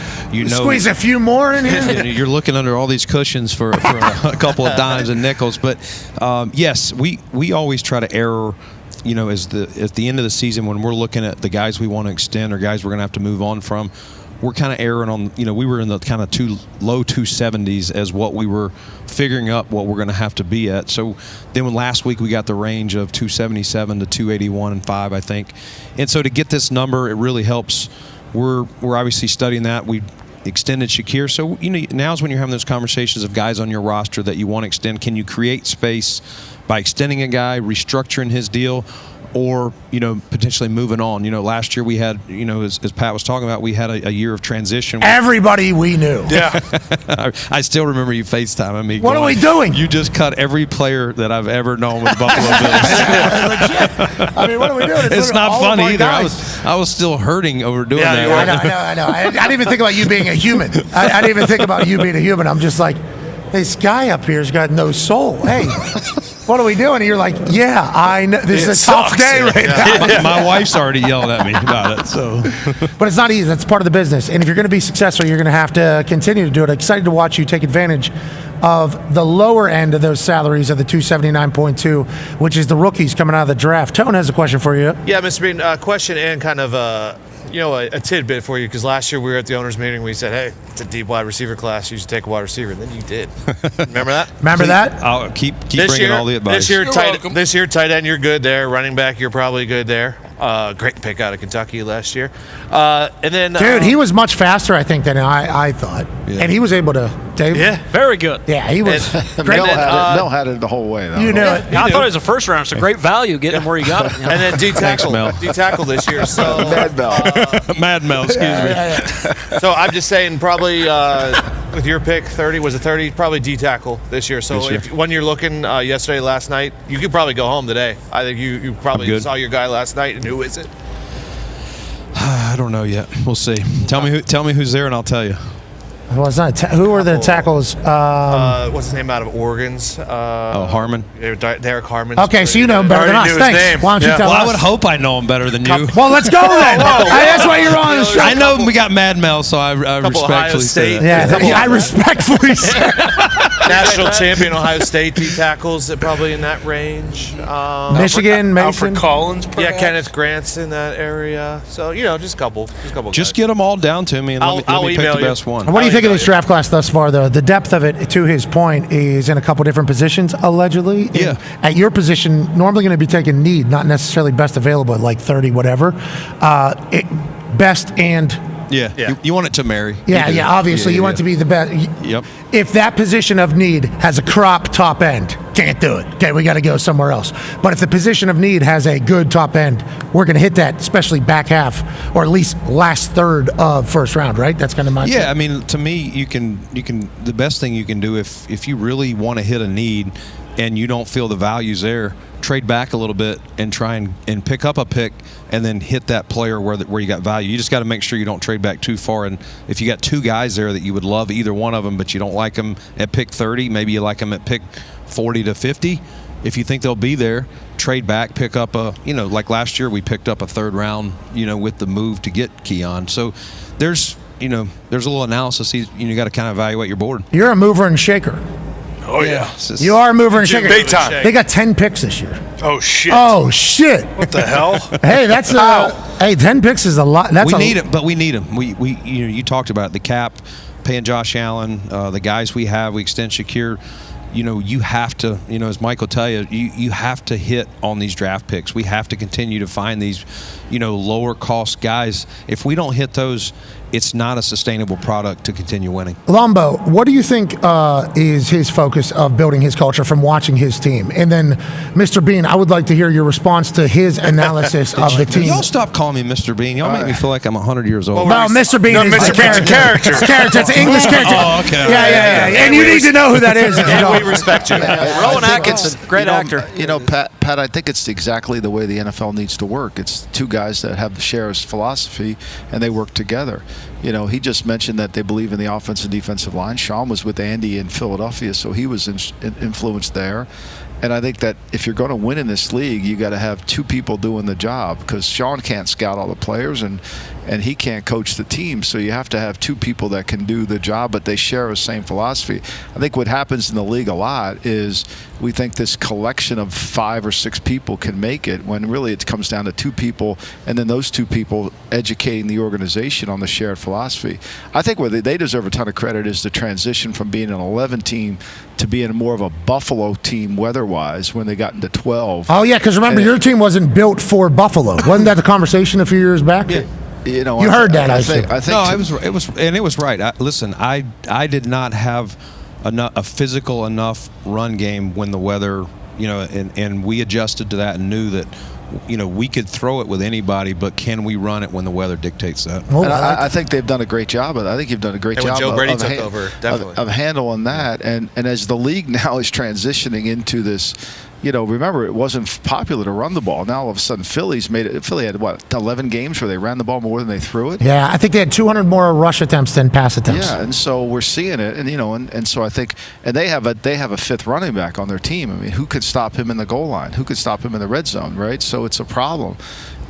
squeeze a few more in here. You're looking under all these cushions for a couple of dimes and nickels. But, yes, we always try to err, at the end of the season when we're looking at the guys we want to extend or guys we're going to have to move on from. We're kind of erring on, we were in the kind of low 270s as what we were figuring up what we're going to have to be at. So then when last week we got the range of 277 to 281.5, I think. And so to get this number, it really helps. We're obviously studying that. We extended Shakir. So, now's when you're having those conversations of guys on your roster that you want to extend. Can you create space by extending a guy, restructuring his deal, or potentially moving on? Last year we had, as Pat was talking about, we had a year of transition. Everybody we knew. Yeah. I still remember you FaceTiming me. What are we doing? You just cut every player that I've ever known with Buffalo Bills. Legit. I mean, what are we doing? It's not funny either. I was still hurting over doing that. I know. I didn't even think about you being a human. I didn't even think about you being a human. I'm just like, this guy up here's got no soul. Hey. What are we doing? And you're like, yeah, I know. This is a tough day right now. My wife's already yelled at me about it. So, but it's not easy. That's part of the business. And if you're going to be successful, you're going to have to continue to do it. Excited to watch you take advantage of the lower end of those salaries of the 279.2, which is the rookies coming out of the draft. Tone has a question for you. Yeah, Mr. Beane, question and kind of a tidbit for you, because last year we were at the owners' meeting. We said, hey, it's a deep wide receiver class. You should take a wide receiver. And then you did. Remember that? Remember that? I'll keep bringing all the advice. This year, tight end, you're good there. Running back, you're probably good there. Great pick out of Kentucky last year. And then, dude, he was much faster, I think, than I thought. Yeah. And he was able to. Very good. Yeah, he was. Mel had it the whole way, though. You knew it. I thought it was a first round. It's a great value getting him where you got it. And then D-tackle this year. So Mad Mel. Mad Mel, excuse me. So I'm just saying, probably with your pick, 30, probably D-tackle this year. So when you're looking yesterday, last night, you could probably go home today. I think you probably saw your guy last night, and who is it? I don't know yet. We'll see. Tell me who's there, and I'll tell you. Well, it's not who were the tackles? What's his name out of Oregon's? Harmon. Derek Harmon. Okay, so you know him better than us. Thanks. Why don't you tell us? I would hope I know him better than you. Well, let's go then. That's why you're on the show. I know we got Mad Mel, so I respectfully say that. Yeah, I respectfully say National champion Ohio State D-tackles, probably in that range. Michigan, Mason. Alfred Collins, perhaps? Yeah, Kenneth Grant's in that area. So, just a couple. Just get them all down to me, and let me pick the best one. What do you think of this draft class thus far, though? The depth of it, to his point, is in a couple different positions, allegedly. Yeah. At your position, normally going to be taking need, not necessarily best available at like 30, whatever. Best and Yeah. You want it to marry. Yeah. Obviously, you want it to be the best. Yep. If that position of need has a crop top end, can't do it. Okay, we got to go somewhere else. But if the position of need has a good top end, we're going to hit that, especially back half or at least last third of first round, right? That's kind of my Yeah, I mean, to me, you can. The best thing you can do if you really want to hit a need and you don't feel the value's there, trade back a little bit and try and pick up a pick and then hit that player where you got value. You just got to make sure you don't trade back too far. And if you got two guys there that you would love either one of them, but you don't like them at pick 30, maybe you like them at pick 40 to 50. If you think they'll be there, trade back, pick up like last year we picked up a third round, with the move to get Keon. So there's a little analysis. You got to kind of evaluate your board. You're a mover and shaker. Oh, yeah. You are a mover and shaker. Big time. They got 10 picks this year. Oh, shit. What the hell? Hey, that's 10 picks is a lot. We need them. We you talked about it, the cap, paying Josh Allen, the guys we have. We extend Shakir. You have to, as Mike will tell you, you have to hit on these draft picks. We have to continue to find these, lower cost guys. If we don't hit those, it's not a sustainable product to continue winning. Lombo, what do you think is his focus of building his culture from watching his team? And then, Mr. Beane, I would like to hear your response to his analysis of the team. Y'all stop calling me Mr. Beane. Y'all make me feel like I'm 100 years old. No, Mr. Beane is Mr. Beane's a character. It's a character. It's an English character. Oh, okay. Yeah. And you need to know who that is. We respect you. Rowan Atkins, great actor. Pat, I think it's exactly the way the NFL needs to work. It's two guys that have the shares philosophy, and they work together. He just mentioned that they believe in the offensive and defensive line. Sean was with Andy in Philadelphia, so he was influenced there. And I think that if you're going to win in this league, you got to have two people doing the job, because Sean can't scout all the players and he can't coach the team. So you have to have two people that can do the job, but they share the same philosophy. I think what happens in the league a lot is we think this collection of 5 or 6 people can make it, when really it comes down to 2 people, and then those 2 people educating the organization on the shared philosophy. I think where they deserve a ton of credit is the transition from being an 11 team to being more of a Buffalo team weather-wise when they got into 12. Oh, yeah, because remember, your team wasn't built for Buffalo. Wasn't that the conversation a few years back? Yeah. You heard that, I think. No, it was right. I did not have a physical enough run game when the weather, and we adjusted to that and knew that, we could throw it with anybody, but can we run it when the weather dictates that? And I think they've done a great job of it. I think you've done a great job Joe Brady took over, definitely. Of handling that. And as the league now is transitioning into this, remember, it wasn't popular to run the ball. Now all of a sudden Philly had 11 games where they ran the ball more than they threw it? Yeah, I think they had 200 more rush attempts than pass attempts. Yeah, and so we're seeing it, and and so I think, and they have a 5th running back on their team. I mean, who could stop him in the goal line? Who could stop him in the red zone, right? So it's a problem.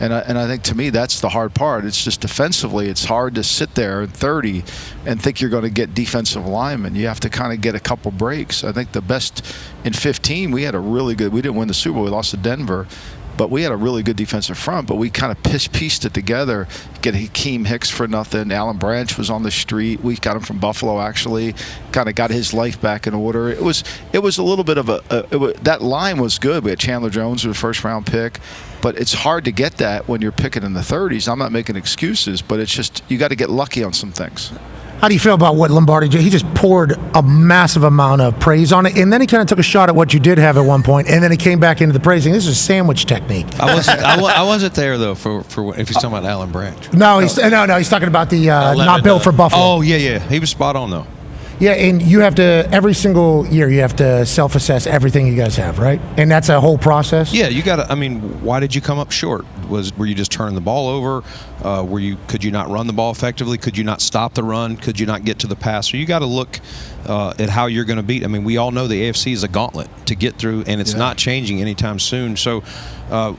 And I think, to me, that's the hard part. It's just defensively, it's hard to sit there at 30 and think you're going to get defensive linemen. You have to kind of get a couple breaks. I think the best in 15, we didn't win the Super Bowl, we lost to Denver, but we had a really good defensive front, but we kind of pieced it together. Get Hakeem Hicks for nothing. Alan Branch was on the street. We got him from Buffalo, actually. Kind of got his life back in order. It was a little bit of that line was good. We had Chandler Jones with a 1st-round pick. But it's hard to get that when you're picking in the 30s. I'm not making excuses, but it's just you got to get lucky on some things. How do you feel about what Lombardi did? He just poured a massive amount of praise on it, and then he kind of took a shot at what you did have at one point, and then he came back into the praising. This is a sandwich technique. I wasn't there though for if he's talking about Alan Branch. No, he's talking about the not built for Buffalo. Oh yeah, he was spot on though. Yeah, and you have to, every single year, you have to self-assess everything you guys have, right? And that's a whole process? Yeah, you got to, why did you come up short? Were you just turning the ball over? Could you not run the ball effectively? Could you not stop the run? Could you not get to the pass? So you got to look at how you're going to beat. We all know the AFC is a gauntlet to get through, and it's not changing anytime soon. So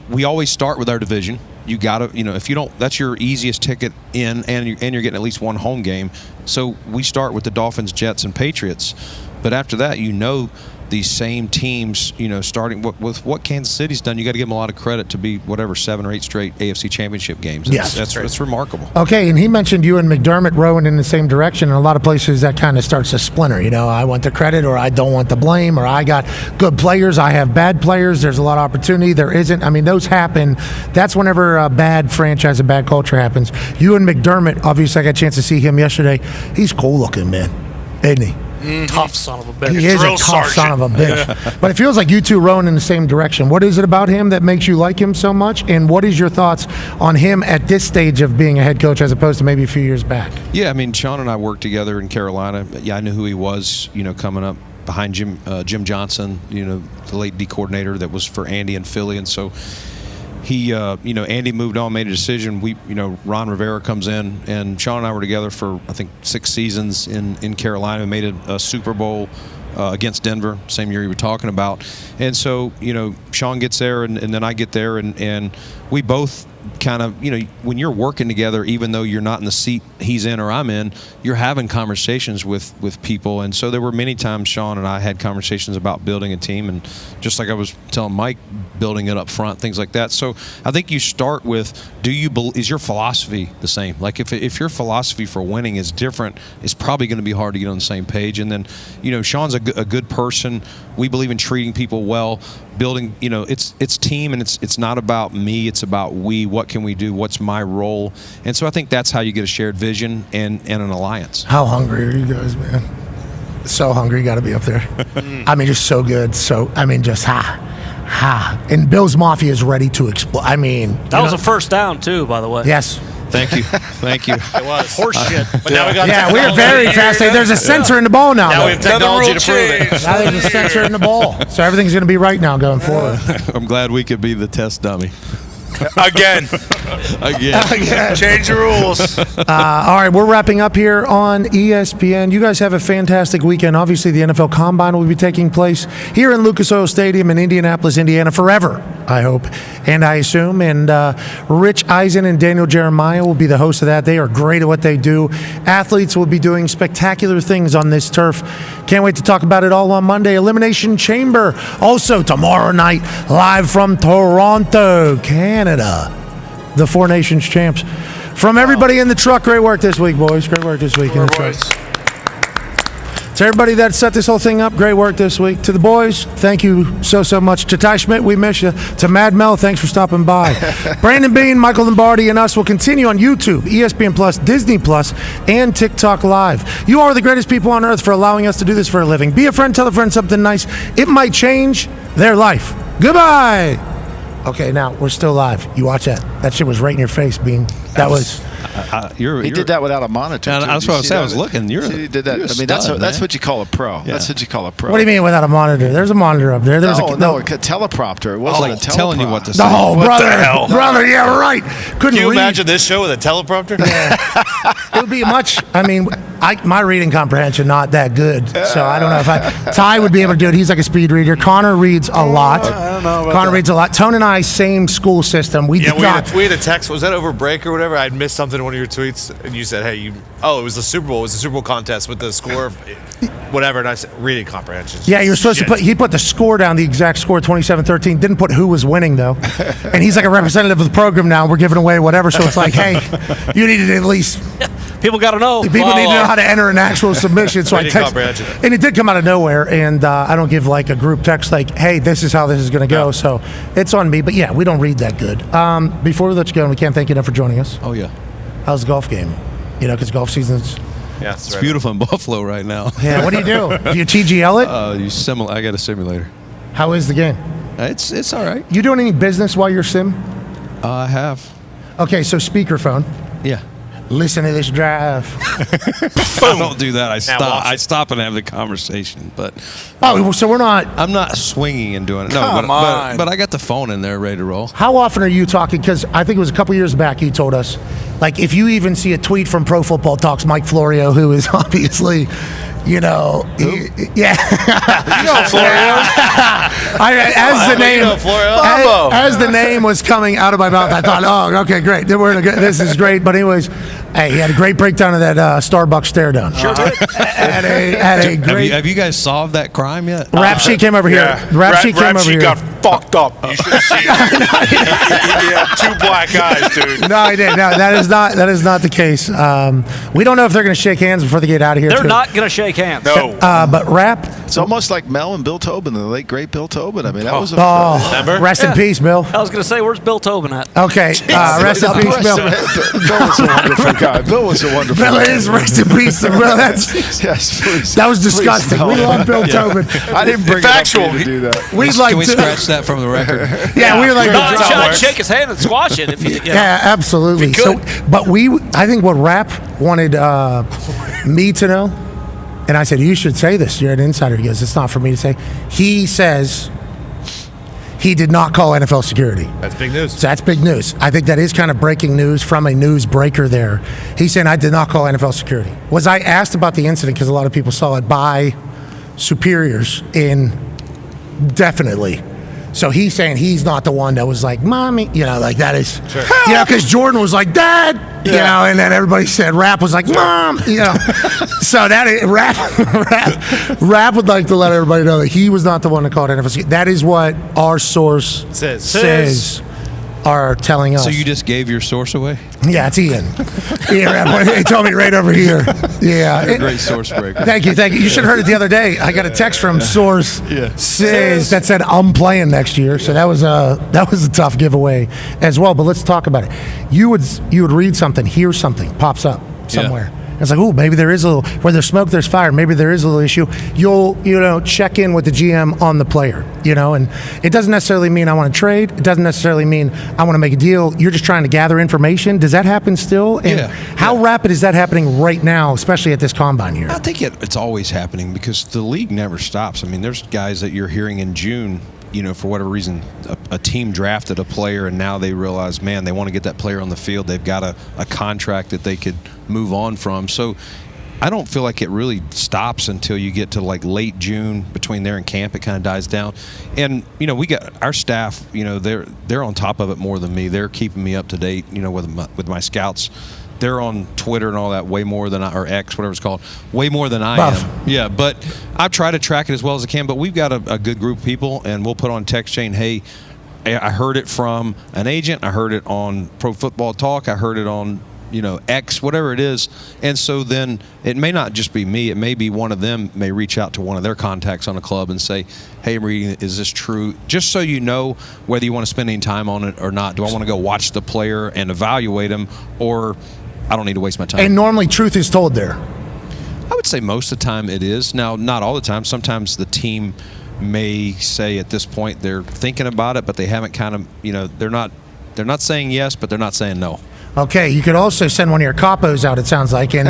we always start with our division. You got to, if you don't, that's your easiest ticket in, and you're getting at least one home game. So we start with the Dolphins, Jets, and Patriots. But after that, these same teams, starting with what Kansas City's done, you got to give them a lot of credit to be 7 or 8 straight AFC Championship games. That's remarkable. Okay, and he mentioned you and McDermott rowing in the same direction. In a lot of places, that kind of starts to splinter. I want the credit, or I don't want the blame, or I got good players, I have bad players. There's a lot of opportunity. There isn't. I mean, those happen. That's whenever a bad franchise, a bad culture happens. You and McDermott, obviously, I got a chance to see him yesterday. He's cool looking, man, isn't he? Mm-hmm. Tough son of a bitch. He is a tough son of a bitch. Yeah. But it feels like you two rowing in the same direction. What is it about him that makes you like him so much? And what is your thoughts on him at this stage of being a head coach as opposed to maybe a few years back? Yeah, I mean, Sean and I worked together in Carolina. Yeah, I knew who he was, coming up behind Jim Johnson, the late D coordinator that was for Andy in Philly. And so he, Andy moved on, made a decision. Ron Rivera comes in, and Sean and I were together for, I think, 6 seasons in Carolina. We made a Super Bowl against Denver, same year you were talking about. And so, Sean gets there, and then I get there, and we both kind of, when you're working together, even though you're not in the seat he's in or I'm in, you're having conversations with people. And so there were many times Sean and I had conversations about building a team, and just like I was telling Mike, building it up front, things like that. So I think you start with, is your philosophy the same? Like if your philosophy for winning is different, it's probably going to be hard to get on the same page. And then, Sean's a good person. We believe in treating people well, building, it's team, and it's not about me, it's about we. What can we do? What's my role? And so I think that's how you get a shared vision and an alliance. How hungry are you guys, man? So hungry, you got to be up there. I mean, just so good. So, I mean, just And Bill's Mafia is ready to explode. I mean, that was a first down too, by the way. Yes. Thank you. Thank you. It was horseshit. But now we got we're very fast. There's a sensor in the ball now. Now we have technology to prove it. Now there's a sensor in the ball. So everything's going to be right now going forward. I'm glad we could be the test dummy. Again. Change the rules. All right, we're wrapping up here on ESPN. You guys have a fantastic weekend. Obviously, the NFL Combine will be taking place here in Lucas Oil Stadium in Indianapolis, Indiana, forever, I hope, and I assume. And Rich Eisen and Daniel Jeremiah will be the hosts of that. They are great at what they do. Athletes will be doing spectacular things on this turf. Can't wait to talk about it all on Monday. Elimination Chamber, also tomorrow night, live from Toronto, Canada. The Four Nations champs. From everybody in the truck, great work this week, boys. Great work this week in the truck. To everybody that set this whole thing up, great work this week. To the boys, thank you so much. To Ty Schmidt, we miss you. To Mad Mel, thanks for stopping by. Brandon Beane, Michael Lombardi, and us will continue on YouTube, ESPN Plus, Disney Plus, and TikTok Live. You are the greatest people on earth for allowing us to do this for a living. Be a friend, tell a friend something nice. It might change their life. Goodbye. Okay, now we're still live. You watch that. That shit was right in your face, Beane. That was. He did that without a monitor. That's what I was saying. I was looking. He did that. I mean, that's what you call a pro. Yeah. That's what you call a pro. What do you mean without a monitor? There's a monitor up there. There's a teleprompter. It wasn't a teleprompter. Telling you what to say. No, brother, yeah, right. Couldn't Can you read. imagine this show with a teleprompter? Yeah. It would be much. I mean, my reading comprehension not that good, so I don't know if Ty would be able to do it. He's like a speed reader. Connor reads a lot. I don't know. Connor reads a lot. Tone and I, same school system. We did not. We had a text. Was that over break or whatever? I'd missed something in one of your tweets, and you said, "Hey, it was the Super Bowl. It was the Super Bowl contest with the score, whatever." And I said, "Reading comprehension." Yeah, you're supposed to put. He put the score down, the exact score, 27-13. Didn't put who was winning though. And he's like a representative of the program now. We're giving away whatever, so it's like, hey, you needed at least. People got to know. People need to know how to enter an actual submission. So I text, and it did come out of nowhere. And I don't give like a group text like, "Hey, this is how this is going to go." So it's on me. But yeah, we don't read that good. Before we let you go, we can't thank you enough for joining us. Oh yeah. How's the golf game? Because golf season's. Yeah, it's beautiful in Buffalo right now. Yeah. What do you do? Do you TGL it? I got a simulator. How is the game? It's all right. You doing any business while you're sim? I have. Okay, so speakerphone. Yeah. Listen to this drive. I don't do that. I stop and have the conversation. But so we're not. I'm not swinging and doing it. No, Come on. But I got the phone in there ready to roll. How often are you talking? Because I think it was a couple years back you told us Like, if you even see a tweet from Pro Football Talks Mike Florio, who is obviously, you know, yeah. You know Florio. As the name was coming out of my mouth, I thought, oh, okay, great. This is great. But anyways, hey, he had a great breakdown of that Starbucks stare down. Sure did. Had a great. Have you guys solved that crime yet? Rap Sheet came over here. Yeah. Rap Sheet came Rap over Sheet here. got fucked up. You should have seen it. He had 2 black eyes, dude. No, I didn't. No, that is not the case. We don't know if they're going to shake hands before they get out of here. They're not going to shake hands. No. But Rap. It's almost like Mel and Bill Tobin, the late great Bill Tobin. I mean, that was a rest in peace, Bill. I was going to say, where's Bill Tobin at? Okay, rest in peace, Bill. Bill was a wonderful guy. Bill was a wonderful Bill guy. is rest in peace. Bill, Yes, please. that was disgusting. Please, We love Bill Tobin. I didn't bring Factual. it up for you to do that. We'd like Can we to. scratch that from the record? Yeah, we were like. No, I'd shake his hand and squash it. If you, Yeah, absolutely. So, but I think what Rap wanted me to know, and I said, you should say this. You're an insider. He goes, it's not for me to say. He says he did not call NFL security. That's big news. So that's big news. I think that is kind of breaking news from a news breaker there. He's saying, I did not call NFL security. Was I asked about the incident, because a lot of people saw it, by superiors definitely. So he's saying he's not the one that was like, Mommy, like that is, because Jordan was like, Dad, and then everybody said, Rap was like, Mom, So that is, Rap would like to let everybody know that he was not the one that called NFL. That is what our source says are telling us. So you just gave your source away? Yeah, it's Ian. He told me right over here. Yeah. You're a great source breaker. Thank you. You should have heard it the other day. I got a text from Source says that said I'm playing next year. So that was a tough giveaway as well. But let's talk about it. You would read something, hear something pops up somewhere. Yeah. It's like, oh, maybe there is a little, where there's smoke, there's fire. Maybe there is a little issue. You'll, check in with the GM on the player, and it doesn't necessarily mean I want to trade. It doesn't necessarily mean I want to make a deal. You're just trying to gather information. Does that happen still? And how rapid is that happening right now, especially at this combine here? I think it's always happening because the league never stops. I mean, there's guys that you're hearing in June, for whatever reason, a team drafted a player and now they realize, man, they want to get that player on the field. They've got a contract that they could move on from. So I don't feel like it really stops until you get to like late June. Between there and camp, it kind of dies down. And, we got our staff, they're on top of it more than me. They're keeping me up to date, with my scouts. They're on Twitter and all that way more than or X, whatever it's called, way more than I am. Yeah, but I try to track it as well as I can. But we've got a good group of people, and we'll put on text chain, hey, I heard it from an agent. I heard it on Pro Football Talk. I heard it on, X, whatever it is. And so then it may not just be me. It may be one of them may reach out to one of their contacts on a club and say, hey, I'm reading, is this true? Just so you know whether you want to spend any time on it or not. Do I want to go watch the player and evaluate him, or I don't need to waste my time? And normally truth is told there. I would say most of the time it is. Now, not all the time. Sometimes the team may say at this point they're thinking about it, but they haven't kind of, they're not saying yes, but they're not saying no. Okay, you could also send one of your capos out, it sounds like, and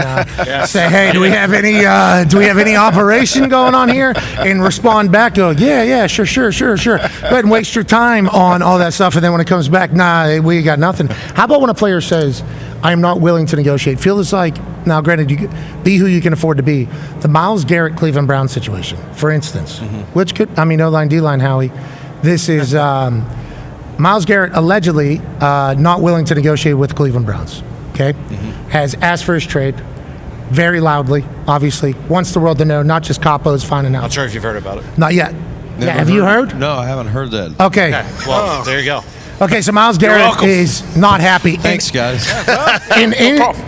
say, hey, do we have any operation going on here? And respond back, go, yeah, sure. Go ahead and waste your time on all that stuff, and then when it comes back, nah, we got nothing. How about when a player says, I'm not willing to negotiate? Feels like, now granted, you be who you can afford to be. The Myles Garrett Cleveland Browns situation, for instance, which could, O-line, D-line, Howie, this is Myles Garrett allegedly not willing to negotiate with the Cleveland Browns, has asked for his trade very loudly, obviously, wants the world to know, not just capos finding out. Not sure if you've heard about it. Not yet. Have you heard? No, I haven't heard that. Okay. Well, there you go. Okay, so Myles Garrett is not happy. Thanks, guys.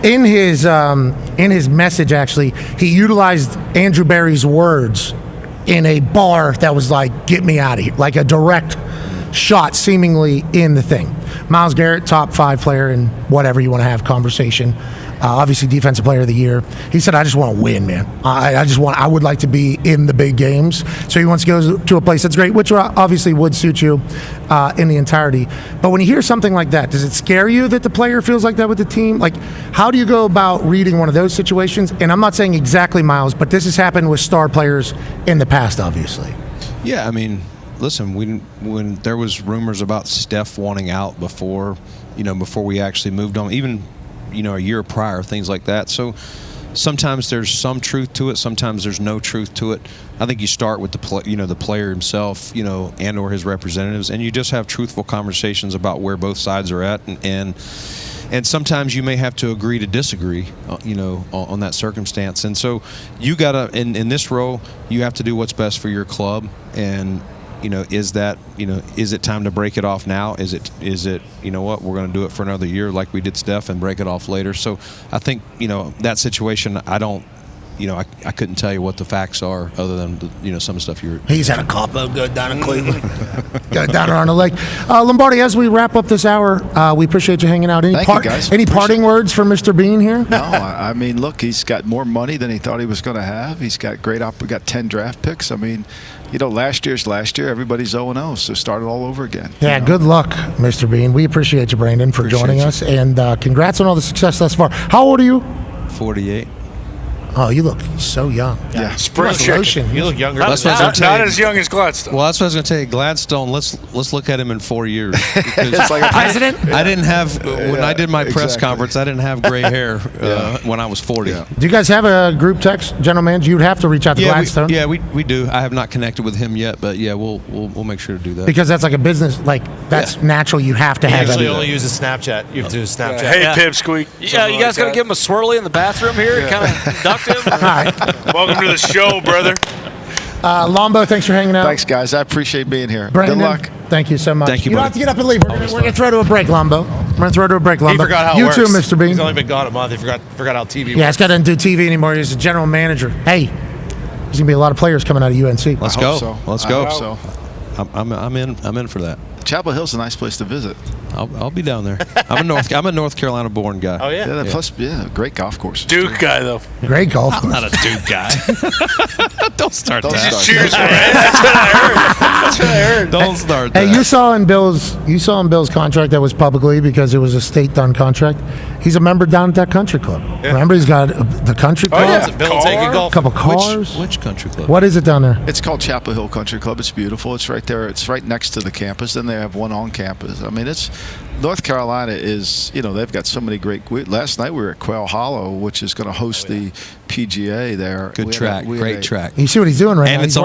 In his message, actually, he utilized Andrew Berry's words in a bar that was like, get me out of here, like a direct shot seemingly in the thing. Myles Garrett, top 5 player in whatever you want to have conversation. Obviously defensive player of the year. He said, I just want to win, man. I would like to be in the big games. So he wants to go to a place that's great, which obviously would suit you in the entirety. But when you hear something like that, does it scare you that the player feels like that with the team? Like, how do you go about reading one of those situations? And I'm not saying exactly Myles, but this has happened with star players in the past, obviously. Yeah, I mean, listen, when there was rumors about Steph wanting out before we actually moved on, even a year prior, things like that. So sometimes there's some truth to it, sometimes there's no truth to it. I think you start with the player himself, and or his representatives, and you just have truthful conversations about where both sides are at, and sometimes you may have to agree to disagree, on that circumstance. And so you gotta, in this role, you have to do what's best for your club. And is it time to break it off now? Is it we're going to do it for another year like we did Steph and break it off later? So I think that situation, I couldn't tell you what the facts are other than some of the stuff you're. He's had a couple good down in Cleveland. Got down on the lake. Lombardi, as we wrap up this hour, we appreciate you hanging out. Thank you, guys. Any parting words for Mr. Beane here? No, I mean, look, he's got more money than he thought he was going to have. He's got we got 10 draft picks. I mean, last year. Everybody's 0-0, so start it all over again. Yeah, good luck, Mr. Beane. We appreciate you, Brandon, for joining us, and congrats on all the success thus far. How old are you? 48. Oh, you look so young. Yeah, spring chicken. You look younger. Not as young as Gladstone. Well, that's what I was going to tell you. Gladstone, let's look at him in 4 years. It's like a president? I didn't have, when I did my press conference, I didn't have gray hair when I was 40. Do you guys have a group text, general manager? You'd have to reach out to Gladstone. We do. I have not connected with him yet, but we'll make sure to do that. Because that's like a business, that's natural. You have to have that. He actually only uses Snapchat. You have to do Snapchat. Hey, Pipsqueak. Yeah, you guys got to give him a swirly in the bathroom here and kind of induct him. All right. Welcome to the show, brother. Lombo, thanks for hanging out. Thanks, guys. I appreciate being here. Brandon, good luck. Thank you so much. Thank you, don't have to get up and leave. We're going to throw to a break, Lombo. We're going to throw to a break, Lombo. He forgot how you it works. too, Mr. Beane. He's only been gone a month. He forgot how TV works. Yeah, he's got to do TV anymore. He's a general manager. Hey, there's going to be a lot of players coming out of UNC. Let's go. So. Let's I go. hope so. I'm in for that. Chapel Hill's a nice place to visit. I'll be down there. I'm a North Carolina born guy. Oh yeah. Plus, great golf course. Duke guy though. Great golf. I'm not a Duke guy. Don't start that. Just cheers for it. That's what I heard. Don't start that. Hey, you saw in Bill's contract that was publicly because it was a state-done contract. He's a member down at that country club. Yeah. Remember, he's got the country club. Yeah. Bill taking golf. A couple cars. Which country club? What is it down there? It's called Chapel Hill Country Club. It's beautiful. It's right there. It's right next to the campus. Then they have one on campus. I mean, North Carolina is, they've got so many great. Last night we were at Quail Hollow, which is going to host the PGA there. Good track. Great track. You see what he's doing right now? It's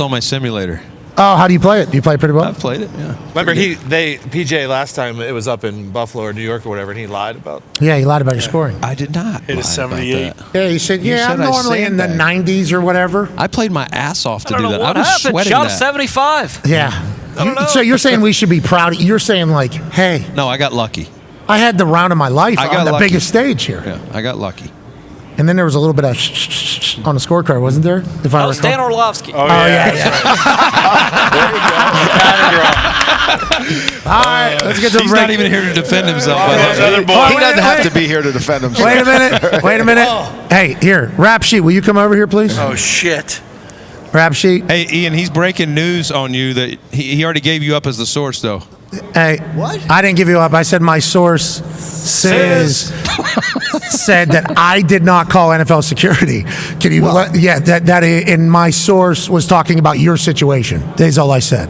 on my simulator. Oh, how do you play it? Do you play pretty well? I've played it, yeah. Remember, PJ last time it was up in Buffalo or New York or whatever, and he lied about. Yeah, he lied about your scoring. I did not. Hit a 78. Yeah, he said, I'm normally in the 90s or whatever. I played my ass off to do that. What I was happened? sweating Shot that. 75. Yeah. So you're saying we should be proud of you? You're saying like, hey. No, I got lucky. I had the round of my life on the biggest stage here. Yeah, I got lucky. And then there was a little bit of on the scorecard, wasn't there? If I was Dan Orlovsky. Oh, yeah. All right, let's get to a break. He's not even here to defend himself. He doesn't have to be here to defend himself. Wait a minute. Hey, here, Rap Sheet, will you come over here, please? Oh, shit. Rap Sheet. Hey, Ian, he's breaking news on you that he already gave you up as the source, though. Hey, what? I didn't give you up. I said my source said that I did not call NFL security. Can you? That and my source was talking about your situation. That's all I said.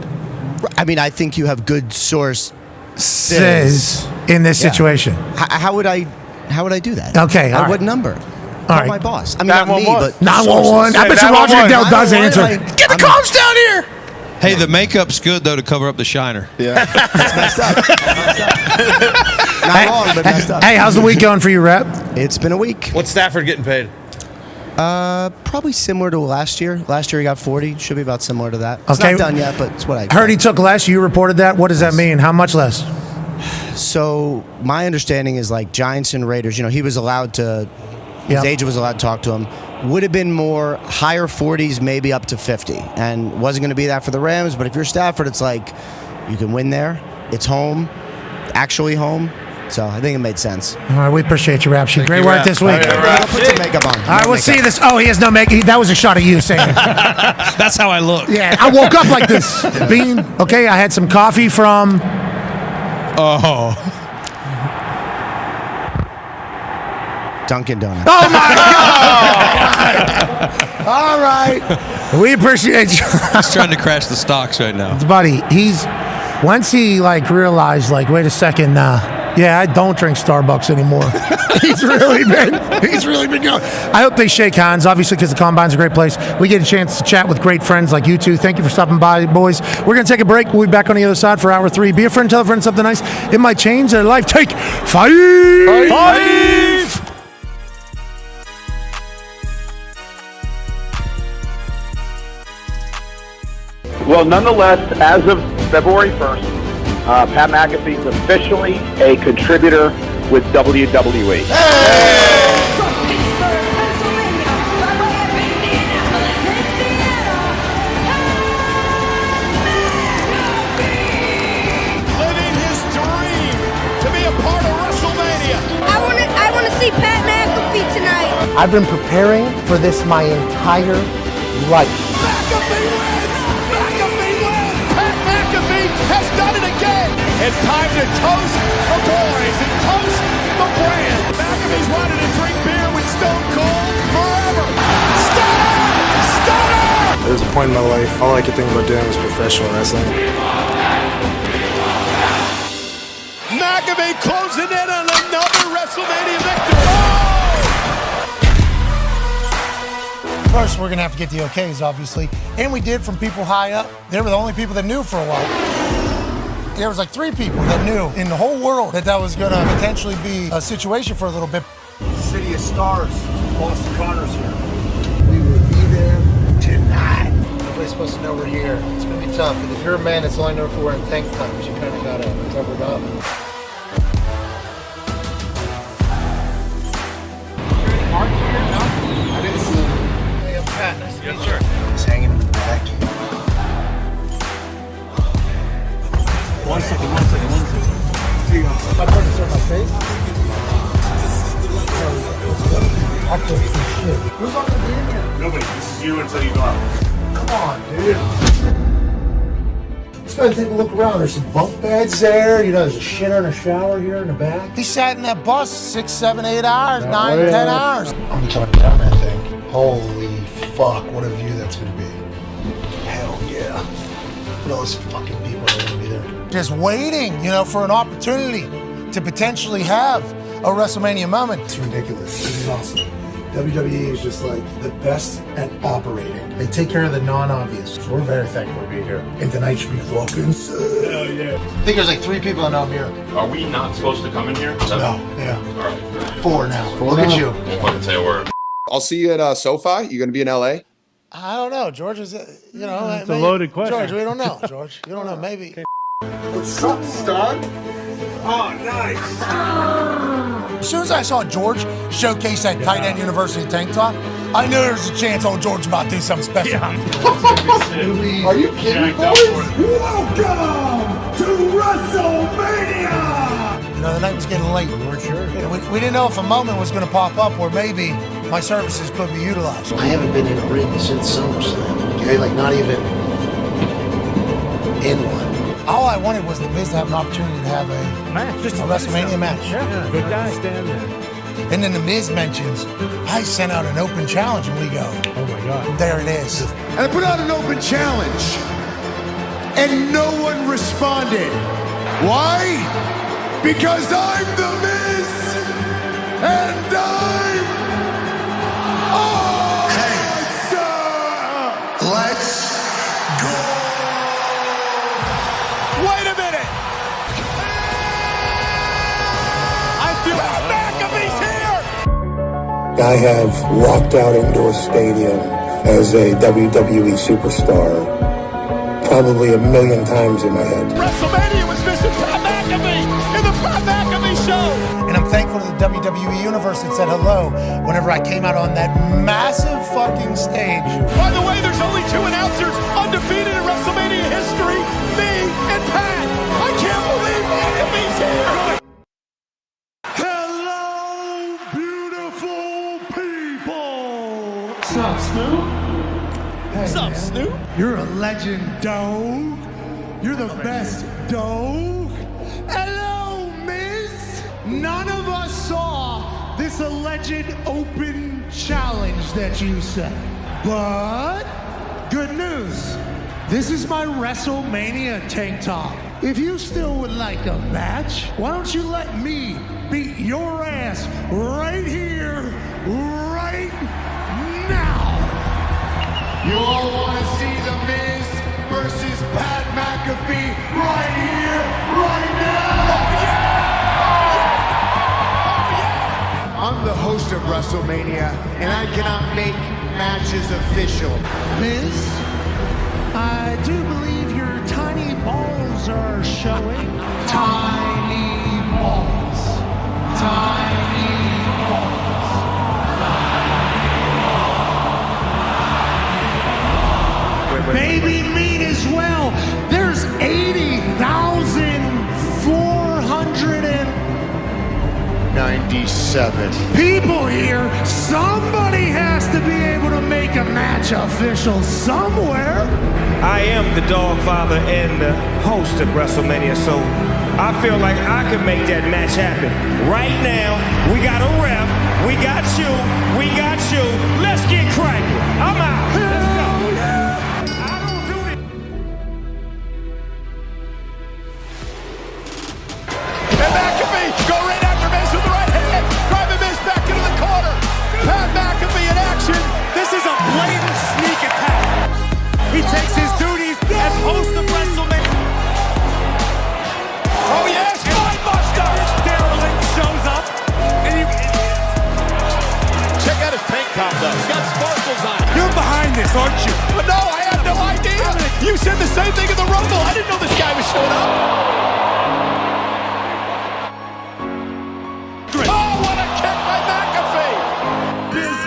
I mean, I think you have good source says in this situation. How would I do that? Okay, all At right. what number? All right. My boss. I mean, not me, but 911. I bet you Roger Goodell does answer. Get the comms down here. Hey, the makeup's good, though, to cover up the shiner. Yeah. It's messed up. Not long, but messed up. Hey, how's the week going for you, Rep? It's been a week. What's Stafford getting paid? Probably similar to last year. Last year he got 40. Should be about similar to that. It's not done yet, but it's what I heard. He took less. You reported that. What does that mean? How much less? So my understanding is like Giants and Raiders. He was allowed to. His agent was allowed to talk to him. Would have been more higher 40s, maybe up to 50, and wasn't going to be that for the Rams. But if you're Stafford, it's like you can win there. It's home, actually home. So I think it made sense. All right, we appreciate you, Rap Sheet. Great work this week. I'll put some makeup on. All right, we'll see this. Oh, he has no makeup. That was a shot of you saying. That's how I look. Yeah, I woke up like this. Beane. Okay, I had some coffee from. Dunkin' Donuts. Oh my God! All right, we appreciate you. He's trying to crash the stocks right now, buddy. Once he realized wait a second, Yeah, I don't drink Starbucks anymore. He's really been going. I hope they shake hands, obviously, because the Combine's a great place. We get a chance to chat with great friends like you two. Thank you for stopping by, boys. We're going to take a break. We'll be back on the other side for hour 3. Be a friend, tell a friend something nice. It might change their life. Take 5! Well, nonetheless, as of February 1st, Pat McAfee is officially a contributor with WWE. Living his dream to be a part of WrestleMania. I want to see Pat McAfee tonight. I've been preparing for this my entire life. McAfee wins! McAfee wins! Pat McAfee has done it again! It's time to toast the boys and toast the brand. McAfee's wanted to drink beer with Stone Cold forever. Stunner! There was a point in my life, all I could think about doing was professional wrestling. McAfee closing in on another WrestleMania victory. First, we're going to have to get the okays, obviously. And we did from people high up. They were the only people that knew for a while. There was like 3 people that knew in the whole world that was going to potentially be a situation for a little bit. City of Stars, Boston Connors here. We will be there tonight. Nobody's supposed to know we're here. It's going to be tough. If you're a man that's only known for wearing tank tops, you kind of got to cover it up. I didn't see him. Hey, I'm Pat. Nice to meet you. He's hanging in the back. One second. Here you go. My partner served my face. I can't see shit. Who's on the game here? Nobody. This is you until you go out. Come on, dude. Let's go ahead and take a look around. There's some bunk beds there. You know, there's a shitter and a shower here in the back. He sat in that bus 6, 7, 8 hours, 9, 10 hours. I'm going to down that thing. Holy fuck, what a view that's going to be. Hell yeah. Look at all those fucking people that are going to be there. Just waiting, you know, for an opportunity to potentially have a WrestleMania moment. It's ridiculous. This is awesome. WWE is just like the best at operating. They take care of the non-obvious. So we're very thankful to be here. And tonight should be fucking sick. Hell yeah. I think there's like 3 people that know I'm here. Are we not supposed to come in here? No, yeah. All right. 4 now. Look at you. Won't fucking say a word. I'll see you at SoFi. You going to be in LA? I don't know. George is, you know. It's a loaded question. George, we don't know. George, you don't know. Maybe. What's up, stud? Oh, nice. As soon as I saw George showcase that tight end university tank top, I knew there was a chance old George about to do something special. Are you kidding, boys? Welcome to WrestleMania! You know, the night was getting late. We weren't sure. We didn't know if a moment was going to pop up where maybe my services could be utilized. I haven't been in a ring since SummerSlam. Okay, like not even in one. All I wanted was the Miz to have an opportunity to have a match, just a WrestleMania match. Yeah, good guy. Stand there. And then the Miz mentions, I sent out an open challenge, and we go, oh my God. There it is. And I put out an open challenge, and no one responded. Why? Because I'm the Miz, and I'm awesome! Let's go! Wait a minute! I feel McAfee's here! I have walked out into a stadium as a WWE superstar probably 1 million times in my head. WrestleMania was missing Pat McAfee in the Pat McAfee Show! And I'm thankful to the WWE Universe that said hello whenever I came out on that massive fucking stage. By the way, there's only 2 announcers undefeated in WrestleMania history, me and Pat. I can't believe McAfee's here! Hello, beautiful people! What's up, Snoop? What's up, Snoop? You're a legend, dog. You're the best, dog. Hello, Miz. None of us saw this alleged open challenge that you said. But good news. This is my WrestleMania tank top. if you still would like a match, why don't you let me beat your ass right here, right now? You all want to see The Miz versus Pat McAfee right here, right now? I'm the host of WrestleMania, and I cannot make matches official. Miz, I do believe your tiny balls are showing. Tiny balls. Tiny balls. Baby meat as well. There's 80,497 people here. Somebody has to be able to make a match official somewhere. I am the dog father and the host of WrestleMania, so I feel like I can make that match happen. Right now, we got a ref, we got you, Let's get cracking. I'm out. Let's go. And McAfee go right after Miz with the right hand, driving Miz back into the corner. Pat McAfee in action. This is a blatant sneak attack. He takes his duties as host of WrestleMania. Oh yes, Buster! This derelict shows up. And check out his tank top though. He's got sparkles on it. You're behind this, aren't you? No, I had no idea. You said the same thing in the Rumble. I didn't know this guy was showing up. Oh, what a kick by McAfee! Miz.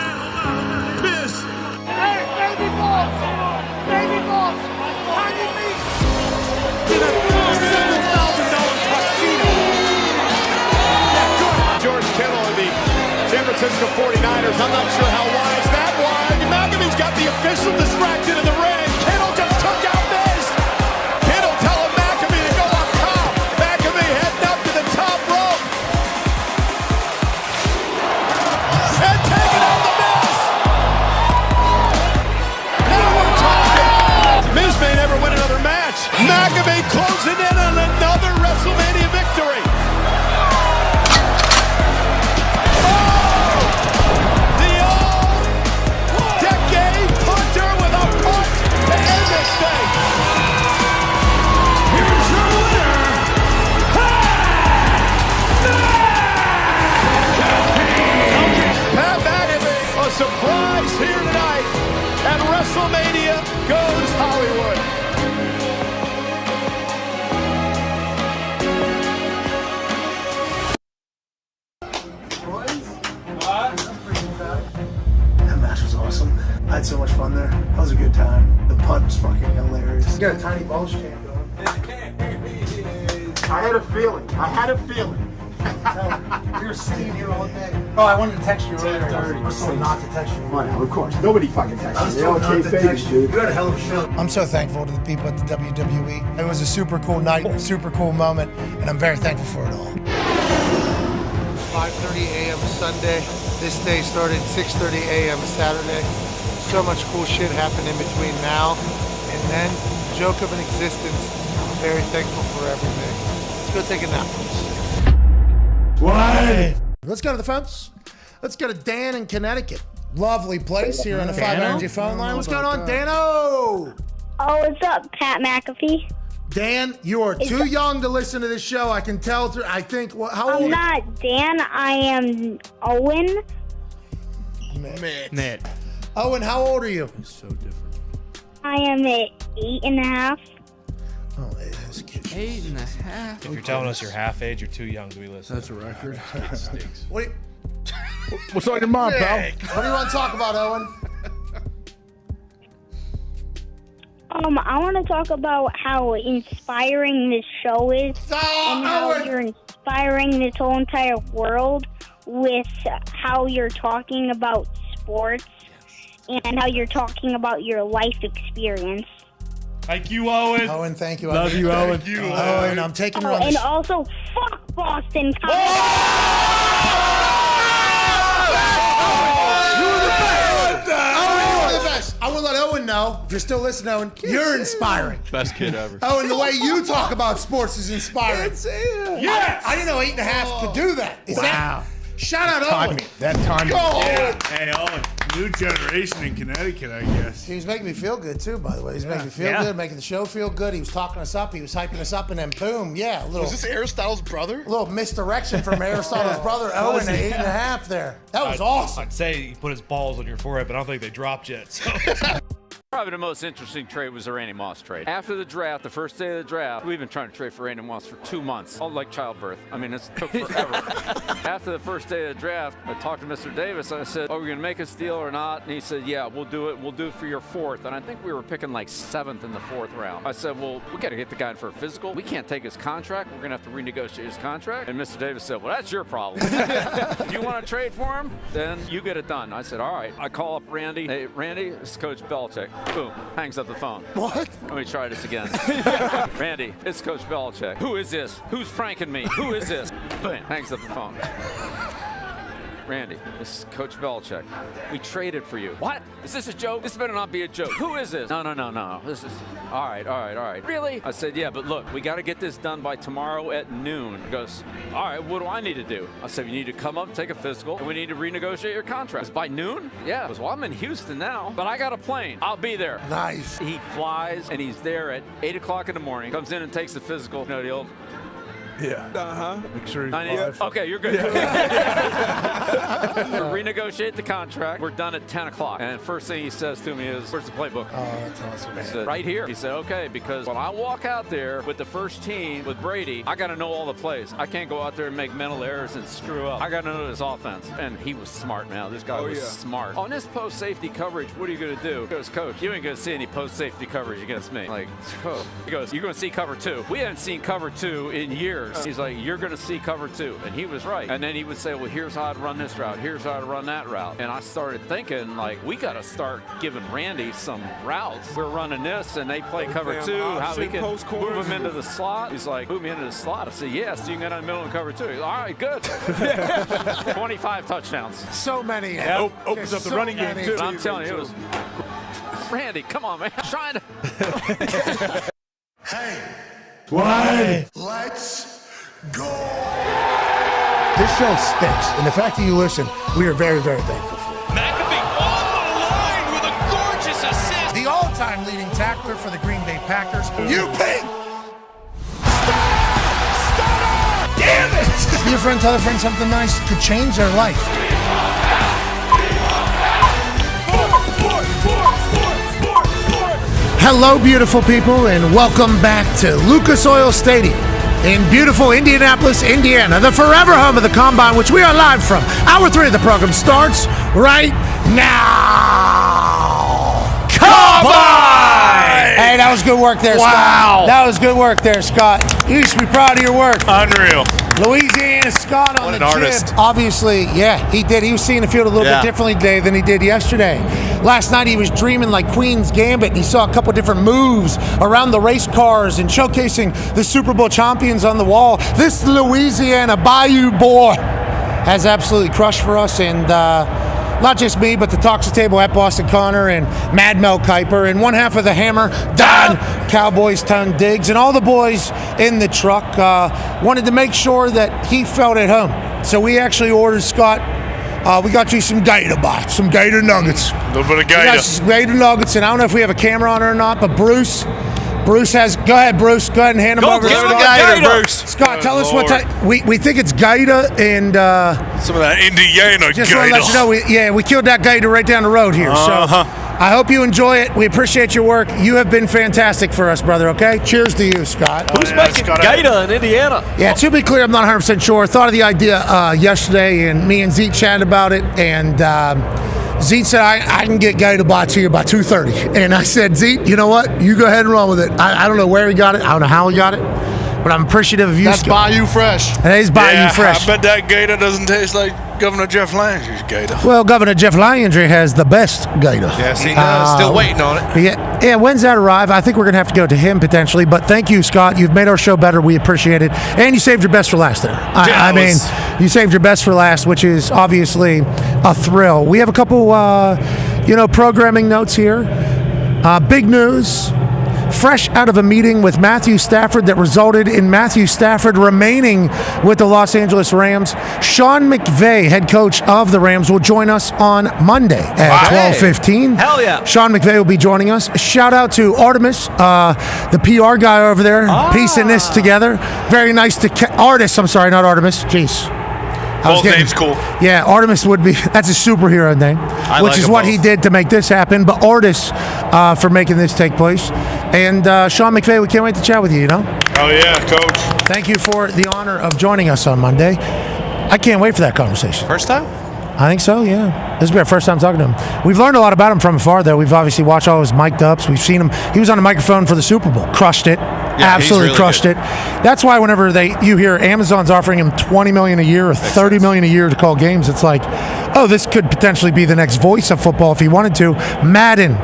Hey, baby boss! Baby boss! Tiny meat! In a $7,000 tuxedo. Yeah, good. George Kittle of the San Francisco 49ers. I'm not sure how wise that was. McAfee's got the official distracted in the ring. Kittle just took out Miz. Kittle telling McAfee to go up top. McAfee heading up to the top rope. And taking out the Miz. Now we're talking. Miz may never win another match. McAfee closing in on another WrestleMania victory. The all-decade punter with a punt to end this thing. Here's your winner, Pat McAfee. A surprise here tonight at WrestleMania Goes Hollywood. That match was awesome. I had so much fun there. That was a good time. The punt was fucking hilarious. You got a tiny balls champ going. I had a feeling. We were sitting here all day. Oh, I wanted to text you earlier. I was told not to text you. Well, of course. Nobody fucking texts I was you. told not to text you. You had a hell of a show. I'm so thankful to the people at the WWE. It was a super cool night, super cool moment, and I'm very thankful for it all. 5:30 a.m. Sunday. This day started 6:30 a.m. Saturday. So much cool shit happened in between now and then. Joke of an existence. I'm very thankful for everything. Let's go take a nap. What? Let's go to the phones. Let's go to Dan in Connecticut. Lovely place here on the 5 Energy phone line. What's going on, Dano? Oh, what's up, Pat McAfee? Dan, you are too young to listen to this show. I can tell. I think. How old? I'm not Dan. I am Owen. Mitt. Owen, how old are you? It's so different. I am at 8.5. Oh, that's cute. 8.5. If you're telling us you're half age, you're too young to be listening. That's a record. It stinks. What's on your mind, pal? What do you want to talk about, Owen? I want to talk about how inspiring this show is and how you're inspiring this whole entire world with how you're talking about sports and how you're talking about your life experience. Thank you, Owen. Owen, thank you. Love you, Owen. Thank you, Owen. I'm taking her on and the also, fuck Boston. You were the best. I will let Owen know Owen, if you're still listening, Owen, you're inspiring. Best kid ever. Oh, and the way you talk about sports is inspiring. Yes! I didn't know 8.5 could do that. Wow. Shout out Owen. That time. Go, Owen. Hey, Owen. New generation in Connecticut, I guess. He was making me feel good, too, by the way. He was making me feel good, making the show feel good. He was talking us up. He was hyping us up, and then boom, a little... Was this Aristotle's brother? A little misdirection from Aristotle's brother, Owen, at 8.5 there. That was awesome. I'd say he put his balls on your forehead, but I don't think they dropped yet. So. Probably the most interesting trade was the Randy Moss trade. After the draft, the first day of the draft, we've been trying to trade for Randy Moss for 2 months, all like childbirth. I mean, it took forever. After the first day of the draft, I talked to Mr. Davis. I said, are we going to make this deal or not? And he said, yeah, we'll do it. We'll do it for your 4th. And I think we were picking like 7th in the 4th round. I said, well, we got to get the guy in for a physical. We can't take his contract. We're going to have to renegotiate his contract. And Mr. Davis said, well, that's your problem. If you want to trade for him, then you get it done. I said, all right. I call up Randy. Hey, Randy, this is Coach Belichick. Boom. Hangs up the phone. What? Let me try this again. Randy, it's Coach Belichick. Who is this? Who's pranking me? Who is this? Bam, hangs up the phone. Randy, this is Coach Belichick. We traded for you. What? Is this a joke? This better not be a joke. Who is this? No. This is... All right. Really? I said, yeah, but look, we got to get this done by tomorrow at noon. He goes, all right, what do I need to do? I said, you need to come up, take a physical, and we need to renegotiate your contract. It's by noon? Yeah. He goes, well, I'm in Houston now, but I got a plane. I'll be there. Nice. He flies, and he's there at 8 o'clock in the morning, comes in and takes the physical. You know, the old... Yeah. Make sure he's alive. Okay, you're good. Renegotiate the contract. We're done at 10 o'clock. And first thing he says to me is, where's the playbook? Oh, that's awesome. I said, right here. He said, okay, because when I walk out there with the first team with Brady, I got to know all the plays. I can't go out there and make mental errors and screw up. I got to know this offense. And he was smart, man. This guy was smart. On this post-safety coverage, what are you going to do? He goes, Coach, you ain't going to see any post-safety coverage against me. Like, oh. He goes, you're going to see cover 2. We haven't seen cover 2 in years. He's like, you're going to see cover 2. And he was right. And then he would say, well, here's how I'd run this route. Here's how I'd run that route. And I started thinking, like, we got to start giving Randy some routes. We're running this, and they play cover 2. How we can move him into the slot. He's like, move me into the slot. I said, yes, you can get in the middle and cover 2. He's like, all right, good. 25 touchdowns. So many. Yeah, opens up the running game, too. I'm telling you, it was... Randy, come on, man. I'm trying to... Hey. Why? Let's go. This show stinks, and the fact that you listen, we are very, very thankful for. McAfee on the line with a gorgeous assist. The all-time leading tackler for the Green Bay Packers, you pig! Damn it! Be a friend, tell a friend something nice could change their life. Hello, beautiful people, and welcome back to Lucas Oil Stadium in beautiful Indianapolis, Indiana, the forever home of the Combine, which we are live from. Hour 3 of the program starts right now. Combine! Hey, that was good work there, Scott. That was good work there, Scott. You should be proud of your work. Unreal. Louisiana Scott on what the an jib. artist. Obviously, yeah, he did. He was seeing the field a little bit differently today than he did yesterday. Last night he was dreaming like Queen's Gambit. He saw a couple different moves around the race cars and showcasing the Super Bowl champions on the wall. This Louisiana Bayou boy has absolutely crushed for us, and not just me, but the Talks Table at Boston Connor and Mad Mel Kiper and one half of the Hammer, Dahn, Cowboys Ton Diggs, and all the boys in the truck wanted to make sure that he felt at home. So we actually ordered, Scott, we got you some Gator Bites, some Gator Nuggets. A little bit of We got Gator. some Gator Nuggets, and I don't know if we have a camera on it or not, but Bruce has, go ahead, Bruce, go ahead and hand him over. Give him the Gator, Bruce. Scott, tell us what type, we think it's Gator and some of that Indiana just Gator. want to let you know, we killed that Gator right down the road here. So I hope you enjoy it. We appreciate your work. You have been fantastic for us, brother, okay? Cheers to you, Scott. Who's making Gator in Indiana? Yeah, to be clear, I'm not 100% sure. I thought of the idea yesterday, and me and Zeke chatted about it, and Zeke said, I can get Gator Bites here by 2:30. And I said, Zeke, you know what? You go ahead and run with it. I don't know where he got it. I don't know how he got it. But I'm appreciative of you. That's Bayou Fresh. That is Bayou Fresh. I bet that Gator doesn't taste like Governor Jeff Landry's Gator. Well, Governor Jeff Landry has the best Gator. Yes, he does. Still waiting on it. Yeah, when's that arrive? I think we're going to have to go to him potentially. But thank you, Scott. You've made our show better. We appreciate it. And you saved your best for last there. I mean, you saved your best for last, which is obviously a thrill. We have a couple, programming notes here. Big news. Fresh out of a meeting with Matthew Stafford that resulted in Matthew Stafford remaining with the Los Angeles Rams, Sean McVay, head coach of the Rams, will join us on Monday at 12:15. Hell yeah. Sean McVay will be joining us. Shout out to Artemis, the PR guy over there, piecing this together. Very nice to Artist. I'm sorry, not Artemis. Jeez. Both names cool. Yeah, Artemis would be, that's a superhero name, which is what he did to make this happen. But Artis for making this take place. And Sean McVay, we can't wait to chat with you, Oh, yeah, Coach. Thank you for the honor of joining us on Monday. I can't wait for that conversation. First time? I think so, yeah. This will be our first time talking to him. We've learned a lot about him from afar, though. We've obviously watched all his mic'd ups. We've seen him. He was on the microphone for the Super Bowl. Crushed it. Yeah, absolutely really crushed good. it. That's why whenever you hear Amazon's offering him $20 million a year or $30 million a year to call games, it's like, oh, this could potentially be the next voice of football if he wanted to. Madden,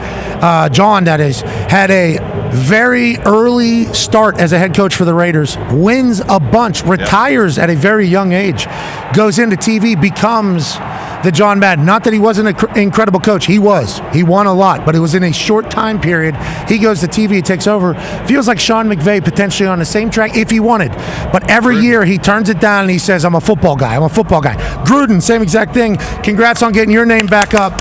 John, that is, had a very early start as a head coach for the Raiders, wins a bunch, retires at a very young age, goes into TV, becomes the John Madden. Not that he wasn't an incredible coach. He was. He won a lot, but it was in a short time period. He goes to TV, takes over. Feels like Sean McVay potentially on the same track if he wanted. But every year he turns it down and he says, I'm a football guy. I'm a football guy. Gruden, same exact thing. Congrats on getting your name back up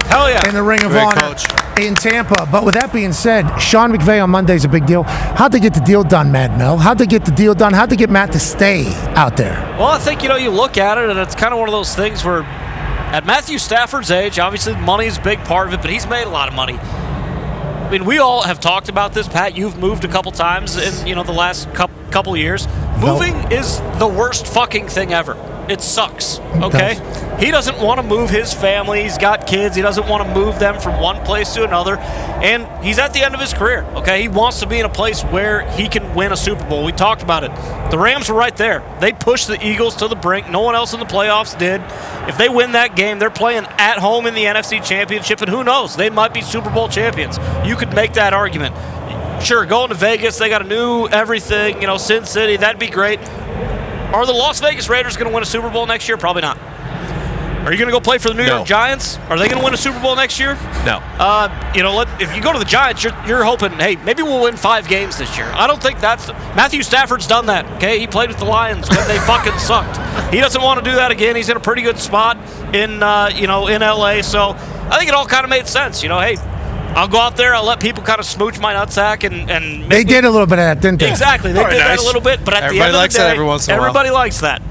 in the Ring of Honor in Tampa. But with that being said, Sean McVay on Monday is a big deal. How'd they get the deal done, Mad Mel? How'd they get the deal done? How'd they get Matt to stay out there? Well, I think, you look at it, and it's kind of one of those things where at Matthew Stafford's age, obviously money is a big part of it, but he's made a lot of money. I mean, we all have talked about this, Pat. You've moved a couple times in the last couple years. Moving is the worst fucking thing ever. It sucks, okay? He doesn't want to move his family. He's got kids. He doesn't want to move them from one place to another. And he's at the end of his career, okay? He wants to be in a place where he can win a Super Bowl. We talked about it. The Rams were right there. They pushed the Eagles to the brink. No one else in the playoffs did. If they win that game, they're playing at home in the NFC Championship, and who knows? They might be Super Bowl champions. You could make that argument. Sure, going to Vegas, they got a new everything, Sin City, that'd be great. Are the Las Vegas Raiders going to win a Super Bowl next year? Probably not. Are you going to go play for the New York Giants? Are they going to win a Super Bowl next year? No. If you go to the Giants, you're hoping, hey, maybe we'll win 5 games this year. I don't think Matthew Stafford's done that, okay? He played with the Lions when they fucking sucked. He doesn't want to do that again. He's in a pretty good spot in L.A., so I think it all kind of made sense. Hey, I'll go out there, I'll let people kind of smooch my nutsack and they did a little bit of that, didn't they? Exactly. They did that a little bit, but at the end of the day, everybody likes that.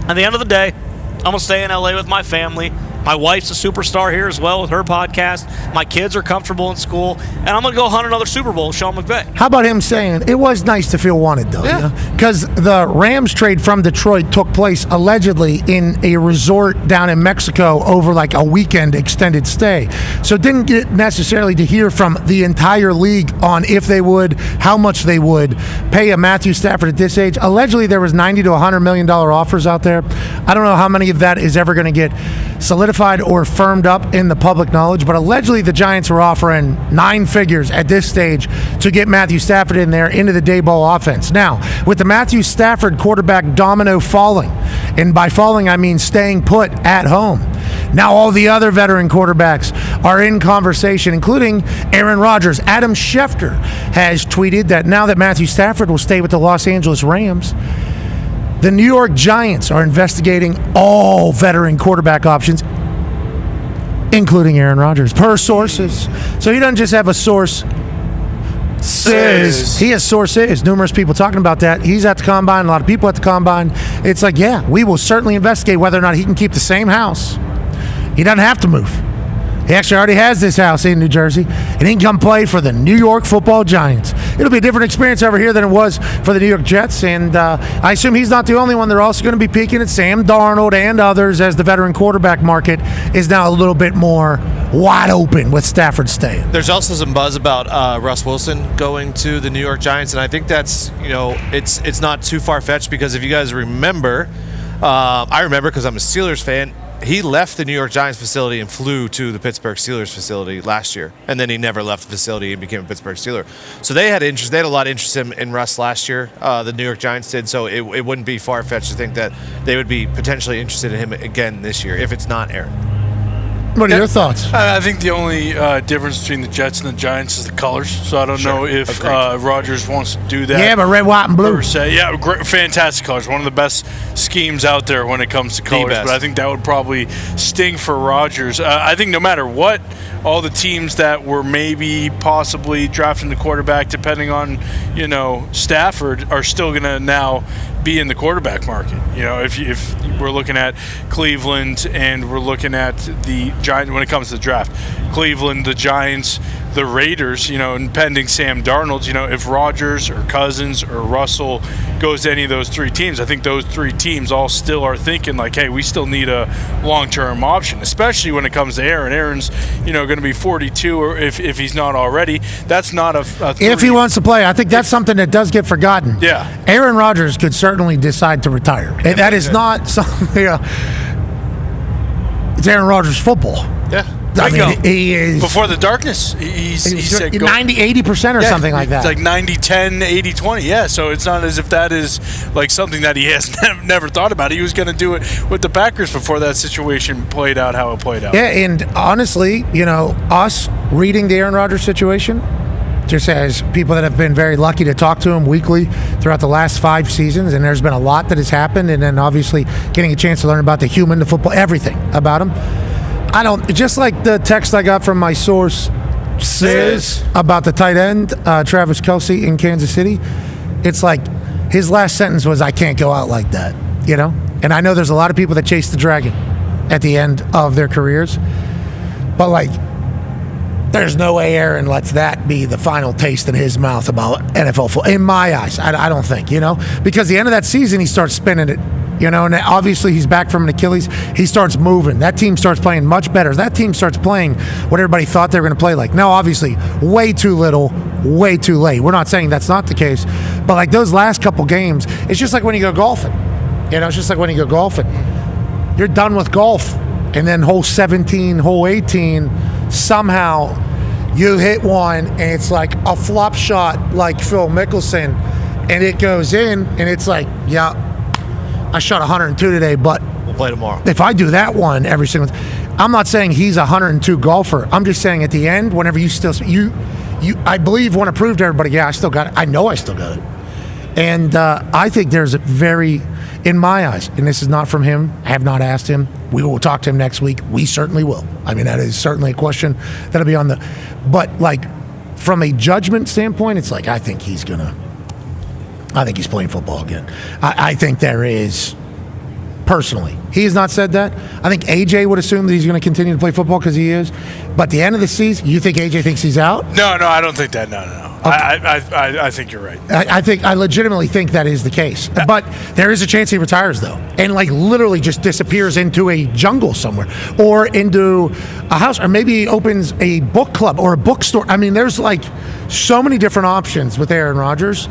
At the end of the day, I'm going to stay in L.A. with my family. My wife's a superstar here as well with her podcast. My kids are comfortable in school. And I'm going to go hunt another Super Bowl with Sean McVay. How about him saying, it was nice to feel wanted, though? Yeah. Because the Rams trade from Detroit took place allegedly in a resort down in Mexico over like a weekend extended stay. So didn't get necessarily to hear from the entire league on if they would, how much they would pay a Matthew Stafford at this age. Allegedly, there was $90 to $100 million offers out there. I don't know how many of that is ever going to get solidified or firmed up in the public knowledge, but allegedly the Giants were offering 9 figures at this stage to get Matthew Stafford in there into the Daboll offense. Now, with the Matthew Stafford quarterback domino falling, and by falling I mean staying put at home, now all the other veteran quarterbacks are in conversation, including Aaron Rodgers. Adam Schefter has tweeted that now that Matthew Stafford will stay with the Los Angeles Rams, the New York Giants are investigating all veteran quarterback options, including Aaron Rodgers, per sources. So he doesn't just have a source. He has sources. Numerous people talking about that. He's at the Combine. A lot of people at the Combine. It's like, yeah, we will certainly investigate whether or not he can keep the same house. He doesn't have to move. He actually already has this house in New Jersey, and he can come play for the New York Football Giants. It'll be a different experience over here than it was for the New York Jets, and I assume he's not the only one. They're also going to be peeking at Sam Darnold and others as the veteran quarterback market is now a little bit more wide open with Stafford staying. There's also some buzz about Russ Wilson going to the New York Giants, and I think that's, it's not too far-fetched because if you guys remember, I remember because I'm a Steelers fan, he left the New York Giants facility and flew to the Pittsburgh Steelers facility last year, and then he never left the facility and became a Pittsburgh Steeler. So they had interest. They had a lot of interest in Russ last year. The New York Giants did. So it wouldn't be far fetched to think that they would be potentially interested in him again this year if it's not Aaron. What are your thoughts? I think the only difference between the Jets and the Giants is the colors. So I don't know if Rodgers wants to do that. Yeah, but red, white, and blue. Per se. Yeah, great, fantastic colors. One of the best schemes out there when it comes to colors. But I think that would probably sting for Rodgers. I think no matter what, all the teams that were maybe possibly drafting the quarterback, depending on, Stafford, are still going to now be in the quarterback market. If we're looking at Cleveland and we're looking at the Giants when it comes to the draft, Cleveland, the Giants, the Raiders, and pending Sam Darnold, if Rodgers or Cousins or Russell goes to any of those three teams, I think those three teams all still are thinking like, hey, we still need a long-term option, especially when it comes to Aaron. Aaron's, going to be 42, or if he's not already. That's not a if he wants to play. I think that's something that does get forgotten. Yeah. Aaron Rodgers could certainly decide to retire. And that is not something. It's Aaron Rodgers football. Yeah. I mean, he is before the darkness. He said 90-80% or something like that. It's like 90-10, 80-20. Yeah, so it's not as if that is like something that he has never thought about. He was going to do it with the Packers before that situation played out how it played out. Yeah, and honestly, us reading the Aaron Rodgers situation, just as people that have been very lucky to talk to him weekly throughout the last 5 seasons, and there's been a lot that has happened, and then obviously getting a chance to learn about the human, the football, everything about him. I don't, just like the text I got from my source says about the tight end, Travis Kelce in Kansas City, it's like his last sentence was, I can't go out like that, And I know there's a lot of people that chase the dragon at the end of their careers, but like, there's no way Aaron lets that be the final taste in his mouth about NFL football. In my eyes, I don't think, because the end of that season, he starts spinning it, and obviously he's back from an Achilles. He starts moving. That team starts playing much better. That team starts playing what everybody thought they were going to play like. Now, obviously, way too little, way too late. We're not saying that's not the case, but like those last couple games, it's just like when you go golfing. It's just like when you go golfing. You're done with golf, and then hole 17, hole 18, somehow you hit one and it's like a flop shot like Phil Mickelson, and it goes in, and it's like, yeah, I shot 102 today, but we'll play tomorrow. If I do that one every single I'm not saying he's a 102 golfer. I'm just saying at the end, whenever you still I believe want to prove to everybody, yeah, I still got it. I know I still got it. And I think there's a very, in my eyes, and this is not from him, I have not asked him. We will talk to him next week. We certainly will. I mean, that is certainly a question that'll be on the, but like from a judgment standpoint, it's like, I think he's playing football again. I think there is, personally. He has not said that. I think AJ would assume that he's going to continue to play football because he is. But at the end of the season, you think AJ thinks he's out? No, I don't think that. No. Okay. I think you're right. I legitimately think that is the case. But there is a chance he retires, though, and like literally just disappears into a jungle somewhere or into a house, or maybe he opens a book club or a bookstore. I mean, there's like so many different options with Aaron Rodgers.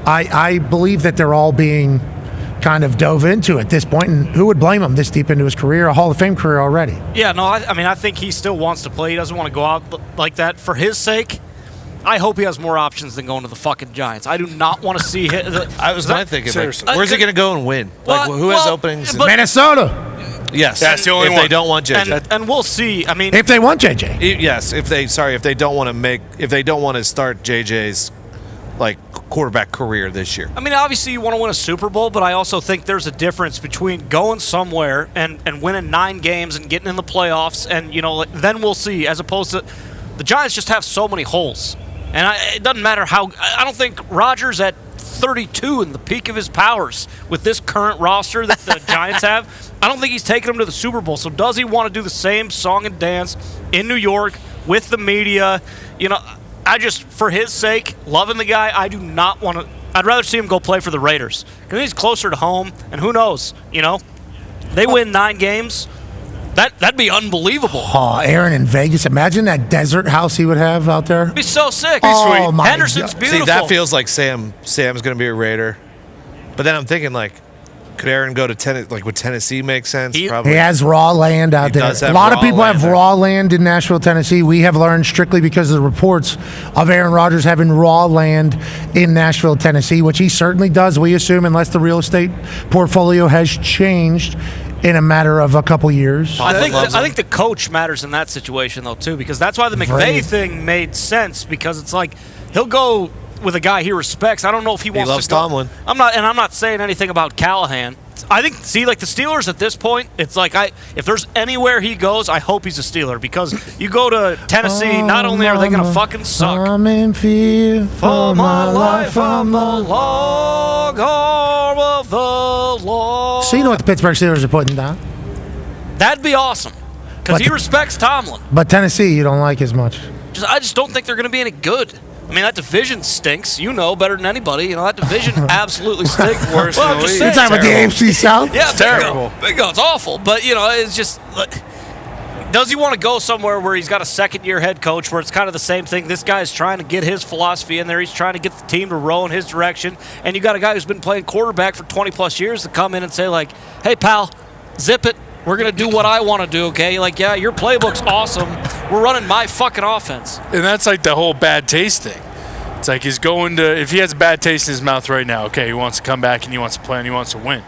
I believe that they're all being kind of dove into at this point, and who would blame him this deep into his career, a Hall of Fame career already? Yeah, no, I think he still wants to play. He doesn't want to go out like that. For his sake, I hope he has more options than going to the fucking Giants. I do not want to see him. I was thinking, where's he going to go and win? Who has openings? Minnesota. Yes, that's the only one. If they don't want JJ, and we'll see. I mean, if they want JJ, yes. If they don't want to start JJ's quarterback career this year. I mean, obviously you want to win a Super Bowl, but I also think there's a difference between going somewhere and winning 9 games and getting in the playoffs, and then we'll see, as opposed to the Giants just have so many holes. And it doesn't matter how. I don't think Rodgers at 32 in the peak of his powers with this current roster that the Giants have, I don't think he's taking them to the Super Bowl. So does he want to do the same song and dance in New York with the media? I just, for his sake, loving the guy, I do not want to. I'd rather see him go play for the Raiders because he's closer to home, and who knows? They win 9 games. That'd be unbunbelievable. Oh, Aaron in Vegas. Imagine that desert house he would have out there. It'd be so sick. Oh, sweet. My Henderson's God. beautiful. See, that feels like Sam's going to be a Raider. But then I'm thinking, could Aaron go to Tennessee? Would Tennessee make sense? Probably. He has raw land out there. A lot of people have raw land in Nashville, Tennessee. We have learned strictly because of the reports of Aaron Rodgers having raw land in Nashville, Tennessee, which he certainly does, we assume, unless the real estate portfolio has changed in a matter of a couple years. I think the coach matters in that situation though too, because that's why the McVay thing made sense, because it's like he'll go with a guy he respects. I don't know if he wants loves to go. Tomlin. I'm not saying anything about Callahan. I think, like the Steelers at this point, it's like if there's anywhere he goes, I hope he's a Steeler, because you go to Tennessee, not only are they going to fucking suck. I'm in fear for my life on the long arm of the law. So you know what the Pittsburgh Steelers are putting down? That'd be awesome, because he respects Tomlin. But Tennessee, you don't like as much. I just don't think they're going to be any good. I mean, that division stinks. You know better than anybody. You know, that division absolutely stinks. Worse than the league. You're talking about the AFC South? Yeah, it's terrible. Bingo. It's awful. But, you know, it's just, does he want to go somewhere where he's got a second-year head coach where it's kind of the same thing? This guy's trying to get his philosophy in there. He's trying to get the team to row in his direction. And you got a guy who's been playing quarterback for 20-plus years to come in and say, like, hey, pal, zip it. We're going to do what I want to do, okay? Like, yeah, your playbook's awesome. We're running my fucking offense. And that's like the whole bad taste thing. It's like he's going to, if he has a bad taste in his mouth right now, okay, he wants to come back and he wants to play and he wants to win.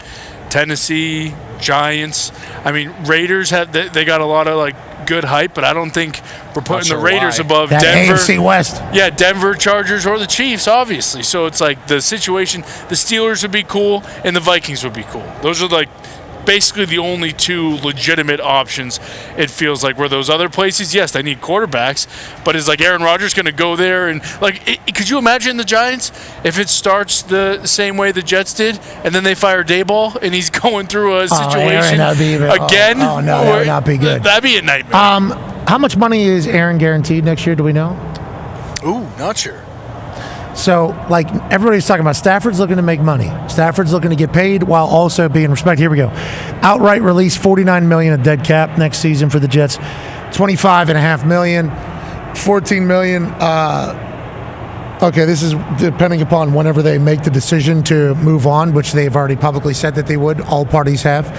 Tennessee, Giants, I mean, Raiders they got a lot of like good hype, but I don't think we're putting the Raiders above that Denver. AFC West. Yeah, Denver, Chargers, or the Chiefs, obviously. So it's like the situation, the Steelers would be cool and the Vikings would be cool. Those are like basically the only two legitimate options, it feels like, where those other places, yes, they need quarterbacks, but is like Aaron Rodgers going to go there and could you imagine the Giants if it starts the same way the Jets did and then they fire Daboll and he's going through a situation again? Oh, no, that would not be good. That'd be a nightmare. How much money is Aaron guaranteed next year? Do we know? Ooh, not sure. So, like, everybody's talking about Stafford's looking to make money. Stafford's looking to get paid while also being respected. Here we go. Outright release, $49 million of dead cap next season for the Jets. $25.5 million, $14 million. Okay, this is depending upon whenever they make the decision to move on, which they've already publicly said that they would. All parties have.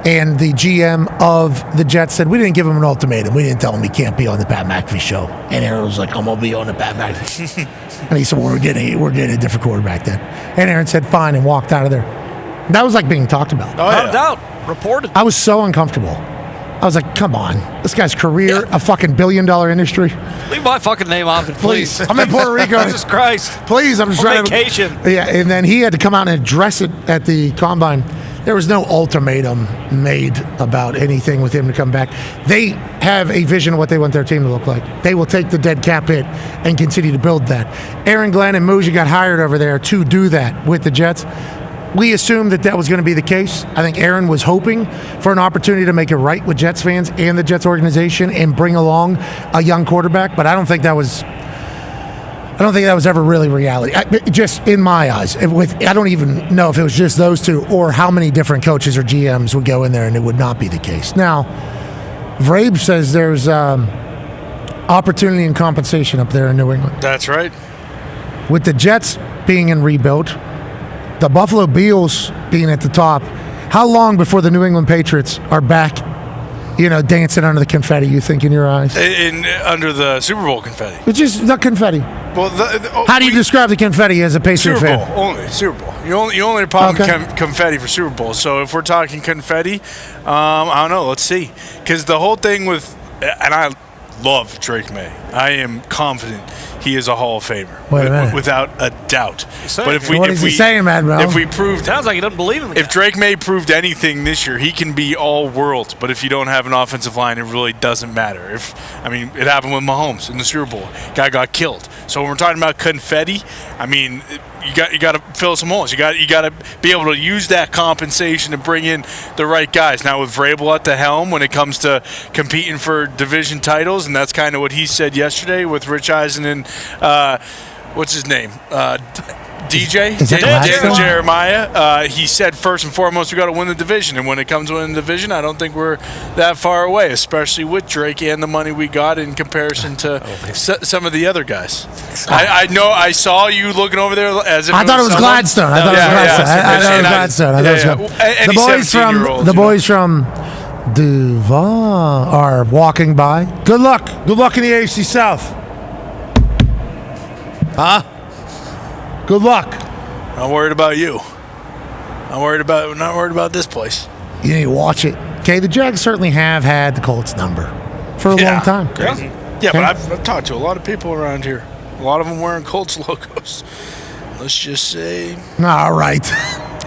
And the GM of the Jets said, we didn't give him an ultimatum. We didn't tell him he can't be on the Pat McAfee show. And Aaron was like, I'm going to be on the Pat McAfee. And he said, well, we're getting a different quarterback then. And Aaron said, fine, and walked out of there. That was like being talked about. No doubt. Reported. I was so uncomfortable. I was like, come on. This guy's career, a fucking $1 billion industry. Leave my fucking name off it, please. I'm in Puerto Rico. Jesus Christ. Please, I'm just on trying vacation. Yeah, and then he had to come out and address it at the combine. There was no ultimatum made about anything with him to come back. They have a vision of what they want their team to look like. They will take the dead cap hit and continue to build that. Aaron Glenn and Muji got hired over there to do that with the Jets. We assumed that was going to be the case. I think Aaron was hoping for an opportunity to make it right with Jets fans and the Jets organization and bring along a young quarterback, but I don't think that was ever really reality. Just in my eyes. I don't even know if it was just those two or how many different coaches or GMs would go in there and it would not be the case. Now, Vrabe says there's opportunity and compensation up there in New England. That's right. With the Jets being in rebuild, the Buffalo Bills being at the top, how long before the New England Patriots are back, dancing under the confetti, you think, in your eyes? Under the Super Bowl confetti. It's just the confetti. Well, how do you describe the confetti as a Patriot fan? Super Bowl, only. Super Bowl. You only are popping confetti for Super Bowl. So if we're talking confetti, I don't know. Let's see. Because the whole thing with, and I love Drake May. I am confident he is a Hall of Famer. Wait a minute. Without a doubt. But what is he saying, man, bro? If we proved, sounds like he doesn't believe in the If Drake May proved anything this year, he can be all world. But if you don't have an offensive line, it really doesn't matter. It happened with Mahomes in the Super Bowl. Guy got killed. So when we're talking about confetti, you got to fill some holes. You got to be able to use that compensation to bring in the right guys. Now with Vrabel at the helm, when it comes to competing for division titles, and that's kind of what he said yesterday with Rich Eisen and what's his name, DJ Daniel Jeremiah. He said first and foremost we got to win the division, and when it comes to winning the division, I don't think we're that far away, especially with Drake and the money we got in comparison to some of the other guys. I know I saw you looking over there as if I thought it was Gladstone. I thought it was Gladstone. The boys from Duval are walking by. Good luck. Good luck in the AFC South. Huh? Good luck. Not worried about you. Not worried about this place. You need to watch it. Okay, the Jags certainly have had the Colts number for a long time. Crazy. Yeah, but I've talked to a lot of people around here. A lot of them wearing Colts logos. Let's just say. All right.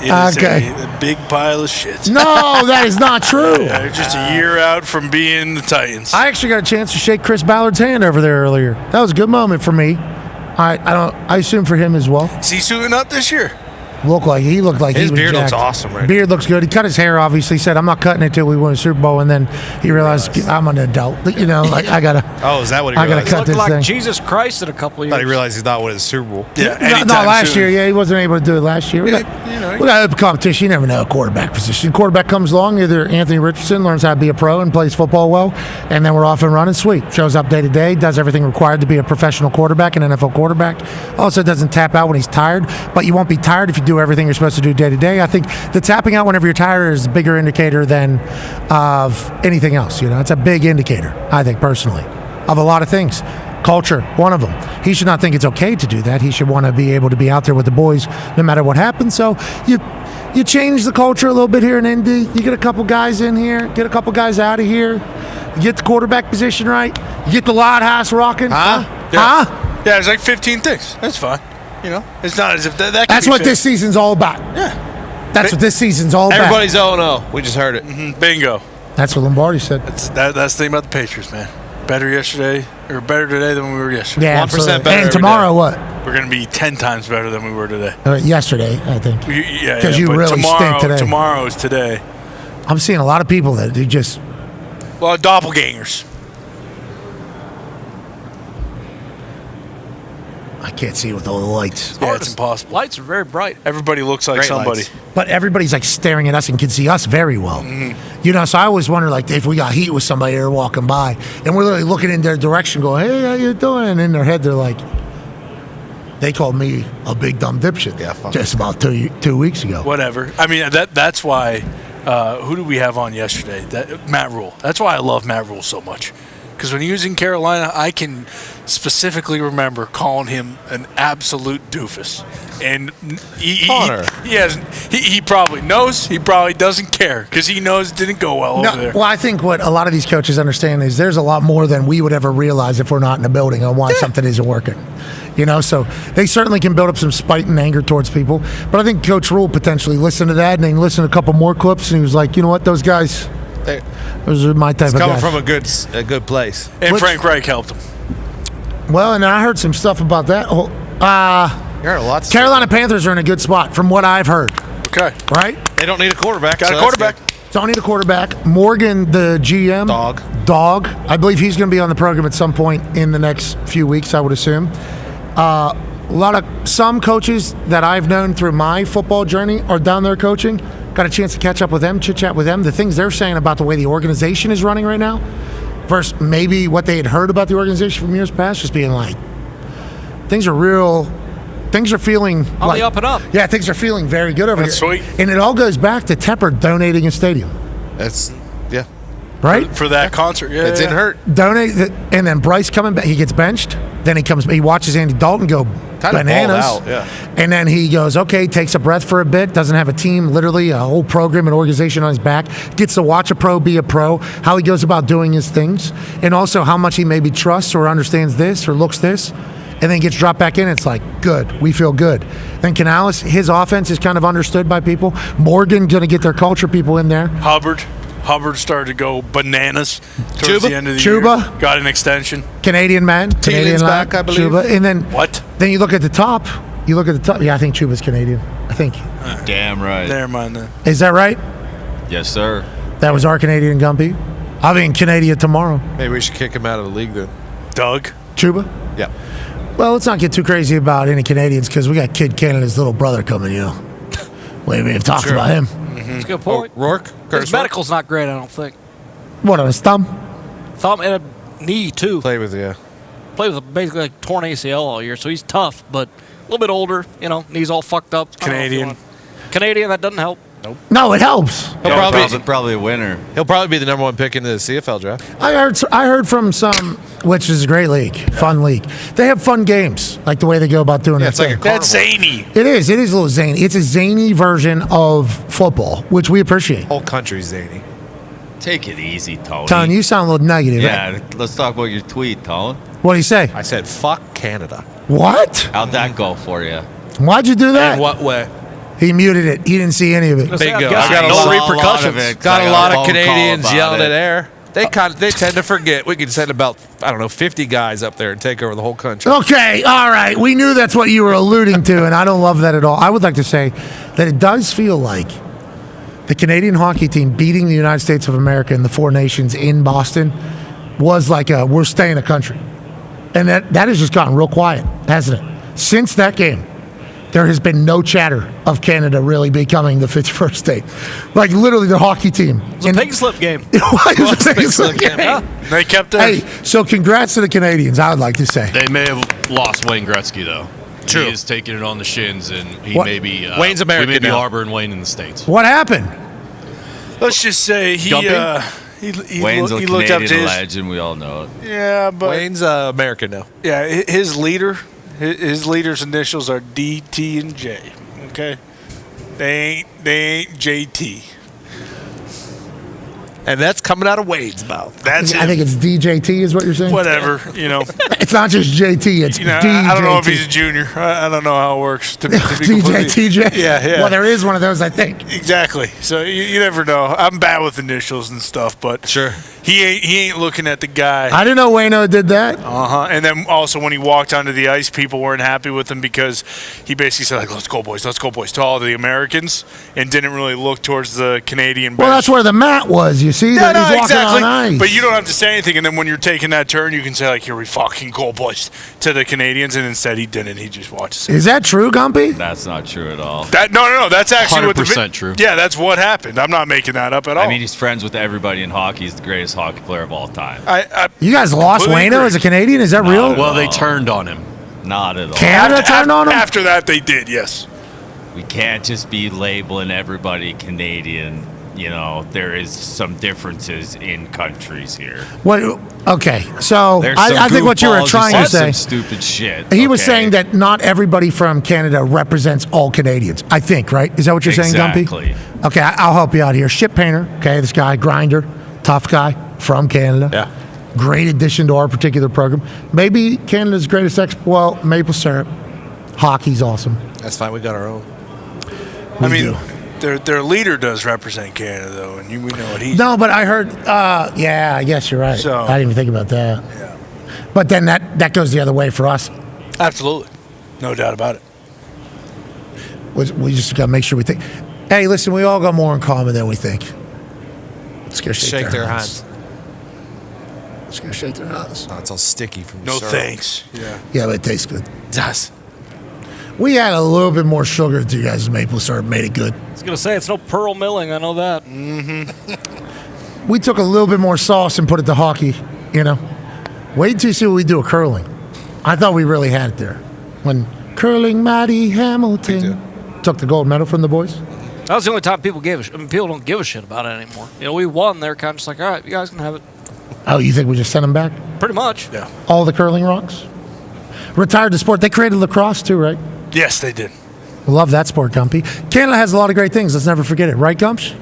It is a big pile of shit. No, that is not true. Yeah, they're just a year out from being the Titans. I actually got a chance to shake Chris Ballard's hand over there earlier. That was a good moment for me. I assume for him as well. Is he suiting up this year? He looked like his he was beard jacked. looks awesome right Beard looks good. He cut his hair off. He said, "I'm not cutting it till we win a Super Bowl." And then he realized I'm an adult. You know, like I gotta. Oh, is that what he I realized? gotta cut He this looked like thing. Jesus Christ in a couple of I thought years. he realized he's not winning the Super Bowl. Yeah, No, last year. Yeah, he wasn't able to do it last year. We got open competition. You never know a quarterback position. Quarterback comes along. Either Anthony Richardson learns how to be a pro and plays football well, and then we're off and running. Sweet. Shows up day to day. Does everything required to be a professional quarterback, an NFL quarterback. Also doesn't tap out when he's tired. But you won't be tired if you do everything you're supposed to do day to day. I think the tapping out whenever you're tired is a bigger indicator than of anything else. You know, it's a big indicator, I think, personally, of a lot of things. Culture, one of them. He should not think it's okay to do that. He should want to be able to be out there with the boys no matter what happens. So you change the culture a little bit here in Indy. You get a couple guys in here, get a couple guys out of here. You get the quarterback position right. You get the loud house rocking. Yeah. Huh? Yeah, it's like 15 things. That's fine. You know, it's not as if that could That's be what fixed. this season's all about. Yeah. That's what this season's all about. Everybody's 0-0. We just heard it. Mm-hmm. Bingo. That's what Lombardi said. That's the thing about the Patriots, man. Better yesterday, or better today than we were yesterday. Yeah, 1% absolutely. better And tomorrow, what? We're going to be 10 times better than we were today. Yesterday, I think. Yeah, Because you but really stink today. Tomorrow is today. I'm seeing a lot of people that do just. Well, doppelgangers. I can't see with all the lights. Yeah, it's impossible. Lights are very bright. Everybody looks like Great somebody. lights. But everybody's like staring at us and can see us very well. Mm-hmm. You know, so I always wonder, like, if we got heat with somebody they're walking by and we're literally looking in their direction going, "Hey, how you doing?" And in their head, they're like, they called me a big dumb dipshit just about two weeks ago. Whatever. I mean, that's why. Who did we have on yesterday? Matt Rule. That's why I love Matt Rule so much. Because when he was in Carolina, I can specifically remember calling him an absolute doofus. And he probably knows. He probably doesn't care because he knows it didn't go well over there. Well, I think what a lot of these coaches understand is there's a lot more than we would ever realize if we're not in the building on why something isn't working. You know, so they certainly can build up some spite and anger towards people. But I think Coach Rule potentially listened to that and then listened to a couple more clips and he was like, you know what, those guys, those are my type of guys. It's coming from a good place. And Frank Reich helped him. Well, and I heard some stuff about that. You heard a lot. Carolina Panthers are in a good spot from what I've heard. Okay. Right? They don't need a quarterback. Got a quarterback. Don't need a quarterback. Morgan, the GM. Dog. I believe he's going to be on the program at some point in the next few weeks, I would assume. Some coaches that I've known through my football journey are down there coaching. Got a chance to catch up with them, chit-chat with them. The things they're saying about the way the organization is running right now versus maybe what they had heard about the organization from years past, just being like, things are feeling on the up and up. Yeah, things are feeling very good over here. That's sweet. And it all goes back to Tepper donating a stadium. Yeah. Right? For that concert, yeah. It didn't hurt. Donate, and then Bryce coming back, he gets benched. Then he watches Andy Dalton go bananas. Balled out, yeah. And then he goes, okay, takes a breath for a bit, doesn't have a team, literally a whole program and organization on his back, gets to watch a pro be a pro, how he goes about doing his things, and also how much he maybe trusts or understands this or looks this, and then gets dropped back in. It's like, good, we feel good. Then Canales, his offense is kind of understood by people. Morgan going to get their culture people in there. Hubbard started to go bananas towards the end of the year. Got an extension. Canadian man. Canadian back, I believe. Chuba. And then what? Then you look at the top. Yeah, I think Chuba's Canadian. I think. Damn right. Never mind then. Is that right? Yes, sir. That was our Canadian Gumpy. I'll be in Canada tomorrow. Maybe we should kick him out of the league then. Doug? Chuba? Yeah. Well, let's not get too crazy about any Canadians because we got Kid Canada's little brother coming, you know. We may have talked about him. That's a good point. Rourke? His medical's not great, I don't think. What, on his thumb? Thumb and a knee, too. Play with, yeah. Played with basically like torn ACL all year, so he's tough, but a little bit older, you know, knees all fucked up. Canadian, that doesn't help. Nope. No, it helps. He'll probably a winner. He'll probably be the number one pick in the CFL draft. I heard from some which is a great league, fun league. They have fun games, like the way they go about doing it. That's zany. It is. It is a little zany. It's a zany version of football, which we appreciate. Whole country's zany. Take it easy, Tony. Tone, you sound a little negative. Yeah, let's talk about your tweet, Tone. What do you say? I said, fuck Canada. What? How'd that go for you? Why'd you do that? In what way? He muted it. He didn't see any of it. Bingo. I got saw no a lot repercussions. of it, 'cause Got I a got lot a of phone call Canadians about yelling it. at air. They tend to forget. We can send about, 50 guys up there and take over the whole country. Okay, all right. We knew that's what you were alluding to, and I don't love that at all. I would like to say that it does feel like the Canadian hockey team beating the United States of America in the Four Nations in Boston was like we're staying a country. And that has just gotten real quiet, hasn't it? Since that game, there has been no chatter of Canada really becoming the 51st state. Like, literally, the hockey team. It was a pig slip game. It was a pig slip game. Yeah. They kept it. Hey, so congrats to the Canadians, I would like to say. They may have lost Wayne Gretzky, though. True. He is taking it on the shins, and he What? may be Wayne's American we may be now. harboring Wayne in the States. What happened? Let's just say he Jumping? Wayne's a looked up to Canadian his. legend. We all know it. Yeah, but Wayne's American now. yeah, his leader's initials are D, T, and J. Okay, they ain't JT. And that's coming out of Wayne's mouth. That's I think it's DJT is what you're saying? whatever. It's not just JT, it's DJT. I don't know if he's a junior. I don't know how it works. To be completely- TJ. Yeah. Well, there is one of those, I think. Exactly. So you never know. I'm bad with initials and stuff, but Sure. he ain't looking at the guy. I didn't know Wayno did that. And then also when he walked onto the ice, people weren't happy with him because he basically said, like, let's go boys to all the Americans, and didn't really look towards the Canadian bench. Well, that's where the mat was, you see? Yeah, that he's no, walking exactly. on ice. But you don't have to say anything, and then when you're taking that turn, you can say, like, here we fucking go boys to the Canadians, and instead he didn't. He just watches it. Is that true, Gumpy? That's not true at all. No. That's actually what the 100% true. Yeah, that's what happened. I'm not making that up at all. I mean, he's friends with everybody in hockey. He's the greatest hockey player of all time. You guys lost completely Wayno agree. as a Canadian? Is that real? Well, they turned on him. Not at all. Canada turned on him? After that, they did, yes. We can't just be labeling everybody Canadian. You know, there is some differences in countries here. What? Okay, so There's some I think what you were goofballs who trying to said say. some stupid shit. He was okay? saying that not everybody from Canada represents all Canadians. I think, right? Is that what you're saying, Exactly. Gumpy? Okay, I'll help you out here. Ship painter, okay, this guy, grinder, tough guy from Canada. Yeah. Great addition to our particular program. Maybe Canada's greatest well, maple syrup. Hockey's awesome. That's fine. We got our own. I mean, their leader does represent Canada, though, and we know what he's. No, but I heard. Yeah, I guess you're right. So- I didn't even think about that. Yeah. But then that goes the other way for us. Absolutely. No doubt about it. We just got to make sure we think. Hey, listen, we all got more in common than we think. Let's go shake their hands. Let's go shake their hands. Oh, it's all sticky from the No syrup. thanks. Yeah. Yeah, but it tastes good. It does. We had a little bit more sugar to you guys' maple syrup, made it good. I was going to say, it's no pearl milling. I know that. We took a little bit more sauce and put it to hockey, you know. Wait until you see what we do at curling. I thought we really had it there. When curling Matty Hamilton took the gold medal from the boys. That was the only time people gave a shit. I mean, people don't give a shit about it anymore. You know, we won. They're kind of just like, all right, you guys can have it. Oh, you think we just sent them back? Pretty much. Yeah. All the curling rocks? Retired the sport. They created lacrosse too, right? Yes, they did. Love that sport, Gumpy. Canada has a lot of great things. Let's never forget it. Right, Gumps?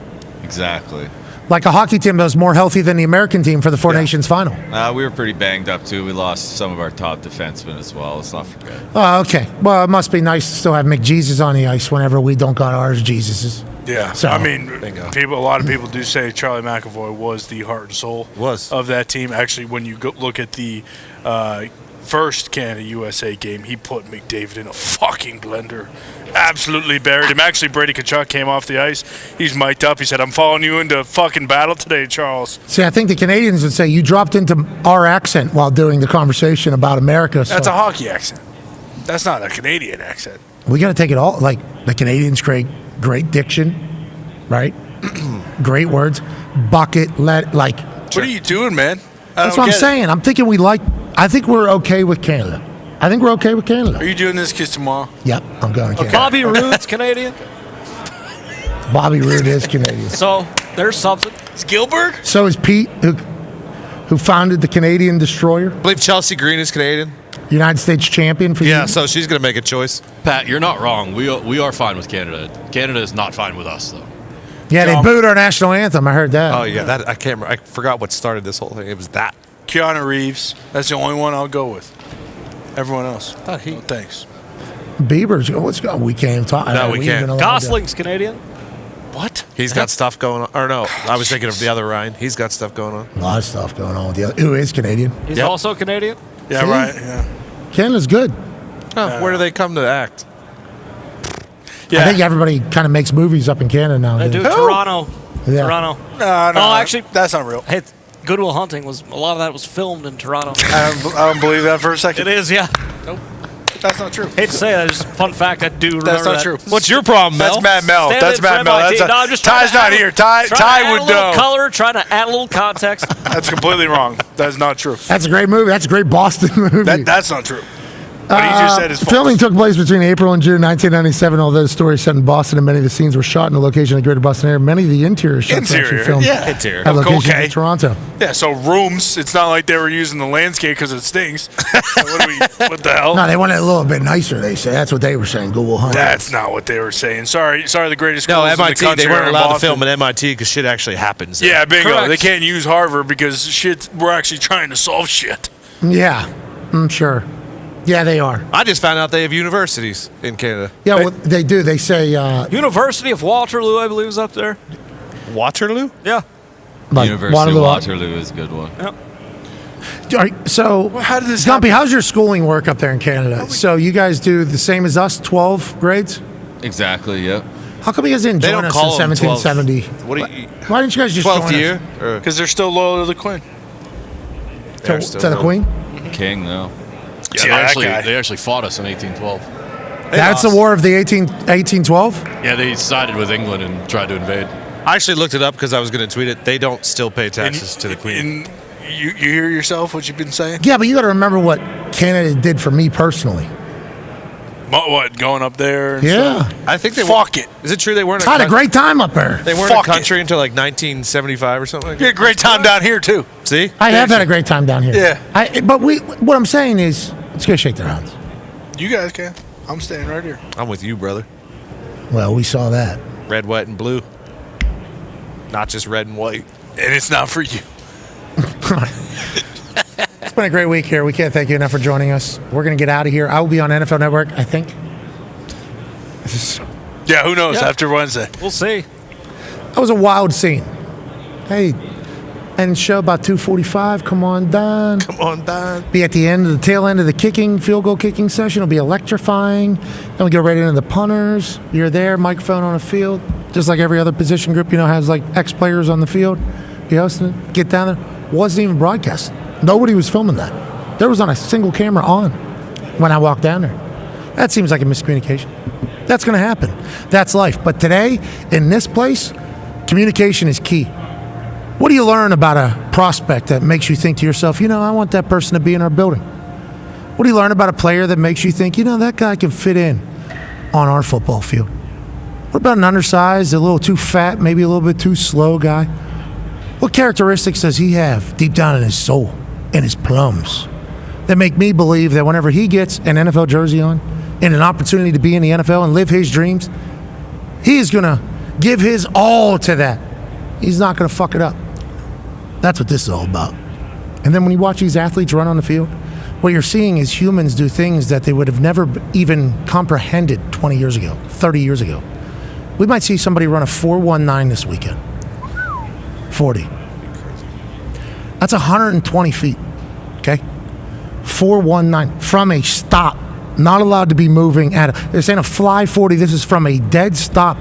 Exactly. Like a hockey team that was more healthy than the American team for the Four Nations final. We were pretty banged up, too. We lost some of our top defensemen as well. Let's not forget. Oh, okay. Well, it must be nice to still have McJesus on the ice whenever we don't got ours Jesuses. Yeah, So- I mean, a lot of people do say Charlie McAvoy was the heart and soul of that team. Actually, when you look at the first Canada-USA game, he put McDavid in a fucking blender. Absolutely buried him. Actually, Brady Tkachuk came off the ice. He's mic'd up. He said, I'm following you into fucking battle today, Charles. See, I think the Canadians would say you dropped into our accent while doing the conversation about America. So That's a hockey accent. That's not a Canadian accent. we got to take it all. Like the Canadians, great diction, right? Great words. Bucket, like. What are you doing, man? That's what I'm saying. I'm thinking I think we're okay with Canada. I think we're okay with Canada. Are you doing this because tomorrow? Yep, I'm going to Canada. Bobby Roode's Canadian. Bobby Roode is Canadian. So there's something. Is Gilbert? So is Pete. who founded the Canadian Destroyer. I believe Chelsea Green is Canadian. United States champion for Yeah, so she's going to make a choice. Pat, you're not wrong. We are fine with Canada. Canada is not fine with us, though. Yeah, they booed our national anthem. I heard that. Oh, yeah. That I can't remember. I forgot what started this whole thing. It was that. Keanu Reeves. That's the only one I'll go with. Everyone else. No, thanks. Bieber's. Let's go. We can't even talk. No, we can't. Gosling's Canadian. What? He's got stuff going on. Or no, I was thinking of the other Ryan. He's got stuff going on. A lot of stuff going on with the other. Who is Canadian? He's also Canadian. Yeah, See? right. Yeah. Canada's good. Oh, where do they come to act? I think everybody kind of makes movies up in Canada now. They do. Toronto. Yeah. Toronto. No, Oh, actually, that's not real. Hey, Good Will Hunting was a lot of that was filmed in Toronto. I don't believe that for a second. It is, yeah. Nope. That's not true. Hate to say that. Just a fun fact. I do remember That's not that. true. What's your problem, Mel? That's Matt Mel. Stand That's in for Matt Mel. MIT. That's No, I'm just trying Ty's to add not a- here. Ty trying to add would a little know. color, trying to add a little context. That's completely wrong. That's not true. That's a great movie. That's a great Boston movie. That's not true. What he just said is false. Filming took place between April and June 1997. Although the story is set in Boston, and many of the scenes were shot in the location of the Greater Boston area. Many of the interior shots were actually filmed Interior. at locations in Toronto. Yeah, so rooms. It's not like they were using the landscape because it stinks. What the hell? No, they wanted it a little bit nicer. They say that's what they were saying. Google Hunt. That's not what they were saying. Sorry, the greatest No, schools in the MIT. country They weren't are in allowed to Boston. film at MIT because shit actually happens. there. Yeah, bingo. Correct. They can't use Harvard because we're actually trying to solve shit. Yeah, I'm sure. Yeah, they are. I just found out they have universities in Canada. Yeah, well, they do. They say University of Waterloo, I believe, is up there. Waterloo? Yeah. like University of Waterloo is a good one. Yep. All right, so, how did this Gumpy, how's your schooling work up there in Canada? So you guys do the same as us, 12 grades? Exactly, yep. How come you guys didn't They join don't us call in them 1770? What do you? Why didn't you guys just 12th join year? us? Because they're still loyal to the Queen. To the Queen? King, though. Yeah, Yeah, they actually fought us in 1812. That's the War of the 1812? Yeah, they sided with England and tried to invade. I actually looked it up because I was going to tweet it. They don't still pay taxes to the Queen. You hear yourself what you've been saying? Yeah, but you got to remember what Canada did for me personally. What, going up there? And Yeah. stuff? I think they Fuck it. Is it true they weren't? I had a great time up there. They weren't Fuck a country until like 1975 or something. Like You had a great time down here too. See, I have had a great time down here. Yeah. But what I'm saying is, let's go shake their hands. You guys can. I'm staying right here. I'm with you, brother. Well, we saw that. Red, white, and blue. Not just red and white. And it's not for you. It's been a great week here. We can't thank you enough for joining us. We're going to get out of here. I will be on NFL Network, I think. Yeah, who knows Yeah. after Wednesday? We'll see. That was a wild scene. Hey, end show about 2:45. Come on, Dahn. Come on, Dahn. Be at the end of the tail end of the field goal kicking session. It'll be electrifying. Then we go right into the punters. You're there, microphone on the field, just like every other position group. Has like ex-players on the field. You hosting it. Get down there. Wasn't even broadcast. Nobody was filming that. There was not a single camera on when I walked down there. That seems like a miscommunication. That's going to happen. That's life. But today, in this place, communication is key. What do you learn about a prospect that makes you think to yourself, I want that person to be in our building? What do you learn about a player that makes you think, that guy can fit in on our football field? What about an undersized, a little too fat, maybe a little bit too slow guy? What characteristics does he have deep down in his soul, in his plums, that make me believe that whenever he gets an NFL jersey on and an opportunity to be in the NFL and live his dreams, he is going to give his all to that. He's not going to fuck it up. That's what this is all about. And then when you watch these athletes run on the field, what you're seeing is humans do things that they would have never even comprehended 20 years ago, 30 years ago. We might see somebody run a 4.19 this weekend. 40. That's 120 feet, okay? 4.19 from a stop. Not allowed to be moving this ain't a fly 40. This is from a dead stop.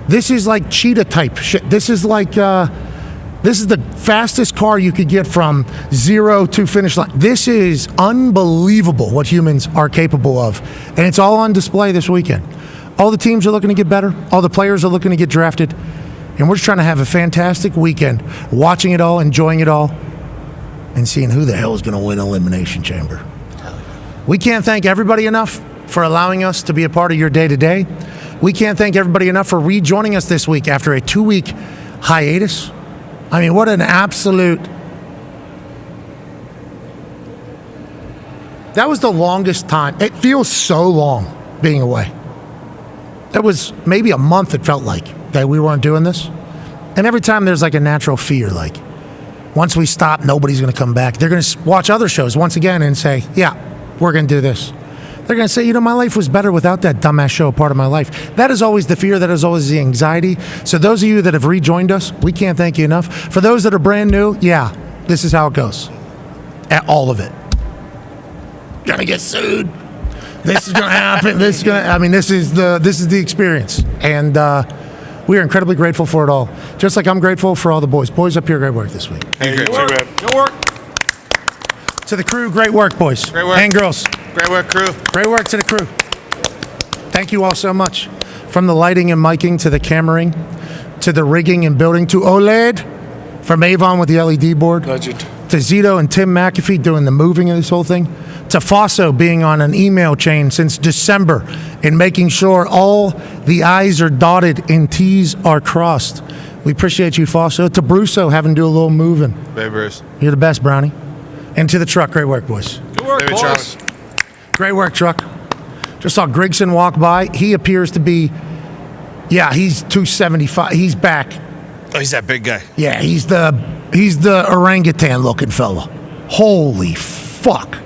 This is like cheetah type shit. This is like, this is the fastest car you could get from zero to finish line. This is unbelievable what humans are capable of. And it's all on display this weekend. All the teams are looking to get better. All the players are looking to get drafted. And we're just trying to have a fantastic weekend, watching it all, enjoying it all, and seeing who the hell is going to win Elimination Chamber. We can't thank everybody enough for allowing us to be a part of your day-to-day. We can't thank everybody enough for rejoining us this week after a 2-week hiatus. I mean, what an absolute That was the longest time. It feels so long being away. It was maybe a month, it felt like, that we weren't doing this. And every time there's like a natural fear, like, once we stop, nobody's going to come back. They're going to watch other shows once again and say, yeah, we're going to do this. They're going to say, my life was better without that dumbass show part of my life. That is always the fear. That is always the anxiety. So those of you that have rejoined us, we can't thank you enough. For those that are brand new, yeah, this is how it goes. At all of it. Gonna get sued. This is going to happen. This is the experience. And we are incredibly grateful for it all. Just like I'm grateful for all the boys. Boys up here, great work this week. Hey, great work. Good work. To the crew, great work, boys. Great work. And girls. Great work, crew. Great work to the crew. Thank you all so much. From the lighting and miking to the cameraing, to the rigging and building, to OLED, from Avon with the LED board. Legend. To Zito and Tim McAfee doing the moving of this whole thing. To Fosso being on an email chain since December and making sure all the I's are dotted and T's are crossed. We appreciate you, Fosso. To Brusso having to do a little moving. Hey, Bruce. You're the best, Brownie. And to the truck, great work, boys. Good work, David boys. Charles. Great work, truck. Just saw Grigson walk by. He appears to be, he's 275. He's back. Oh, he's that big guy. Yeah, he's the orangutan looking fella. Holy fuck.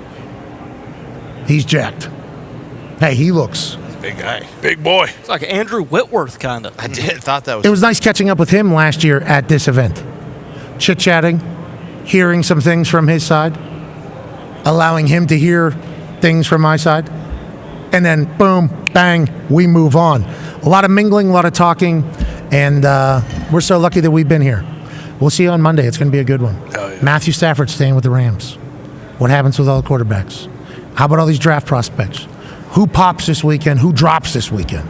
He's jacked. Hey, he looks. Big guy. Big boy. It's like Andrew Whitworth, kind of. I thought that was. It was nice catching up with him last year at this event. Chit-chatting, hearing some things from his side, allowing him to hear things from my side, and then boom, bang, we move on. A lot of mingling, a lot of talking, and we're so lucky that we've been here. We'll see you on Monday. It's going to be a good one. Hell yeah. Matthew Stafford staying with the Rams. What happens with all the quarterbacks? How about all these draft prospects? Who pops this weekend? Who drops this weekend?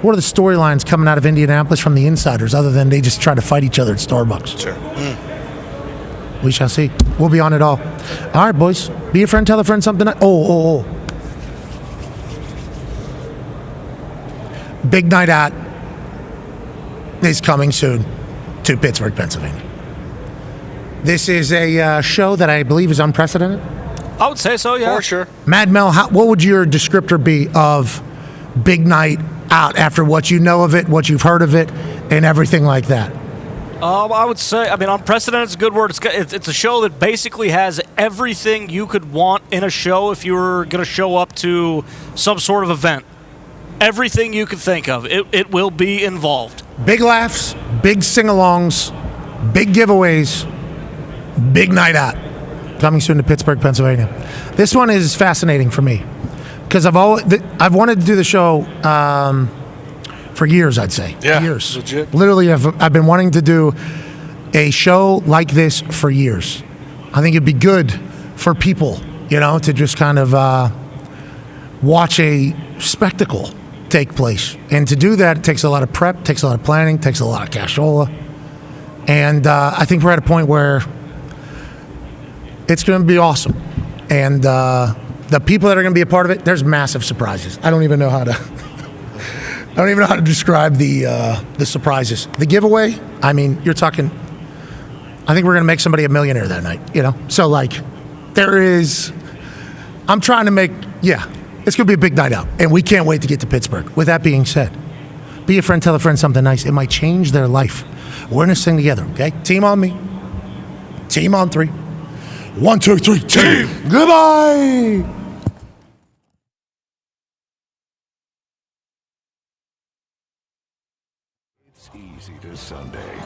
What are the storylines coming out of Indianapolis from the insiders other than they just try to fight each other at Starbucks? Sure. We shall see. We'll be on it all. All right, boys. Be a friend, tell a friend something. Oh. Big Night Out is coming soon to Pittsburgh, Pennsylvania. This is a show that I believe is unprecedented. I would say so, yeah. For sure. Mad Mel, what would your descriptor be of Big Night Out after what you know of it, what you've heard of it, and everything like that? I would say, unprecedented is a good word. It's a show that basically has everything you could want in a show if you were going to show up to some sort of event. Everything you could think of, it will be involved. Big laughs, big sing-alongs, big giveaways, Big Night Out. Coming soon to Pittsburgh, Pennsylvania. This one is fascinating for me because I've wanted to do the show for years, I'd say. Yeah, years. legit. Literally, I've been wanting to do a show like this for years. I think it'd be good for people, to just kind of watch a spectacle take place. And to do that, it takes a lot of prep, takes a lot of planning, takes a lot of cashola. And I think we're at a point where it's going to be awesome. And the people that are going to be a part of it, there's massive surprises. I don't even know how to describe the surprises. The giveaway, you're talking, I think we're going to make somebody a millionaire that night, So, I'm trying to make, it's going to be a big night out. And we can't wait to get to Pittsburgh. With that being said, be a friend, tell a friend something nice. It might change their life. We're in this thing together, okay? Team on me. Team on three. 1, 2, 3, team. Goodbye. It's easy to Sunday.